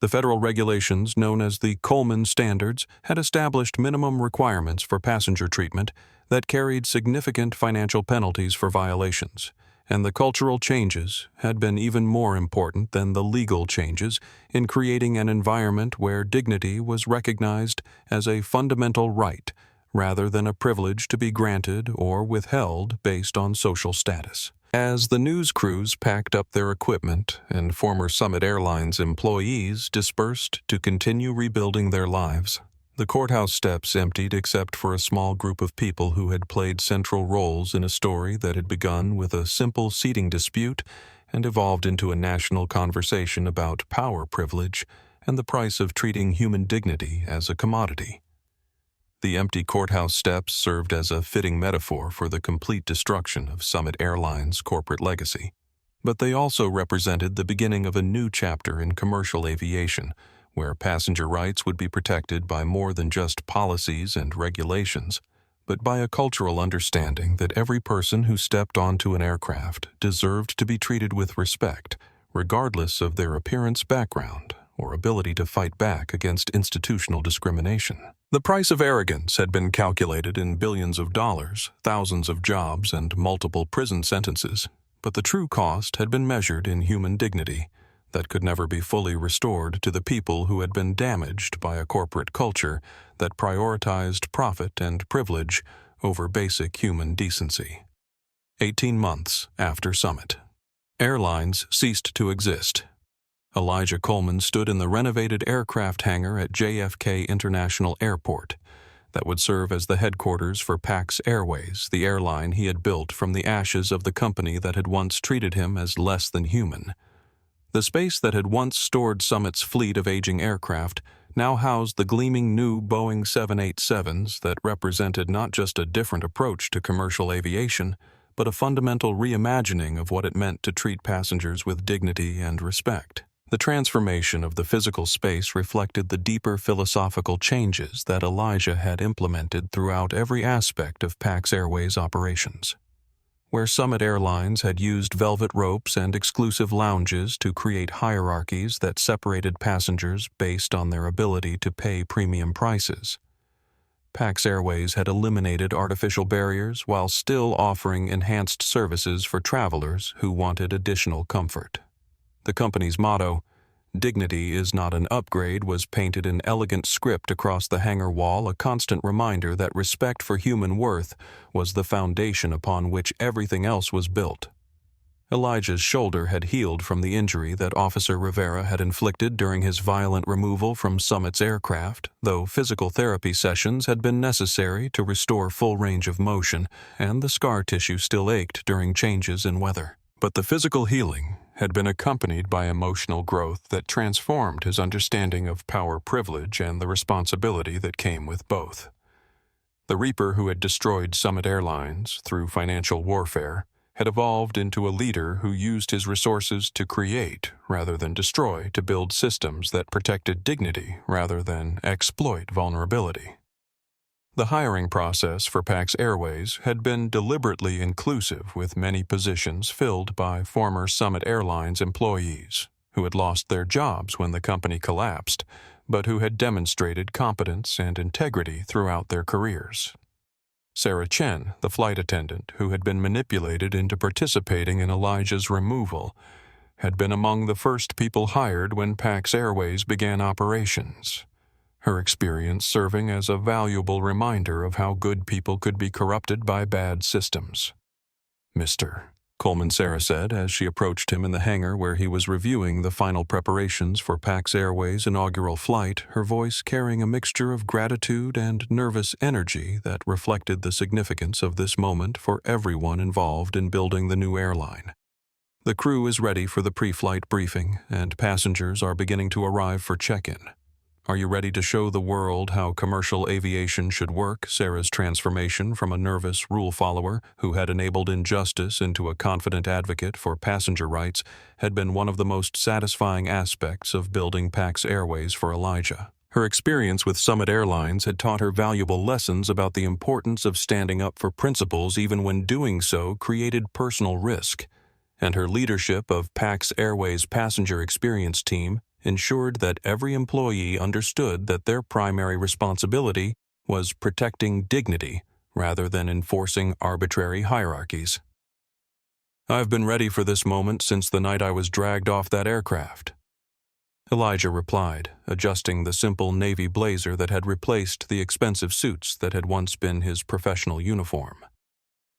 The federal regulations known as the Coleman Standards had established minimum requirements for passenger treatment that carried significant financial penalties for violations, and the cultural changes had been even more important than the legal changes in creating an environment where dignity was recognized as a fundamental right rather than a privilege to be granted or withheld based on social status. As the news crews packed up their equipment and former Summit Airlines employees dispersed to continue rebuilding their lives, the courthouse steps emptied except for a small group of people who had played central roles in a story that had begun with a simple seating dispute and evolved into a national conversation about power privilege and the price of treating human dignity as a commodity. The empty courthouse steps served as a fitting metaphor for the complete destruction of Summit Airlines' corporate legacy. But they also represented the beginning of a new chapter in commercial aviation, where passenger rights would be protected by more than just policies and regulations, but by a cultural understanding that every person who stepped onto an aircraft deserved to be treated with respect, regardless of their appearance, background, or ability to fight back against institutional discrimination. The price of arrogance had been calculated in billions of dollars, thousands of jobs, and multiple prison sentences, but the true cost had been measured in human dignity that could never be fully restored to the people who had been damaged by a corporate culture that prioritized profit and privilege over basic human decency. 18 months after Summit, airlines ceased to exist. Elijah Coleman stood in the renovated aircraft hangar at JFK International Airport that would serve as the headquarters for Pax Airways, the airline he had built from the ashes of the company that had once treated him as less than human. The space that had once stored Summit's fleet of aging aircraft now housed the gleaming new Boeing 787s that represented not just a different approach to commercial aviation, but a fundamental reimagining of what it meant to treat passengers with dignity and respect. The transformation of the physical space reflected the deeper philosophical changes that Elijah had implemented throughout every aspect of Pax Airways operations. Where Summit Airlines had used velvet ropes and exclusive lounges to create hierarchies that separated passengers based on their ability to pay premium prices, Pax Airways had eliminated artificial barriers while still offering enhanced services for travelers who wanted additional comfort. The company's motto, "Dignity is not an upgrade," was painted in elegant script across the hangar wall, a constant reminder that respect for human worth was the foundation upon which everything else was built. Elijah's shoulder had healed from the injury that Officer Rivera had inflicted during his violent removal from Summit's aircraft, though physical therapy sessions had been necessary to restore full range of motion, and the scar tissue still ached during changes in weather. But the physical healing had been accompanied by emotional growth that transformed his understanding of power privilege and the responsibility that came with both. The Reaper who had destroyed Summit Airlines through financial warfare had evolved into a leader who used his resources to create rather than destroy, to build systems that protected dignity rather than exploit vulnerability. The hiring process for Pax Airways had been deliberately inclusive, with many positions filled by former Summit Airlines employees who had lost their jobs when the company collapsed, but who had demonstrated competence and integrity throughout their careers. Sarah Chen, the flight attendant who had been manipulated into participating in Elijah's removal, had been among the first people hired when Pax Airways began operations, her experience serving as a valuable reminder of how good people could be corrupted by bad systems. "Mr. Coleman," Sarah said as she approached him in the hangar where he was reviewing the final preparations for Pax Airways' inaugural flight, her voice carrying a mixture of gratitude and nervous energy that reflected the significance of this moment for everyone involved in building the new airline. "The crew is ready for the pre-flight briefing, and passengers are beginning to arrive for check-in. Are you ready to show the world how commercial aviation should work?" Sarah's transformation from a nervous rule follower who had enabled injustice into a confident advocate for passenger rights had been one of the most satisfying aspects of building Pax Airways for Elijah. Her experience with Summit Airlines had taught her valuable lessons about the importance of standing up for principles even when doing so created personal risk, and her leadership of PAX Airways' passenger experience team ensured that every employee understood that their primary responsibility was protecting dignity rather than enforcing arbitrary hierarchies. "I've been ready for this moment since the night I was dragged off that aircraft," Elijah replied, adjusting the simple navy blazer that had replaced the expensive suits that had once been his professional uniform.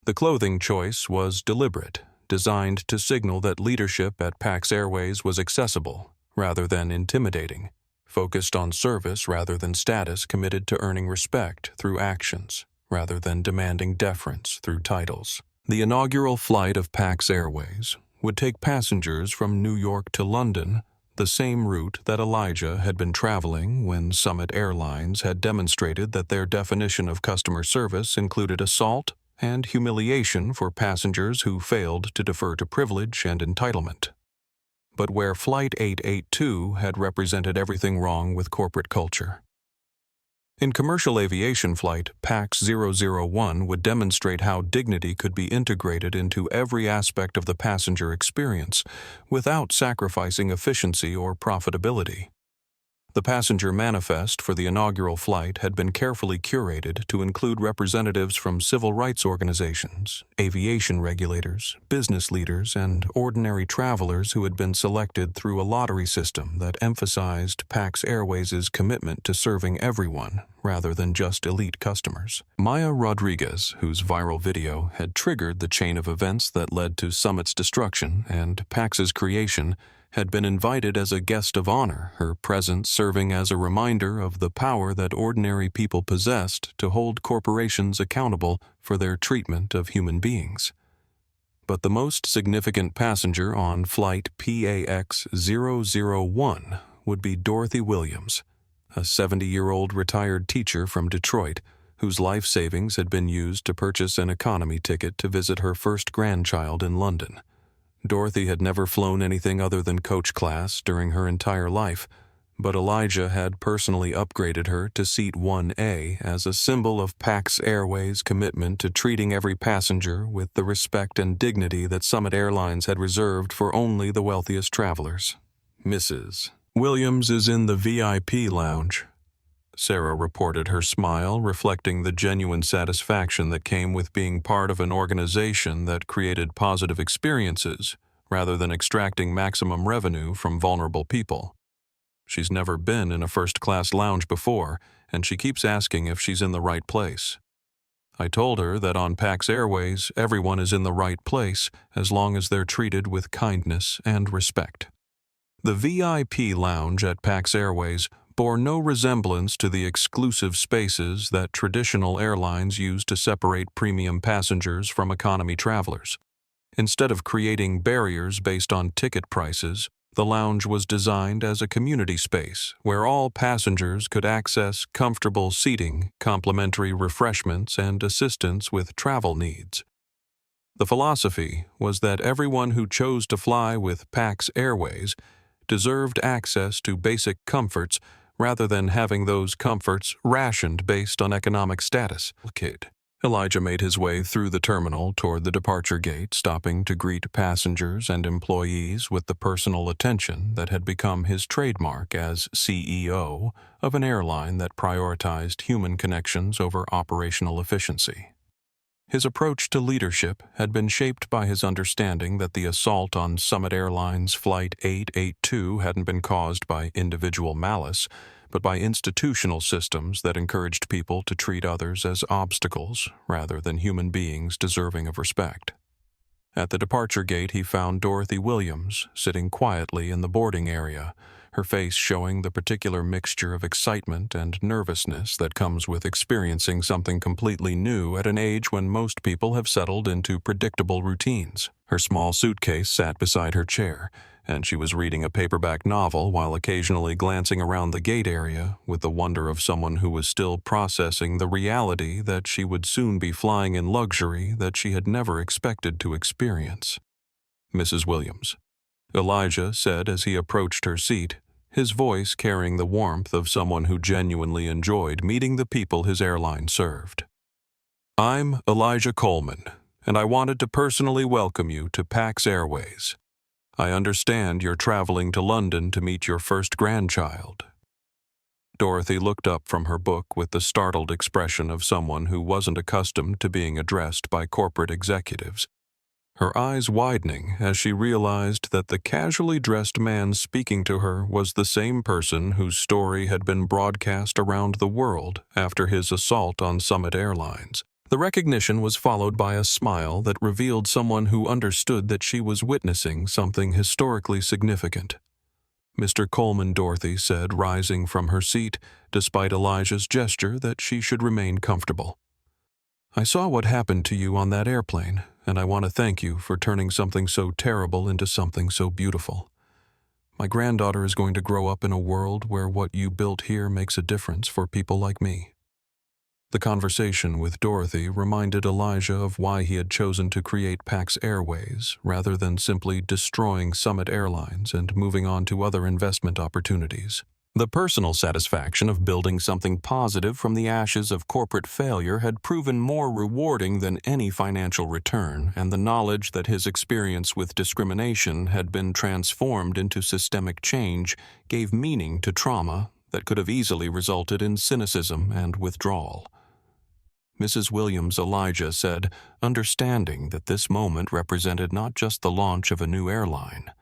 The clothing choice was deliberate, designed to signal that leadership at PAX Airways was accessible rather than intimidating, focused on service rather than status, committed to earning respect through actions rather than demanding deference through titles. The inaugural flight of PAX Airways would take passengers from New York to London, the same route that Elijah had been traveling when Summit Airlines had demonstrated that their definition of customer service included assault and humiliation for passengers who failed to defer to privilege and entitlement. But where Flight 882 had represented everything wrong with corporate culture. In commercial aviation flight, PAX 001 would demonstrate how dignity could be integrated into every aspect of the passenger experience without sacrificing efficiency or profitability. The passenger manifest for the inaugural flight had been carefully curated to include representatives from civil rights organizations, aviation regulators, business leaders, and ordinary travelers who had been selected through a lottery system that emphasized PAX Airways' commitment to serving everyone rather than just elite customers. Maya Rodriguez, whose viral video had triggered the chain of events that led to Summit's destruction and PAX's creation, had been invited as a guest of honor, her presence serving as a reminder of the power that ordinary people possessed to hold corporations accountable for their treatment of human beings. But the most significant passenger on flight PAX 001 would be Dorothy Williams, a 70-year-old retired teacher from Detroit whose life savings had been used to purchase an economy ticket to visit her first grandchild in London. Dorothy had never flown anything other than coach class during her entire life, but Elijah had personally upgraded her to seat 1A as a symbol of PAX Airways' commitment to treating every passenger with the respect and dignity that Summit Airlines had reserved for only the wealthiest travelers. "Mrs. Williams is in the VIP lounge," Sarah reported, her smile reflecting the genuine satisfaction that came with being part of an organization that created positive experiences rather than extracting maximum revenue from vulnerable people. She's never been in a first-class lounge before, and she keeps asking if she's in the right place. I told her that on PAX Airways, everyone is in the right place as long as they're treated with kindness and respect. The VIP lounge at PAX Airways bore no resemblance to the exclusive spaces that traditional airlines use to separate premium passengers from economy travelers. Instead of creating barriers based on ticket prices, the lounge was designed as a community space where all passengers could access comfortable seating, complimentary refreshments, and assistance with travel needs. The philosophy was that everyone who chose to fly with PAX Airways deserved access to basic comforts rather than having those comforts rationed based on economic status. Elijah made his way through the terminal toward the departure gate, stopping to greet passengers and employees with the personal attention that had become his trademark as CEO of an airline that prioritized human connections over operational efficiency. His approach to leadership had been shaped by his understanding that the assault on Summit Airlines Flight 882 hadn't been caused by individual malice, but by institutional systems that encouraged people to treat others as obstacles rather than human beings deserving of respect. At the departure gate, he found Dorothy Williams sitting quietly in the boarding area, her face showing the particular mixture of excitement and nervousness that comes with experiencing something completely new at an age when most people have settled into predictable routines. Her small suitcase sat beside her chair, and she was reading a paperback novel while occasionally glancing around the gate area with the wonder of someone who was still processing the reality that she would soon be flying in luxury that she had never expected to experience. "Mrs. Williams," Elijah said as he approached her seat, his voice carrying the warmth of someone who genuinely enjoyed meeting the people his airline served. "I'm Elijah Coleman, and I wanted to personally welcome you to Pax Airways. I understand you're traveling to London to meet your first grandchild." Dorothy looked up from her book with the startled expression of someone who wasn't accustomed to being addressed by corporate executives, her eyes widening as she realized that the casually dressed man speaking to her was the same person whose story had been broadcast around the world after his assault on Summit Airlines. The recognition was followed by a smile that revealed someone who understood that she was witnessing something historically significant. "Mr. Coleman," Dorothy said, rising from her seat, despite Elijah's gesture that she should remain comfortable. "I saw what happened to you on that airplane, and I want to thank you for turning something so terrible into something so beautiful. My granddaughter is going to grow up in a world where what you built here makes a difference for people like me." The conversation with Dorothy reminded Elijah of why he had chosen to create Pax Airways rather than simply destroying Summit Airlines and moving on to other investment opportunities. The personal satisfaction of building something positive from the ashes of corporate failure had proven more rewarding than any financial return, and the knowledge that his experience with discrimination had been transformed into systemic change gave meaning to trauma that could have easily resulted in cynicism and withdrawal. Mrs. Williams, Elijah said, understanding that this moment represented not just the launch of a new airline,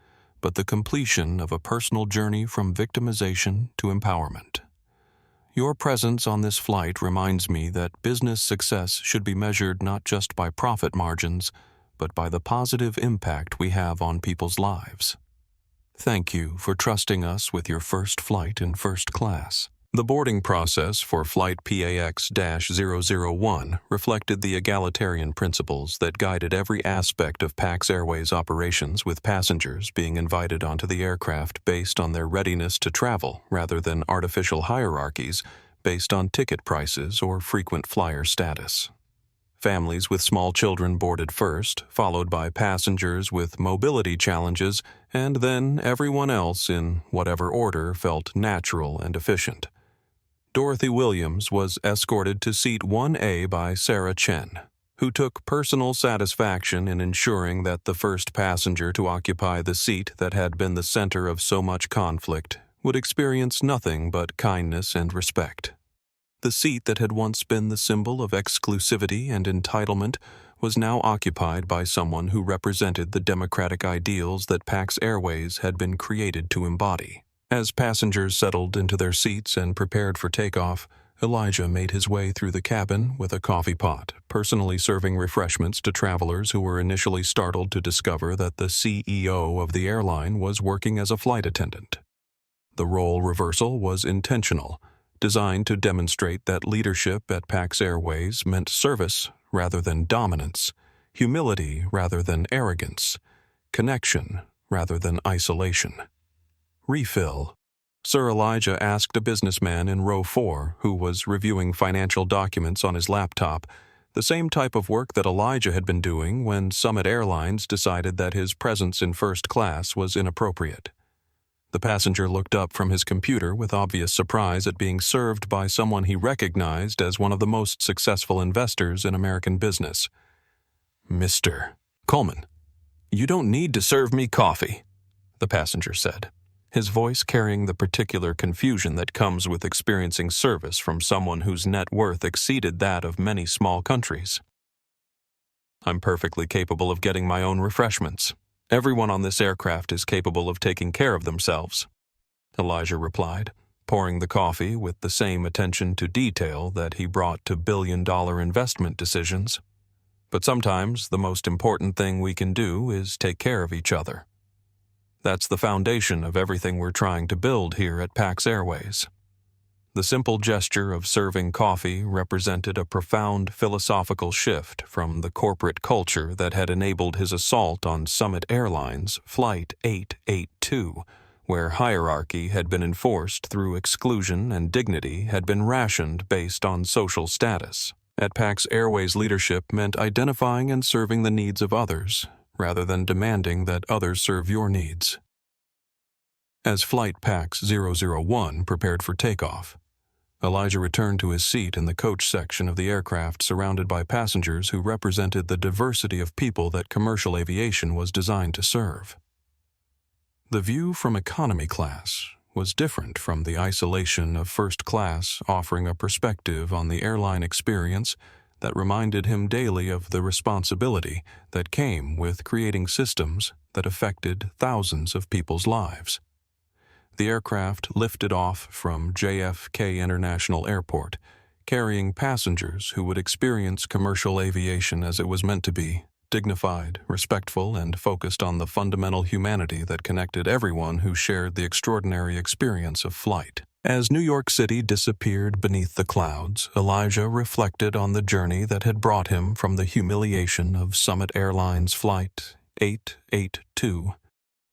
but the completion of a personal journey from victimization to empowerment. "Your presence on this flight reminds me that business success should be measured not just by profit margins, but by the positive impact we have on people's lives. Thank you for trusting us with your first flight in first class." The boarding process for Flight PAX-001 reflected the egalitarian principles that guided every aspect of Pax Airways operations, with passengers being invited onto the aircraft based on their readiness to travel rather than artificial hierarchies based on ticket prices or frequent flyer status. Families with small children boarded first, followed by passengers with mobility challenges, and then everyone else in whatever order felt natural and efficient. Dorothy Williams was escorted to seat 1A by Sarah Chen, who took personal satisfaction in ensuring that the first passenger to occupy the seat that had been the center of so much conflict would experience nothing but kindness and respect. The seat that had once been the symbol of exclusivity and entitlement was now occupied by someone who represented the democratic ideals that Pax Airways had been created to embody. As passengers settled into their seats and prepared for takeoff, Elijah made his way through the cabin with a coffee pot, personally serving refreshments to travelers who were initially startled to discover that the CEO of the airline was working as a flight attendant. The role reversal was intentional, designed to demonstrate that leadership at Pax Airways meant service rather than dominance, humility rather than arrogance, connection rather than isolation. "Refill," Sir Elijah asked a businessman in row 4 who was reviewing financial documents on his laptop, the same type of work that Elijah had been doing when Summit Airlines decided that his presence in first class was inappropriate. The passenger looked up from his computer with obvious surprise at being served by someone he recognized as one of the most successful investors in American business. "Mr. Coleman, you don't need to serve me coffee," the passenger said, his voice carrying the particular confusion that comes with experiencing service from someone whose net worth exceeded that of many small countries. "I'm perfectly capable of getting my own refreshments. Everyone on this aircraft is capable of taking care of themselves," Elijah replied, pouring the coffee with the same attention to detail that he brought to billion-dollar investment decisions. "But sometimes the most important thing we can do is take care of each other. That's the foundation of everything we're trying to build here at Pax Airways." The simple gesture of serving coffee represented a profound philosophical shift from the corporate culture that had enabled his assault on Summit Airlines Flight 882, where hierarchy had been enforced through exclusion and dignity had been rationed based on social status. At Pax Airways, leadership meant identifying and serving the needs of others, rather than demanding that others serve your needs. As Flight Pax 001 prepared for takeoff, Elijah returned to his seat in the coach section of the aircraft, surrounded by passengers who represented the diversity of people that commercial aviation was designed to serve. The view from economy class was different from the isolation of first class, offering a perspective on the airline experience that reminded him daily of the responsibility that came with creating systems that affected thousands of people's lives. The aircraft lifted off from JFK International Airport, carrying passengers who would experience commercial aviation as it was meant to be, dignified, respectful, and focused on the fundamental humanity that connected everyone who shared the extraordinary experience of flight. As New York City disappeared beneath the clouds, Elijah reflected on the journey that had brought him from the humiliation of Summit Airlines Flight 882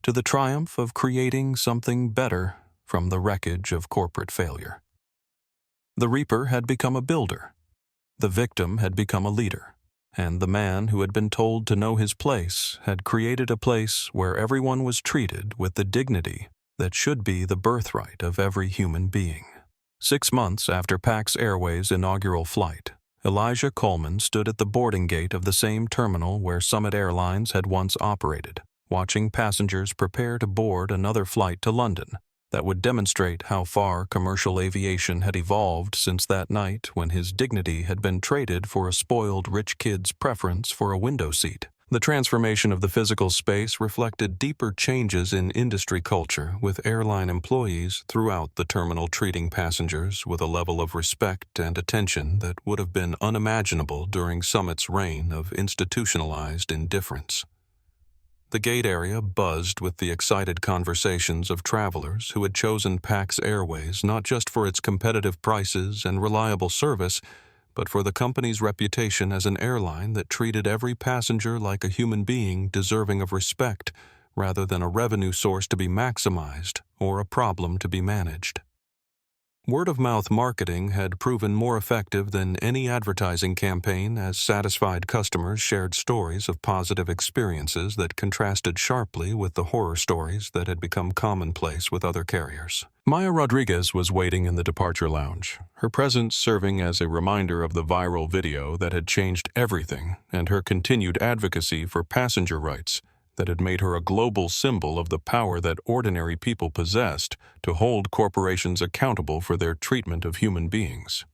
to the triumph of creating something better from the wreckage of corporate failure. The reaper had become a builder, the victim had become a leader, and the man who had been told to know his place had created a place where everyone was treated with the dignity that should be the birthright of every human being. 6 months after Pax Airways' inaugural flight, Elijah Coleman stood at the boarding gate of the same terminal where Summit Airlines had once operated, watching passengers prepare to board another flight to London that would demonstrate how far commercial aviation had evolved since that night when his dignity had been traded for a spoiled rich kid's preference for a window seat. The transformation of the physical space reflected deeper changes in industry culture, with airline employees throughout the terminal treating passengers with a level of respect and attention that would have been unimaginable during Summit's reign of institutionalized indifference. The gate area buzzed with the excited conversations of travelers who had chosen Pax Airways not just for its competitive prices and reliable service, but for the company's reputation as an airline that treated every passenger like a human being deserving of respect rather than a revenue source to be maximized or a problem to be managed. Word-of-mouth marketing had proven more effective than any advertising campaign, as satisfied customers shared stories of positive experiences that contrasted sharply with the horror stories that had become commonplace with other carriers. Maya Rodriguez was waiting in the departure lounge, her presence serving as a reminder of the viral video that had changed everything and her continued advocacy for passenger rights that had made her a global symbol of the power that ordinary people possessed to hold corporations accountable for their treatment of human beings.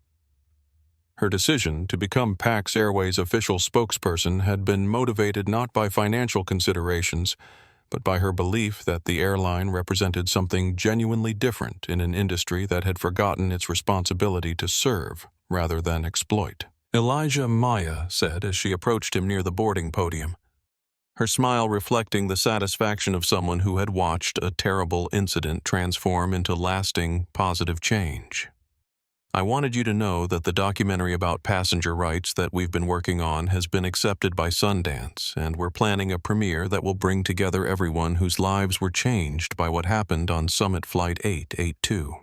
Her decision to become Pax Airways' official spokesperson had been motivated not by financial considerations, but by her belief that the airline represented something genuinely different in an industry that had forgotten its responsibility to serve rather than exploit. Elijah, Maya said as she approached him near the boarding podium, her smile reflecting the satisfaction of someone who had watched a terrible incident transform into lasting, positive change. I wanted you to know that the documentary about passenger rights that we've been working on has been accepted by Sundance, and we're planning a premiere that will bring together everyone whose lives were changed by what happened on Summit Flight 882.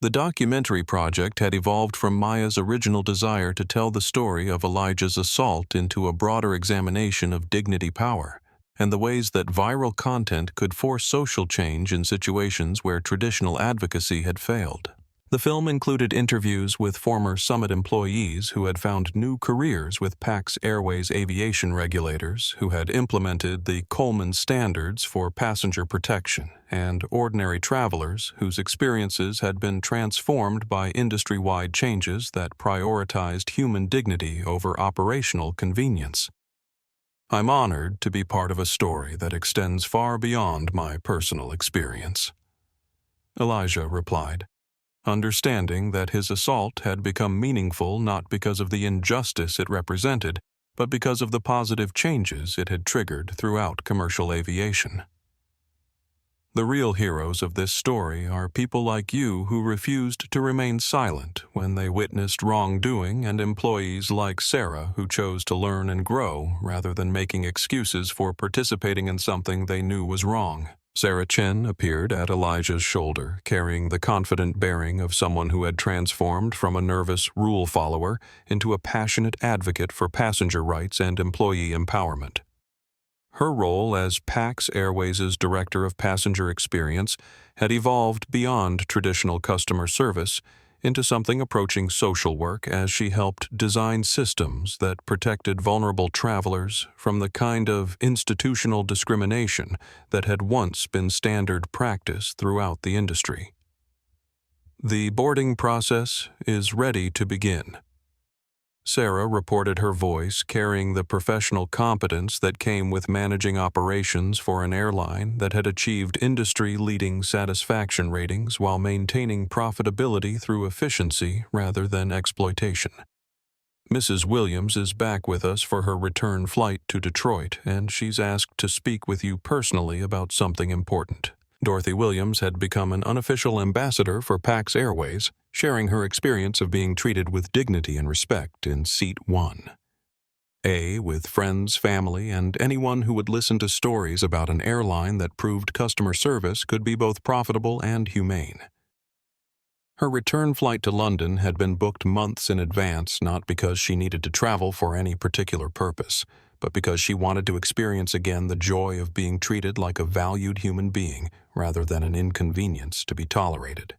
The documentary project had evolved from Maya's original desire to tell the story of Elijah's assault into a broader examination of dignity power and the ways that viral content could force social change in situations where traditional advocacy had failed. The film included interviews with former Summit employees who had found new careers with Pax Airways aviation regulators who had implemented the Coleman standards for passenger protection, and ordinary travelers whose experiences had been transformed by industry-wide changes that prioritized human dignity over operational convenience. I'm honored to be part of a story that extends far beyond my personal experience, Elijah replied, understanding that his assault had become meaningful not because of the injustice it represented, but because of the positive changes it had triggered throughout commercial aviation. The real heroes of this story are people like you who refused to remain silent when they witnessed wrongdoing, and employees like Sarah who chose to learn and grow rather than making excuses for participating in something they knew was wrong. Sarah Chen appeared at Elijah's shoulder, carrying the confident bearing of someone who had transformed from a nervous rule follower into a passionate advocate for passenger rights and employee empowerment. Her role as PAX Airways' Director of Passenger Experience had evolved beyond traditional customer service into something approaching social work as she helped design systems that protected vulnerable travelers from the kind of institutional discrimination that had once been standard practice throughout the industry. The boarding process is ready to begin. Sarah reported, her voice carrying the professional competence that came with managing operations for an airline that had achieved industry-leading satisfaction ratings while maintaining profitability through efficiency rather than exploitation. Mrs. Williams is back with us for her return flight to Detroit, and she's asked to speak with you personally about something important. Dorothy Williams had become an unofficial ambassador for PAX Airways, sharing her experience of being treated with dignity and respect in Seat 1. With friends, family, and anyone who would listen to stories about an airline that proved customer service could be both profitable and humane. Her return flight to London had been booked months in advance, not because she needed to travel for any particular purpose, but because she wanted to experience again the joy of being treated like a valued human being rather than an inconvenience to be tolerated.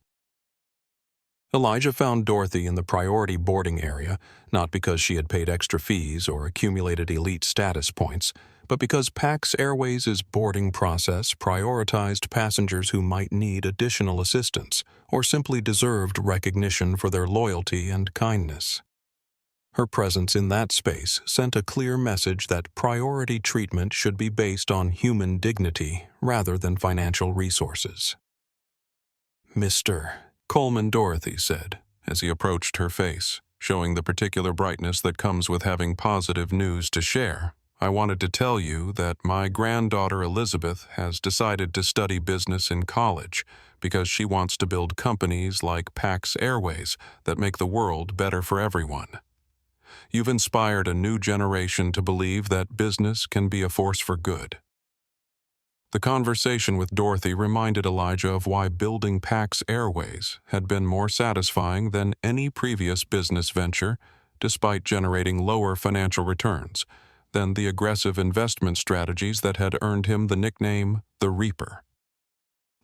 Elijah found Dorothy in the priority boarding area, not because she had paid extra fees or accumulated elite status points, but because PAX Airways' boarding process prioritized passengers who might need additional assistance or simply deserved recognition for their loyalty and kindness. Her presence in that space sent a clear message that priority treatment should be based on human dignity rather than financial resources. "Mr. Coleman," Dorothy said, as he approached her face, showing the particular brightness that comes with having positive news to share. "I wanted to tell you that my granddaughter Elizabeth has decided to study business in college because she wants to build companies like PAX Airways that make the world better for everyone. You've inspired a new generation to believe that business can be a force for good." The conversation with Dorothy reminded Elijah of why building PAX Airways had been more satisfying than any previous business venture, despite generating lower financial returns than the aggressive investment strategies that had earned him the nickname the Reaper.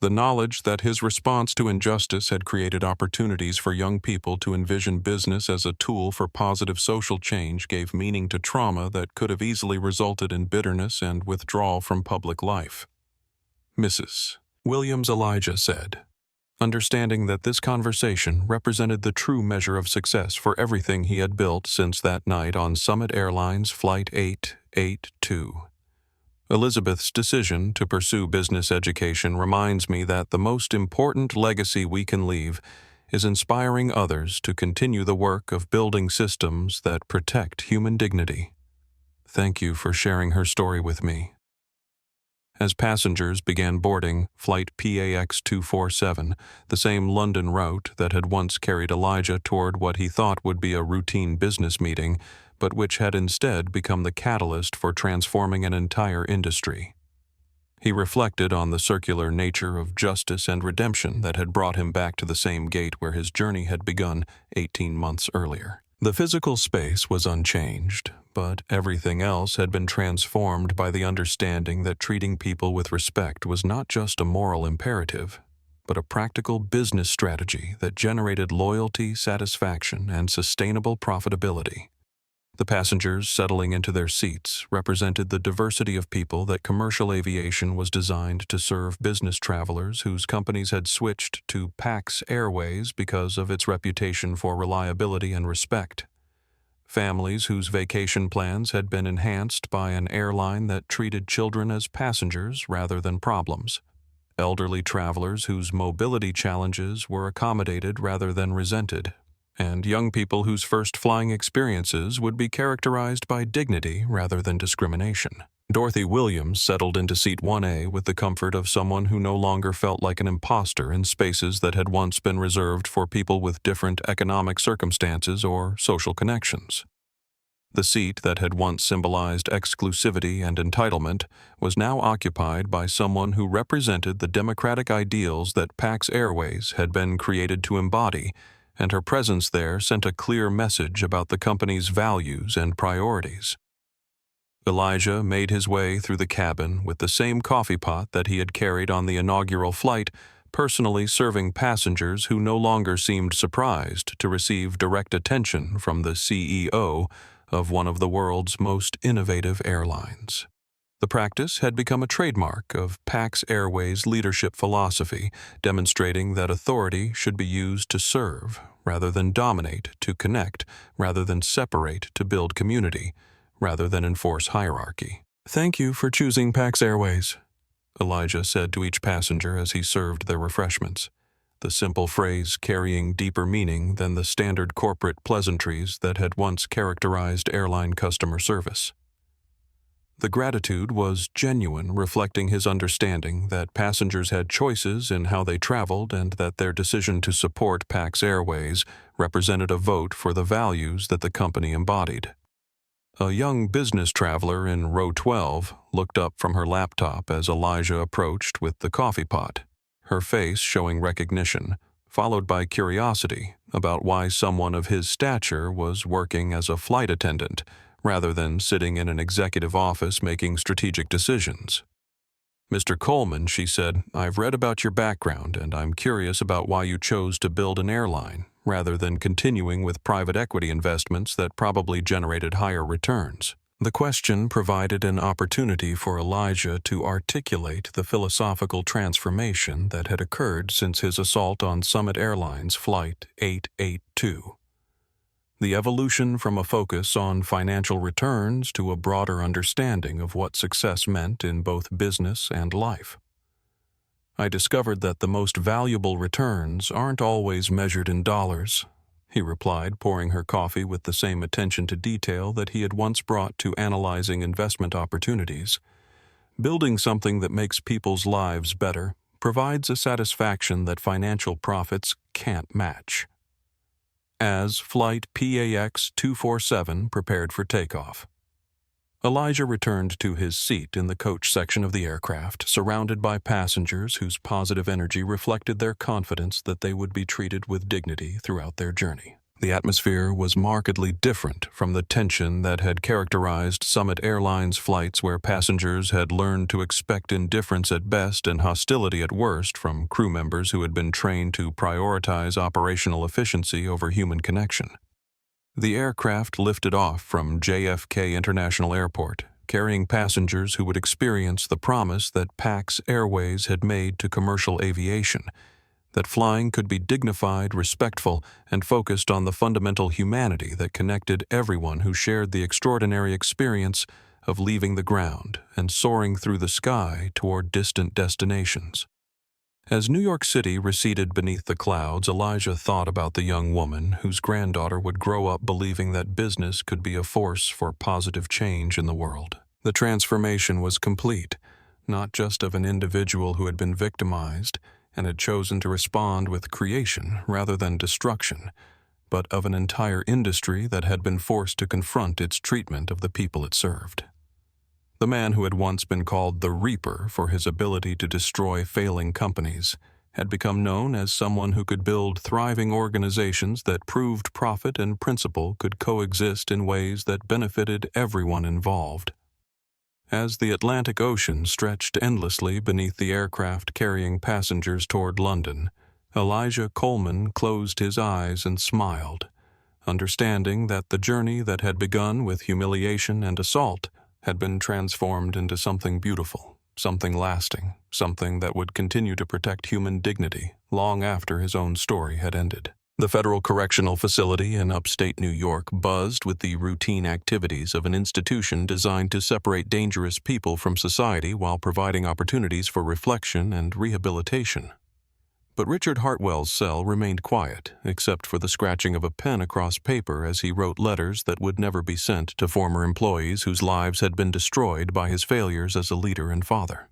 The knowledge that his response to injustice had created opportunities for young people to envision business as a tool for positive social change gave meaning to trauma that could have easily resulted in bitterness and withdrawal from public life. "Mrs. Williams," Elijah said, understanding that this conversation represented the true measure of success for everything he had built since that night on Summit Airlines Flight 882. "Elizabeth's decision to pursue business education reminds me that the most important legacy we can leave is inspiring others to continue the work of building systems that protect human dignity. Thank you for sharing her story with me." As passengers began boarding Flight PAX 247, the same London route that had once carried Elijah toward what he thought would be a routine business meeting, but which had instead become the catalyst for transforming an entire industry. He reflected on the circular nature of justice and redemption that had brought him back to the same gate where his journey had begun 18 months earlier. The physical space was unchanged, but everything else had been transformed by the understanding that treating people with respect was not just a moral imperative, but a practical business strategy that generated loyalty, satisfaction, and sustainable profitability. The passengers settling into their seats represented the diversity of people that commercial aviation was designed to serve business travelers whose companies had switched to PAX Airways because of its reputation for reliability and respect. Families whose vacation plans had been enhanced by an airline that treated children as passengers rather than problems. Elderly travelers whose mobility challenges were accommodated rather than resented. And young people whose first flying experiences would be characterized by dignity rather than discrimination. Dorothy Williams settled into Seat 1A with the comfort of someone who no longer felt like an imposter in spaces that had once been reserved for people with different economic circumstances or social connections. The seat that had once symbolized exclusivity and entitlement was now occupied by someone who represented the democratic ideals that PAX Airways had been created to embody, and her presence there sent a clear message about the company's values and priorities. Elijah made his way through the cabin with the same coffee pot that he had carried on the inaugural flight, personally serving passengers who no longer seemed surprised to receive direct attention from the CEO of one of the world's most innovative airlines. The practice had become a trademark of Pax Airways' leadership philosophy, demonstrating that authority should be used to serve rather than dominate, to connect rather than separate, to build community rather than enforce hierarchy. "Thank you for choosing Pax Airways," Elijah said to each passenger as he served their refreshments, the simple phrase carrying deeper meaning than the standard corporate pleasantries that had once characterized airline customer service. The gratitude was genuine, reflecting his understanding that passengers had choices in how they traveled and that their decision to support Pax Airways represented a vote for the values that the company embodied. A young business traveler in row 12 looked up from her laptop as Elijah approached with the coffee pot, her face showing recognition, followed by curiosity about why someone of his stature was working as a flight attendant rather than sitting in an executive office making strategic decisions. "Mr. Coleman," she said, "I've read about your background and I'm curious about why you chose to build an airline rather than continuing with private equity investments that probably generated higher returns." The question provided an opportunity for Elijah to articulate the philosophical transformation that had occurred since his assault on Summit Airlines Flight 882. The evolution from a focus on financial returns to a broader understanding of what success meant in both business and life. "I discovered that the most valuable returns aren't always measured in dollars," he replied, pouring her coffee with the same attention to detail that he had once brought to analyzing investment opportunities. "Building something that makes people's lives better provides a satisfaction that financial profits can't match." As Flight PAX 247 prepared for takeoff, Elijah returned to his seat in the coach section of the aircraft, surrounded by passengers whose positive energy reflected their confidence that they would be treated with dignity throughout their journey. The atmosphere was markedly different from the tension that had characterized Summit Airlines flights, where passengers had learned to expect indifference at best and hostility at worst from crew members who had been trained to prioritize operational efficiency over human connection. The aircraft lifted off from JFK International Airport, carrying passengers who would experience the promise that Pax Airways had made to commercial aviation, that flying could be dignified, respectful, and focused on the fundamental humanity that connected everyone who shared the extraordinary experience of leaving the ground and soaring through the sky toward distant destinations. As New York City receded beneath the clouds, Elijah thought about the young woman whose granddaughter would grow up believing that business could be a force for positive change in the world. The transformation was complete, not just of an individual who had been victimized and had chosen to respond with creation rather than destruction, but of an entire industry that had been forced to confront its treatment of the people it served. The man who had once been called the Reaper for his ability to destroy failing companies had become known as someone who could build thriving organizations that proved profit and principle could coexist in ways that benefited everyone involved. As the Atlantic Ocean stretched endlessly beneath the aircraft carrying passengers toward London, Elijah Coleman closed his eyes and smiled, understanding that the journey that had begun with humiliation and assault had been transformed into something beautiful, something lasting, something that would continue to protect human dignity long after his own story had ended. The Federal Correctional Facility in upstate New York buzzed with the routine activities of an institution designed to separate dangerous people from society while providing opportunities for reflection and rehabilitation. But Richard Hartwell's cell remained quiet, except for the scratching of a pen across paper as he wrote letters that would never be sent to former employees whose lives had been destroyed by his failures as a leader and father.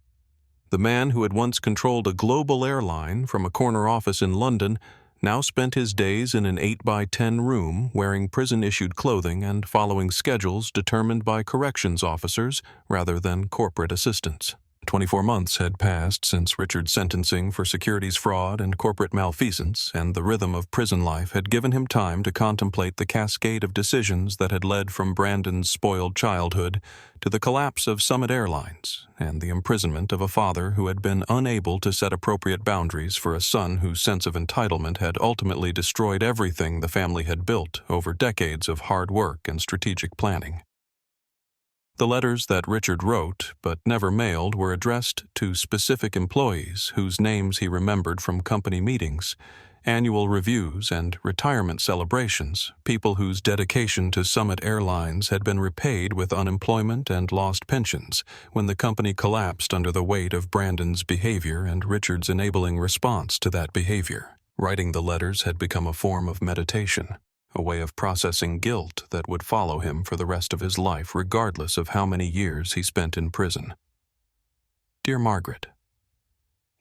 The man who had once controlled a global airline from a corner office in London now spent his days in an 8x10 room wearing prison-issued clothing and following schedules determined by corrections officers rather than corporate assistants. 24 months had passed since Richard's sentencing for securities fraud and corporate malfeasance, and the rhythm of prison life had given him time to contemplate the cascade of decisions that had led from Brandon's spoiled childhood to the collapse of Summit Airlines and the imprisonment of a father who had been unable to set appropriate boundaries for a son whose sense of entitlement had ultimately destroyed everything the family had built over decades of hard work and strategic planning. The letters that Richard wrote but never mailed were addressed to specific employees whose names he remembered from company meetings, annual reviews, and retirement celebrations, people whose dedication to Summit Airlines had been repaid with unemployment and lost pensions when the company collapsed under the weight of Brandon's behavior and Richard's enabling response to that behavior. Writing the letters had become a form of meditation, a way of processing guilt that would follow him for the rest of his life regardless of how many years he spent in prison. Dear Margaret,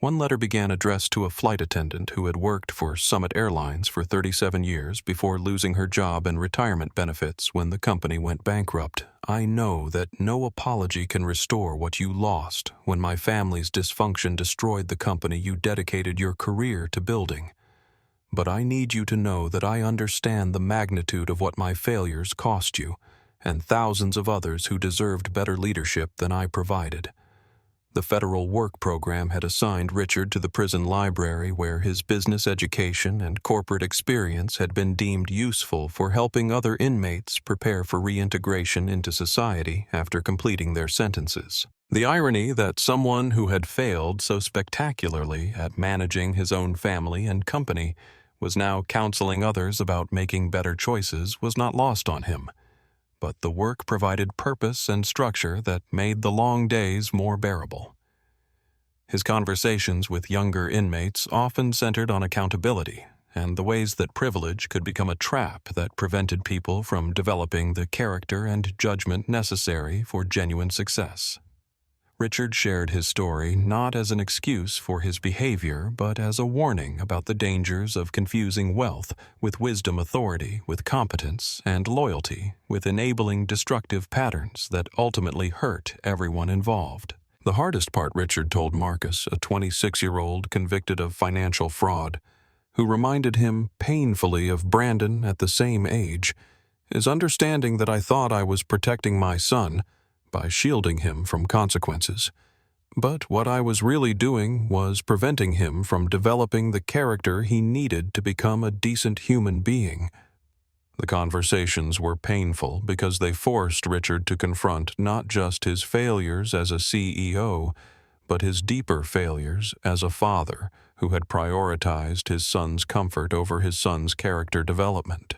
one letter began addressed to a flight attendant who had worked for Summit Airlines for 37 years before losing her job and retirement benefits when the company went bankrupt. I know that no apology can restore what you lost when my family's dysfunction destroyed the company you dedicated your career to building. But I need you to know that I understand the magnitude of what my failures cost you, and thousands of others who deserved better leadership than I provided. The federal work program had assigned Richard to the prison library where his business education and corporate experience had been deemed useful for helping other inmates prepare for reintegration into society after completing their sentences. The irony that someone who had failed so spectacularly at managing his own family and company was now counseling others about making better choices was not lost on him. But the work provided purpose and structure that made the long days more bearable. His conversations with younger inmates often centered on accountability and the ways that privilege could become a trap that prevented people from developing the character and judgment necessary for genuine success. Richard shared his story not as an excuse for his behavior, but as a warning about the dangers of confusing wealth with wisdom, authority with competence, and loyalty with enabling destructive patterns that ultimately hurt everyone involved. The hardest part, Richard told Marcus, a 26-year-old convicted of financial fraud, who reminded him painfully of Brandon at the same age, is understanding that I thought I was protecting my son by shielding him from consequences. But what I was really doing was preventing him from developing the character he needed to become a decent human being. The conversations were painful because they forced Richard to confront not just his failures as a CEO, but his deeper failures as a father who had prioritized his son's comfort over his son's character development.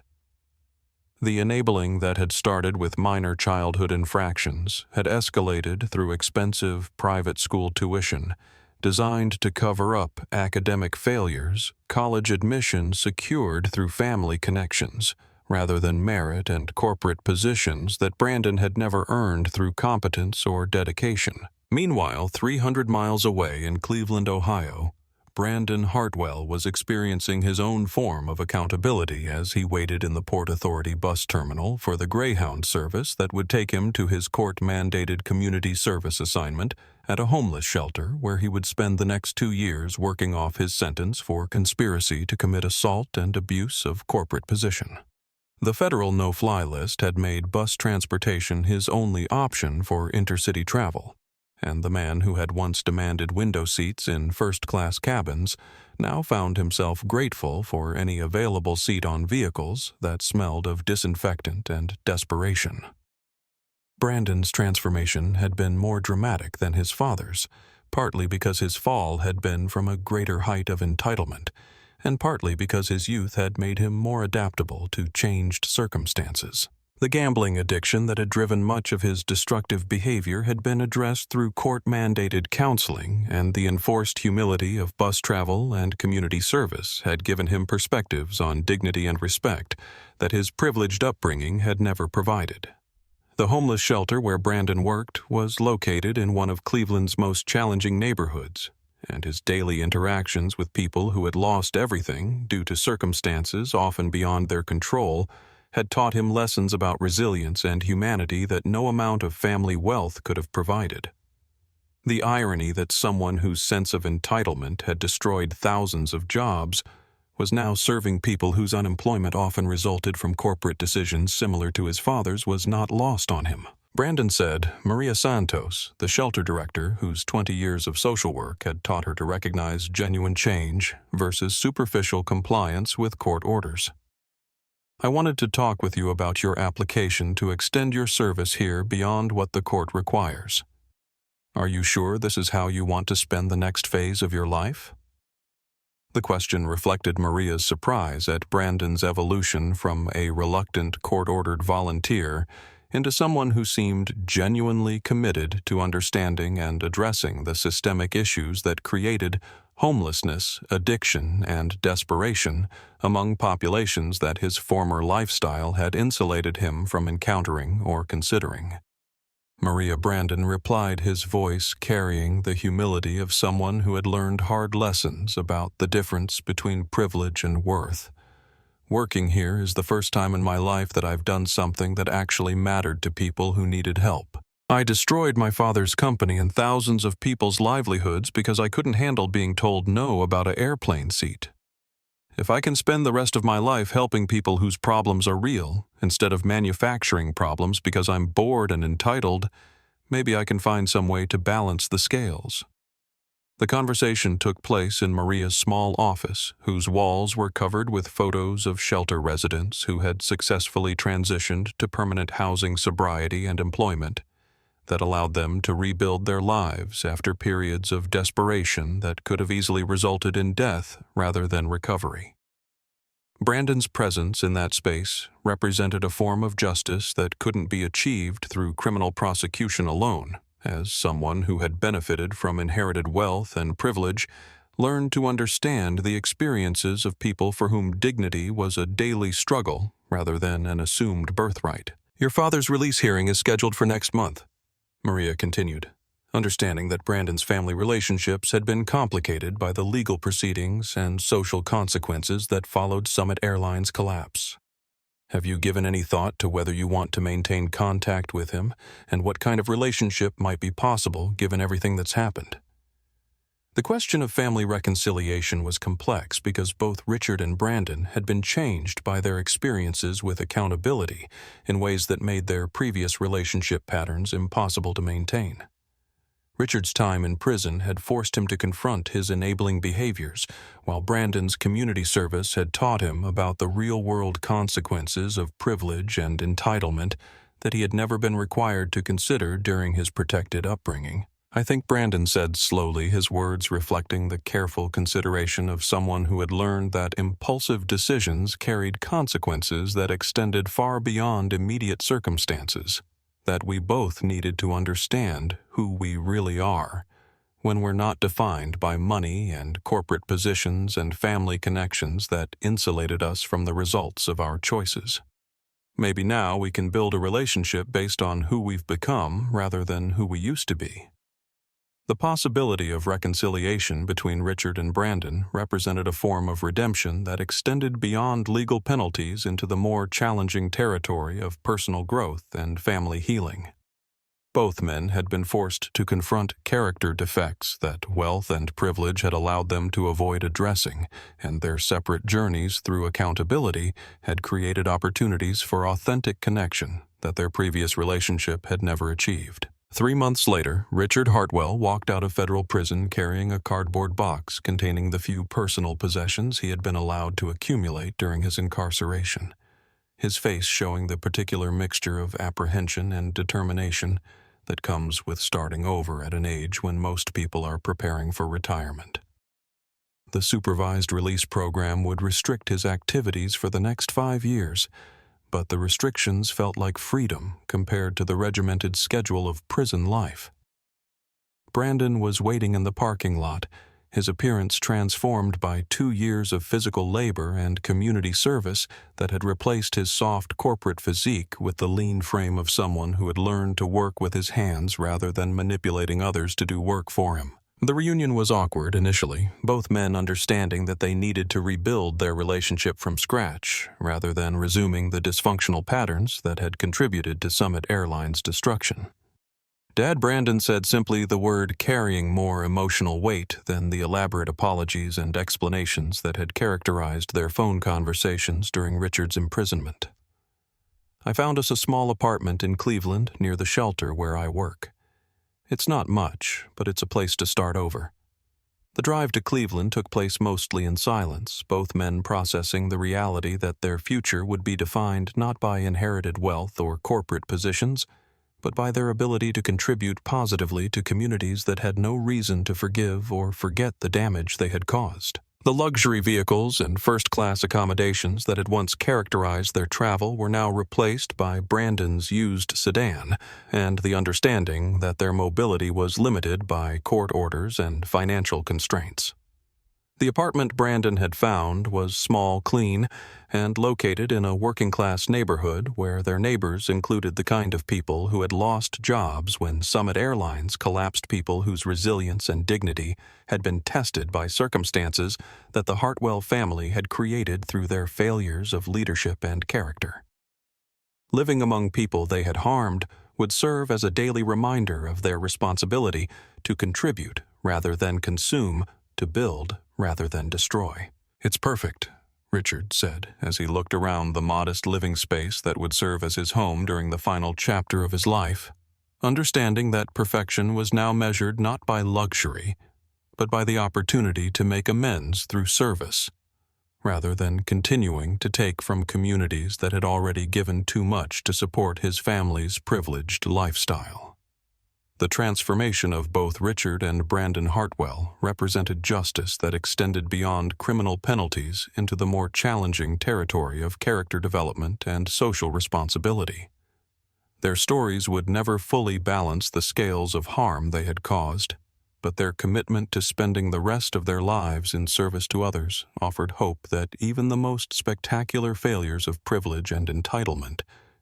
The enabling that had started with minor childhood infractions had escalated through expensive private school tuition, designed to cover up academic failures, college admission secured through family connections, rather than merit and corporate positions that Brandon had never earned through competence or dedication. Meanwhile, 300 miles away in Cleveland, Ohio, Brandon Hartwell was experiencing his own form of accountability as he waited in the Port Authority bus terminal for the Greyhound service that would take him to his court-mandated community service assignment at a homeless shelter where he would spend the next 2 years working off his sentence for conspiracy to commit assault and abuse of corporate position. The federal no-fly list had made bus transportation his only option for intercity travel, and the man who had once demanded window seats in first-class cabins now found himself grateful for any available seat on vehicles that smelled of disinfectant and desperation. Brandon's transformation had been more dramatic than his father's, partly because his fall had been from a greater height of entitlement, and partly because his youth had made him more adaptable to changed circumstances. The gambling addiction that had driven much of his destructive behavior had been addressed through court-mandated counseling, and the enforced humility of bus travel and community service had given him perspectives on dignity and respect that his privileged upbringing had never provided. The homeless shelter where Brandon worked was located in one of Cleveland's most challenging neighborhoods, and his daily interactions with people who had lost everything due to circumstances often beyond their control had taught him lessons about resilience and humanity that no amount of family wealth could have provided. The irony that someone whose sense of entitlement had destroyed thousands of jobs was now serving people whose unemployment often resulted from corporate decisions similar to his father's was not lost on him. Brandon said Maria Santos, the shelter director whose 20 years of social work had taught her to recognize genuine change versus superficial compliance with court orders. I wanted to talk with you about your application to extend your service here beyond what the court requires. Are you sure this is how you want to spend the next phase of your life? The question reflected Maria's surprise at Brandon's evolution from a reluctant court-ordered volunteer into someone who seemed genuinely committed to understanding and addressing the systemic issues that created homelessness, addiction, and desperation among populations that his former lifestyle had insulated him from encountering or considering. Maria Brandon replied, his voice carrying the humility of someone who had learned hard lessons about the difference between privilege and worth. Working here is the first time in my life that I've done something that actually mattered to people who needed help. I destroyed my father's company and thousands of people's livelihoods because I couldn't handle being told no about an airplane seat. If I can spend the rest of my life helping people whose problems are real, instead of manufacturing problems because I'm bored and entitled, maybe I can find some way to balance the scales. The conversation took place in Maria's small office, whose walls were covered with photos of shelter residents who had successfully transitioned to permanent housing sobriety and employment that allowed them to rebuild their lives after periods of desperation that could have easily resulted in death rather than recovery. Brandon's presence in that space represented a form of justice that couldn't be achieved through criminal prosecution alone, as someone who had benefited from inherited wealth and privilege learned to understand the experiences of people for whom dignity was a daily struggle rather than an assumed birthright. Your father's release hearing is scheduled for next month, Maria continued, understanding that Brandon's family relationships had been complicated by the legal proceedings and social consequences that followed Summit Airline's collapse. Have you given any thought to whether you want to maintain contact with him and what kind of relationship might be possible given everything that's happened? The question of family reconciliation was complex because both Richard and Brandon had been changed by their experiences with accountability in ways that made their previous relationship patterns impossible to maintain. Richard's time in prison had forced him to confront his enabling behaviors, while Brandon's community service had taught him about the real-world consequences of privilege and entitlement that he had never been required to consider during his protected upbringing. I think Brandon said slowly, his words reflecting the careful consideration of someone who had learned that impulsive decisions carried consequences that extended far beyond immediate circumstances, that we both needed to understand who we really are when we're not defined by money and corporate positions and family connections that insulated us from the results of our choices. Maybe now we can build a relationship based on who we've become rather than who we used to be. The possibility of reconciliation between Richard and Brandon represented a form of redemption that extended beyond legal penalties into the more challenging territory of personal growth and family healing. Both men had been forced to confront character defects that wealth and privilege had allowed them to avoid addressing, and their separate journeys through accountability had created opportunities for authentic connection that their previous relationship had never achieved. 3 months later, Richard Hartwell walked out of federal prison carrying a cardboard box containing the few personal possessions he had been allowed to accumulate during his incarceration, his face showing the particular mixture of apprehension and determination that comes with starting over at an age when most people are preparing for retirement. The supervised release program would restrict his activities for the next 5 years, but the restrictions felt like freedom compared to the regimented schedule of prison life. Brandon was waiting in the parking lot, his appearance transformed by 2 years of physical labor and community service that had replaced his soft corporate physique with the lean frame of someone who had learned to work with his hands rather than manipulating others to do work for him. The reunion was awkward initially, both men understanding that they needed to rebuild their relationship from scratch rather than resuming the dysfunctional patterns that had contributed to Summit Airline's destruction. Dad Brandon said simply the word carrying more emotional weight than the elaborate apologies and explanations that had characterized their phone conversations during Richard's imprisonment. I found us a small apartment in Cleveland near the shelter where I work. It's not much, but it's a place to start over. The drive to Cleveland took place mostly in silence, both men processing the reality that their future would be defined not by inherited wealth or corporate positions, but by their ability to contribute positively to communities that had no reason to forgive or forget the damage they had caused. The luxury vehicles and first-class accommodations that had once characterized their travel were now replaced by Brandon's used sedan, and the understanding that their mobility was limited by court orders and financial constraints. The apartment Brandon had found was small, clean, and located in a working-class neighborhood where their neighbors included the kind of people who had lost jobs when Summit Airlines collapsed, people whose resilience and dignity had been tested by circumstances that the Hartwell family had created through their failures of leadership and character. Living among people they had harmed would serve as a daily reminder of their responsibility to contribute rather than consume, to build rather than destroy. "It's perfect," Richard said as he looked around the modest living space that would serve as his home during the final chapter of his life, understanding that perfection was now measured not by luxury, but by the opportunity to make amends through service, rather than continuing to take from communities that had already given too much to support his family's privileged lifestyle. The transformation of both Richard and Brandon Hartwell represented justice that extended beyond criminal penalties into the more challenging territory of character development and social responsibility. Their stories would never fully balance the scales of harm they had caused, but their commitment to spending the rest of their lives in service to others offered hope that even the most spectacular failures of privilege and entitlement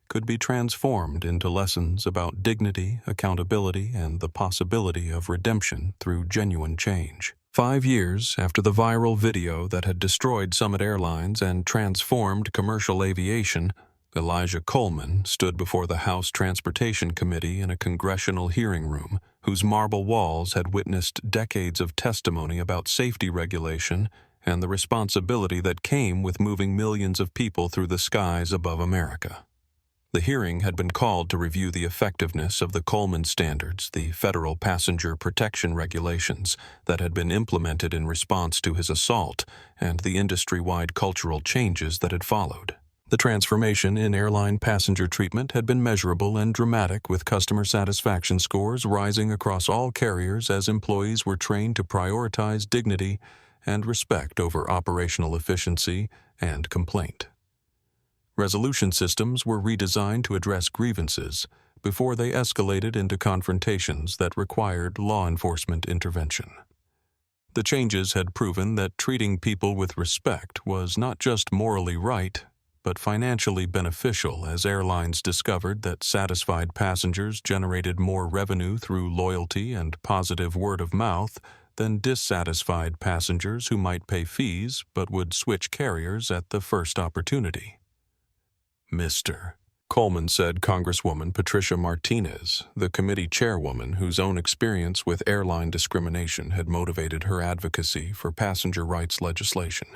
could be transformed into lessons about dignity, accountability, and the possibility of redemption through genuine change. 5 years after the viral video that had destroyed Summit Airlines and transformed commercial aviation, Elijah Coleman stood before the House Transportation Committee in a congressional hearing room whose marble walls had witnessed decades of testimony about safety regulation and the responsibility that came with moving millions of people through the skies above America. The hearing had been called to review the effectiveness of the Coleman Standards, the federal passenger protection regulations that had been implemented in response to his assault, and the industry-wide cultural changes that had followed. The transformation in airline passenger treatment had been measurable and dramatic, with customer satisfaction scores rising across all carriers as employees were trained to prioritize dignity and respect over operational efficiency and complaint. Resolution systems were redesigned to address grievances before they escalated into confrontations that required law enforcement intervention. The changes had proven that treating people with respect was not just morally right, but financially beneficial, as airlines discovered that satisfied passengers generated more revenue through loyalty and positive word of mouth than dissatisfied passengers who might pay fees but would switch carriers at the first opportunity. Mr. Coleman said Congresswoman Patricia Martinez, the committee chairwoman whose own experience with airline discrimination had motivated her advocacy for passenger rights legislation.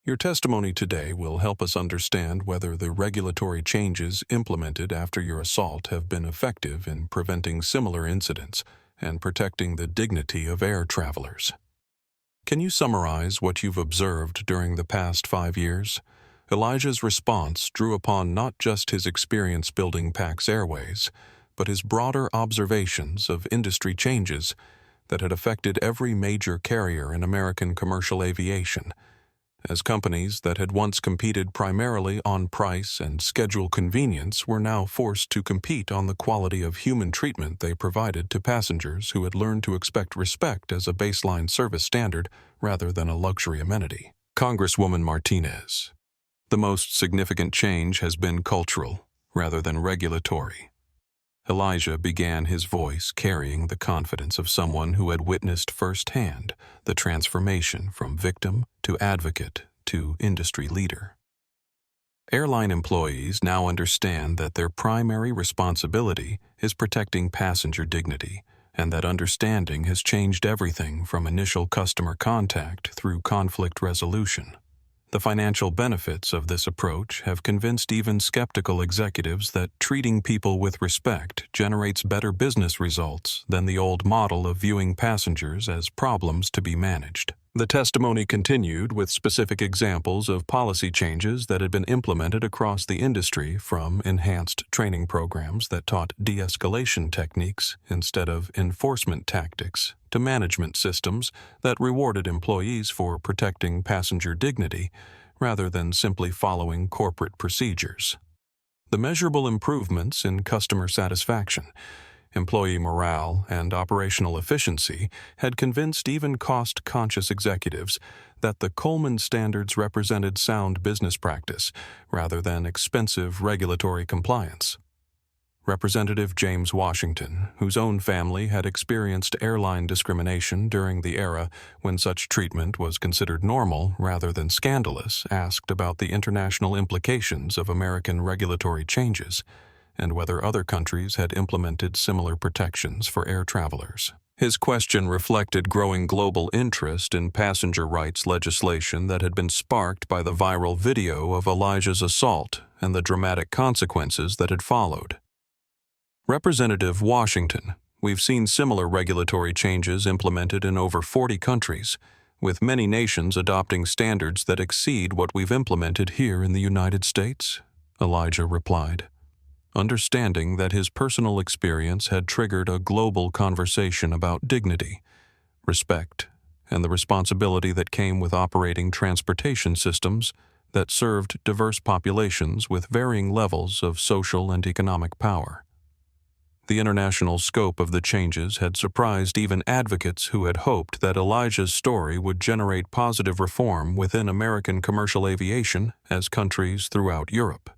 Your testimony today will help us understand whether the regulatory changes implemented after your assault have been effective in preventing similar incidents and protecting the dignity of air travelers. Can you summarize what you've observed during the past 5 years? Elijah's response drew upon not just his experience building PAX Airways, but his broader observations of industry changes that had affected every major carrier in American commercial aviation, as companies that had once competed primarily on price and schedule convenience were now forced to compete on the quality of human treatment they provided to passengers who had learned to expect respect as a baseline service standard rather than a luxury amenity. Congresswoman Martinez: the most significant change has been cultural rather than regulatory. Elijah began, his voice carrying the confidence of someone who had witnessed firsthand the transformation from victim to advocate to industry leader. Airline employees now understand that their primary responsibility is protecting passenger dignity, and that understanding has changed everything from initial customer contact through conflict resolution. The financial benefits of this approach have convinced even skeptical executives that treating people with respect generates better business results than the old model of viewing passengers as problems to be managed. The testimony continued with specific examples of policy changes that had been implemented across the industry, from enhanced training programs that taught de-escalation techniques instead of enforcement tactics to management systems that rewarded employees for protecting passenger dignity rather than simply following corporate procedures. The measurable improvements in customer satisfaction, employee morale, and operational efficiency had convinced even cost-conscious executives that the Coleman standards represented sound business practice rather than expensive regulatory compliance. Representative James Washington, whose own family had experienced airline discrimination during the era when such treatment was considered normal rather than scandalous, asked about the international implications of American regulatory changes and whether other countries had implemented similar protections for air travelers. His question reflected growing global interest in passenger rights legislation that had been sparked by the viral video of Elijah's assault and the dramatic consequences that had followed. Representative Washington, we've seen similar regulatory changes implemented in over 40 countries, with many nations adopting standards that exceed what we've implemented here in the United States, Elijah replied, understanding that his personal experience had triggered a global conversation about dignity, respect, and the responsibility that came with operating transportation systems that served diverse populations with varying levels of social and economic power. The international scope of the changes had surprised even advocates who had hoped that Elijah's story would generate positive reform within American commercial aviation as countries throughout Europe.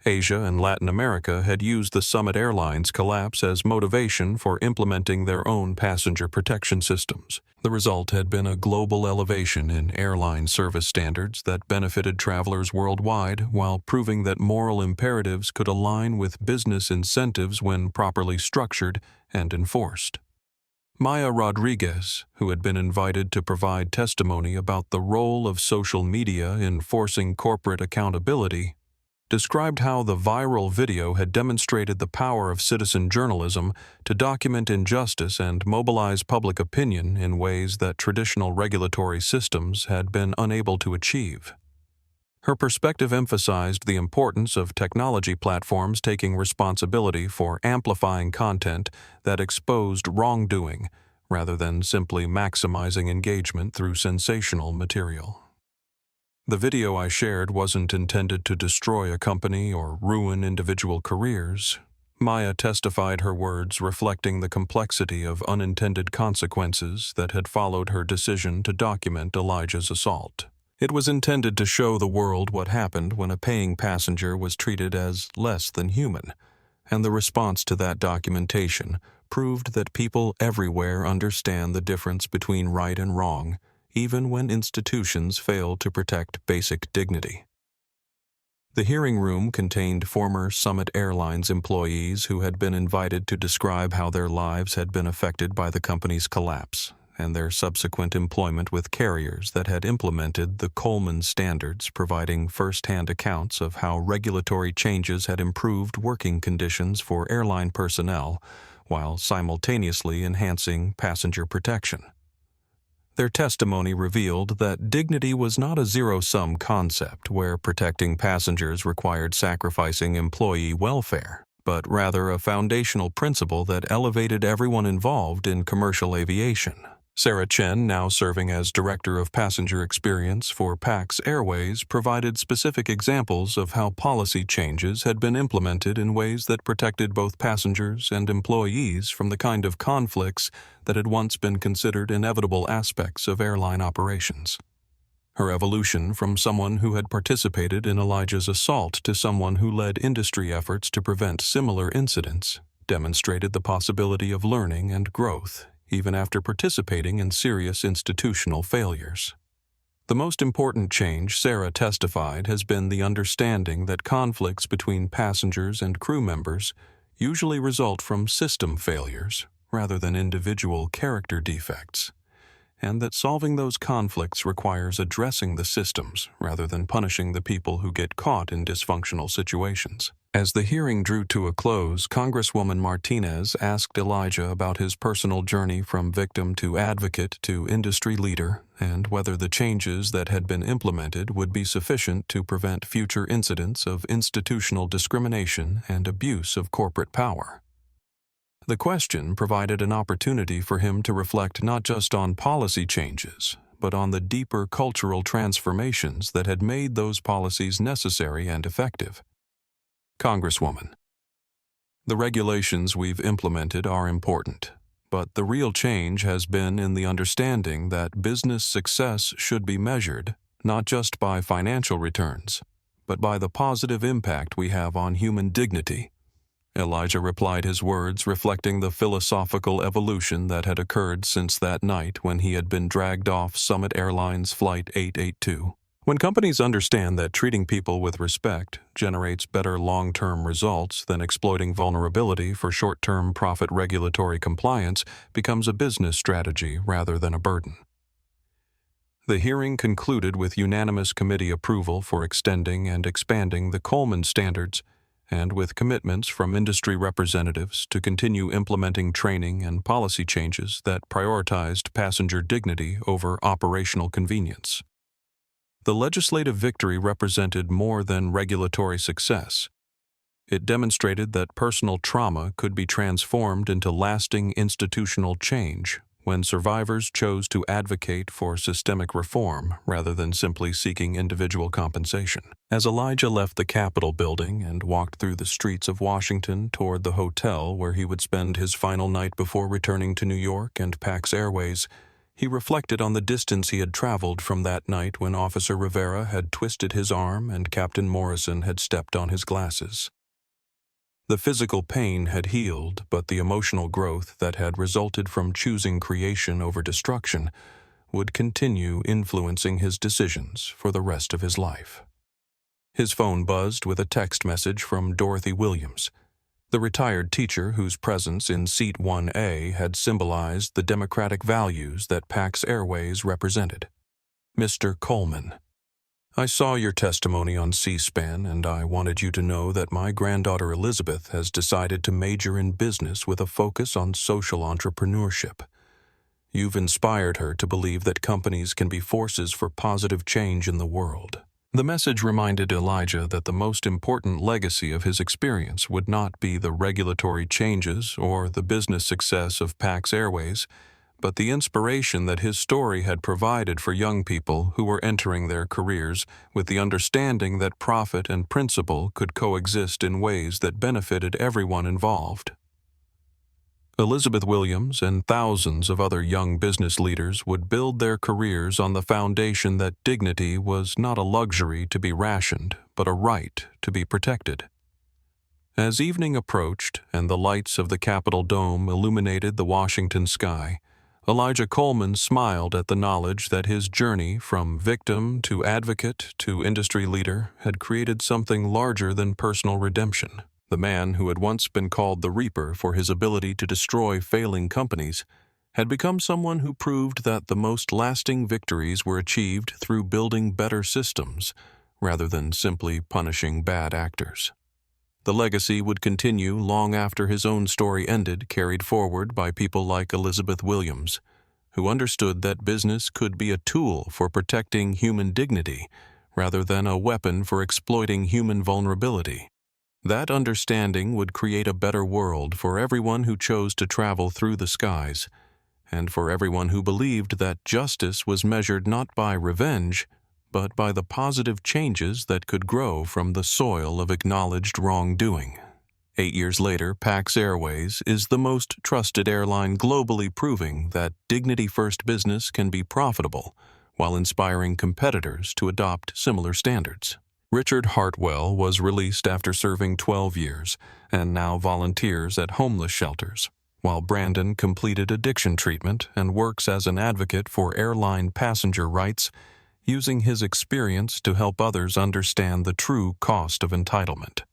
Asia and Latin America had used the Summit Airlines collapse as motivation for implementing their own passenger protection systems. The result had been a global elevation in airline service standards that benefited travelers worldwide while proving that moral imperatives could align with business incentives when properly structured and enforced. Maya Rodriguez, who had been invited to provide testimony about the role of social media in forcing corporate accountability, described how the viral video had demonstrated the power of citizen journalism to document injustice and mobilize public opinion in ways that traditional regulatory systems had been unable to achieve. Her perspective emphasized the importance of technology platforms taking responsibility for amplifying content that exposed wrongdoing, rather than simply maximizing engagement through sensational material. The video I shared wasn't intended to destroy a company or ruin individual careers. Maya testified, her words reflecting the complexity of unintended consequences that had followed her decision to document Elijah's assault. It was intended to show the world what happened when a paying passenger was treated as less than human, and the response to that documentation proved that people everywhere understand the difference between right and wrong, even when institutions fail to protect basic dignity. The hearing room contained former Summit Airlines employees who had been invited to describe how their lives had been affected by the company's collapse and their subsequent employment with carriers that had implemented the Coleman standards, providing first-hand accounts of how regulatory changes had improved working conditions for airline personnel while simultaneously enhancing passenger protection. Their testimony revealed that dignity was not a zero-sum concept where protecting passengers required sacrificing employee welfare, but rather a foundational principle that elevated everyone involved in commercial aviation. Sarah Chen, now serving as Director of Passenger Experience for PAX Airways, provided specific examples of how policy changes had been implemented in ways that protected both passengers and employees from the kind of conflicts that had once been considered inevitable aspects of airline operations. Her evolution from someone who had participated in Elijah's assault to someone who led industry efforts to prevent similar incidents demonstrated the possibility of learning and growth even after participating in serious institutional failures. The most important change, Sarah testified, has been the understanding that conflicts between passengers and crew members usually result from system failures rather than individual character defects, and that solving those conflicts requires addressing the systems rather than punishing the people who get caught in dysfunctional situations. As the hearing drew to a close, Congresswoman Martinez asked Elijah about his personal journey from victim to advocate to industry leader and whether the changes that had been implemented would be sufficient to prevent future incidents of institutional discrimination and abuse of corporate power. The question provided an opportunity for him to reflect not just on policy changes, but on the deeper cultural transformations that had made those policies necessary and effective. Congresswoman, the regulations we've implemented are important, but the real change has been in the understanding that business success should be measured not just by financial returns, but by the positive impact we have on human dignity. Elijah replied, his words reflecting the philosophical evolution that had occurred since that night when he had been dragged off Summit Airlines Flight 882. When companies understand that treating people with respect generates better long-term results than exploiting vulnerability for short-term profit, regulatory compliance becomes a business strategy rather than a burden. The hearing concluded with unanimous committee approval for extending and expanding the Coleman standards, and with commitments from industry representatives to continue implementing training and policy changes that prioritized passenger dignity over operational convenience. The legislative victory represented more than regulatory success. It demonstrated that personal trauma could be transformed into lasting institutional change when survivors chose to advocate for systemic reform rather than simply seeking individual compensation. As Elijah left the Capitol building and walked through the streets of Washington toward the hotel where he would spend his final night before returning to New York and PAX Airways, he reflected on the distance he had traveled from that night when Officer Rivera had twisted his arm and Captain Morrison had stepped on his glasses. The physical pain had healed, but the emotional growth that had resulted from choosing creation over destruction would continue influencing his decisions for the rest of his life. His phone buzzed with a text message from Dorothy Williams, the retired teacher whose presence in Seat 1A had symbolized the democratic values that PAX Airways represented. Mr. Coleman, I saw your testimony on C-SPAN, and I wanted you to know that my granddaughter Elizabeth has decided to major in business with a focus on social entrepreneurship. You've inspired her to believe that companies can be forces for positive change in the world. The message reminded Elijah that the most important legacy of his experience would not be the regulatory changes or the business success of PAX Airways, but the inspiration that his story had provided for young people who were entering their careers with the understanding that profit and principle could coexist in ways that benefited everyone involved. Elizabeth Williams and thousands of other young business leaders would build their careers on the foundation that dignity was not a luxury to be rationed, but a right to be protected. As evening approached and the lights of the Capitol Dome illuminated the Washington sky, Elijah Coleman smiled at the knowledge that his journey from victim to advocate to industry leader had created something larger than personal redemption. The man who had once been called the Reaper for his ability to destroy failing companies had become someone who proved that the most lasting victories were achieved through building better systems rather than simply punishing bad actors. The legacy would continue long after his own story ended, carried forward by people like Elizabeth Williams, who understood that business could be a tool for protecting human dignity rather than a weapon for exploiting human vulnerability. That understanding would create a better world for everyone who chose to travel through the skies, and for everyone who believed that justice was measured not by revenge, but by the positive changes that could grow from the soil of acknowledged wrongdoing. 8 years later, PAX Airways is the most trusted airline globally, proving that dignity-first business can be profitable while inspiring competitors to adopt similar standards. Richard Hartwell was released after serving 12 years and now volunteers at homeless shelters, while Brandon completed addiction treatment and works as an advocate for airline passenger rights. using his experience to help others understand the true cost of entitlement.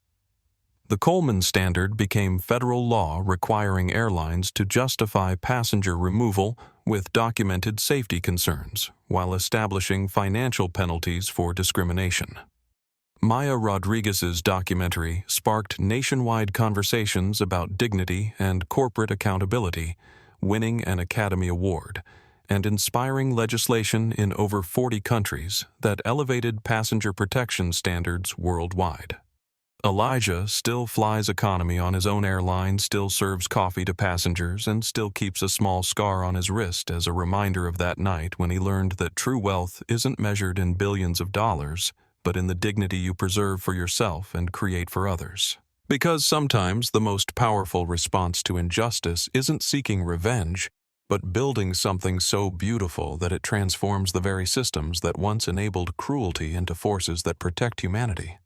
The Coleman Standard became federal law requiring airlines to justify passenger removal with documented safety concerns, while establishing financial penalties for discrimination. Maya Rodriguez's documentary sparked nationwide conversations about dignity and corporate accountability, winning an Academy Award, and inspiring legislation in over 40 countries that elevated passenger protection standards worldwide. Elijah still flies economy on his own airline, still serves coffee to passengers, and still keeps a small scar on his wrist as a reminder of that night when he learned that true wealth isn't measured in billions of dollars, but in the dignity you preserve for yourself and create for others. Because sometimes the most powerful response to injustice isn't seeking revenge, but building something so beautiful that it transforms the very systems that once enabled cruelty into forces that protect humanity.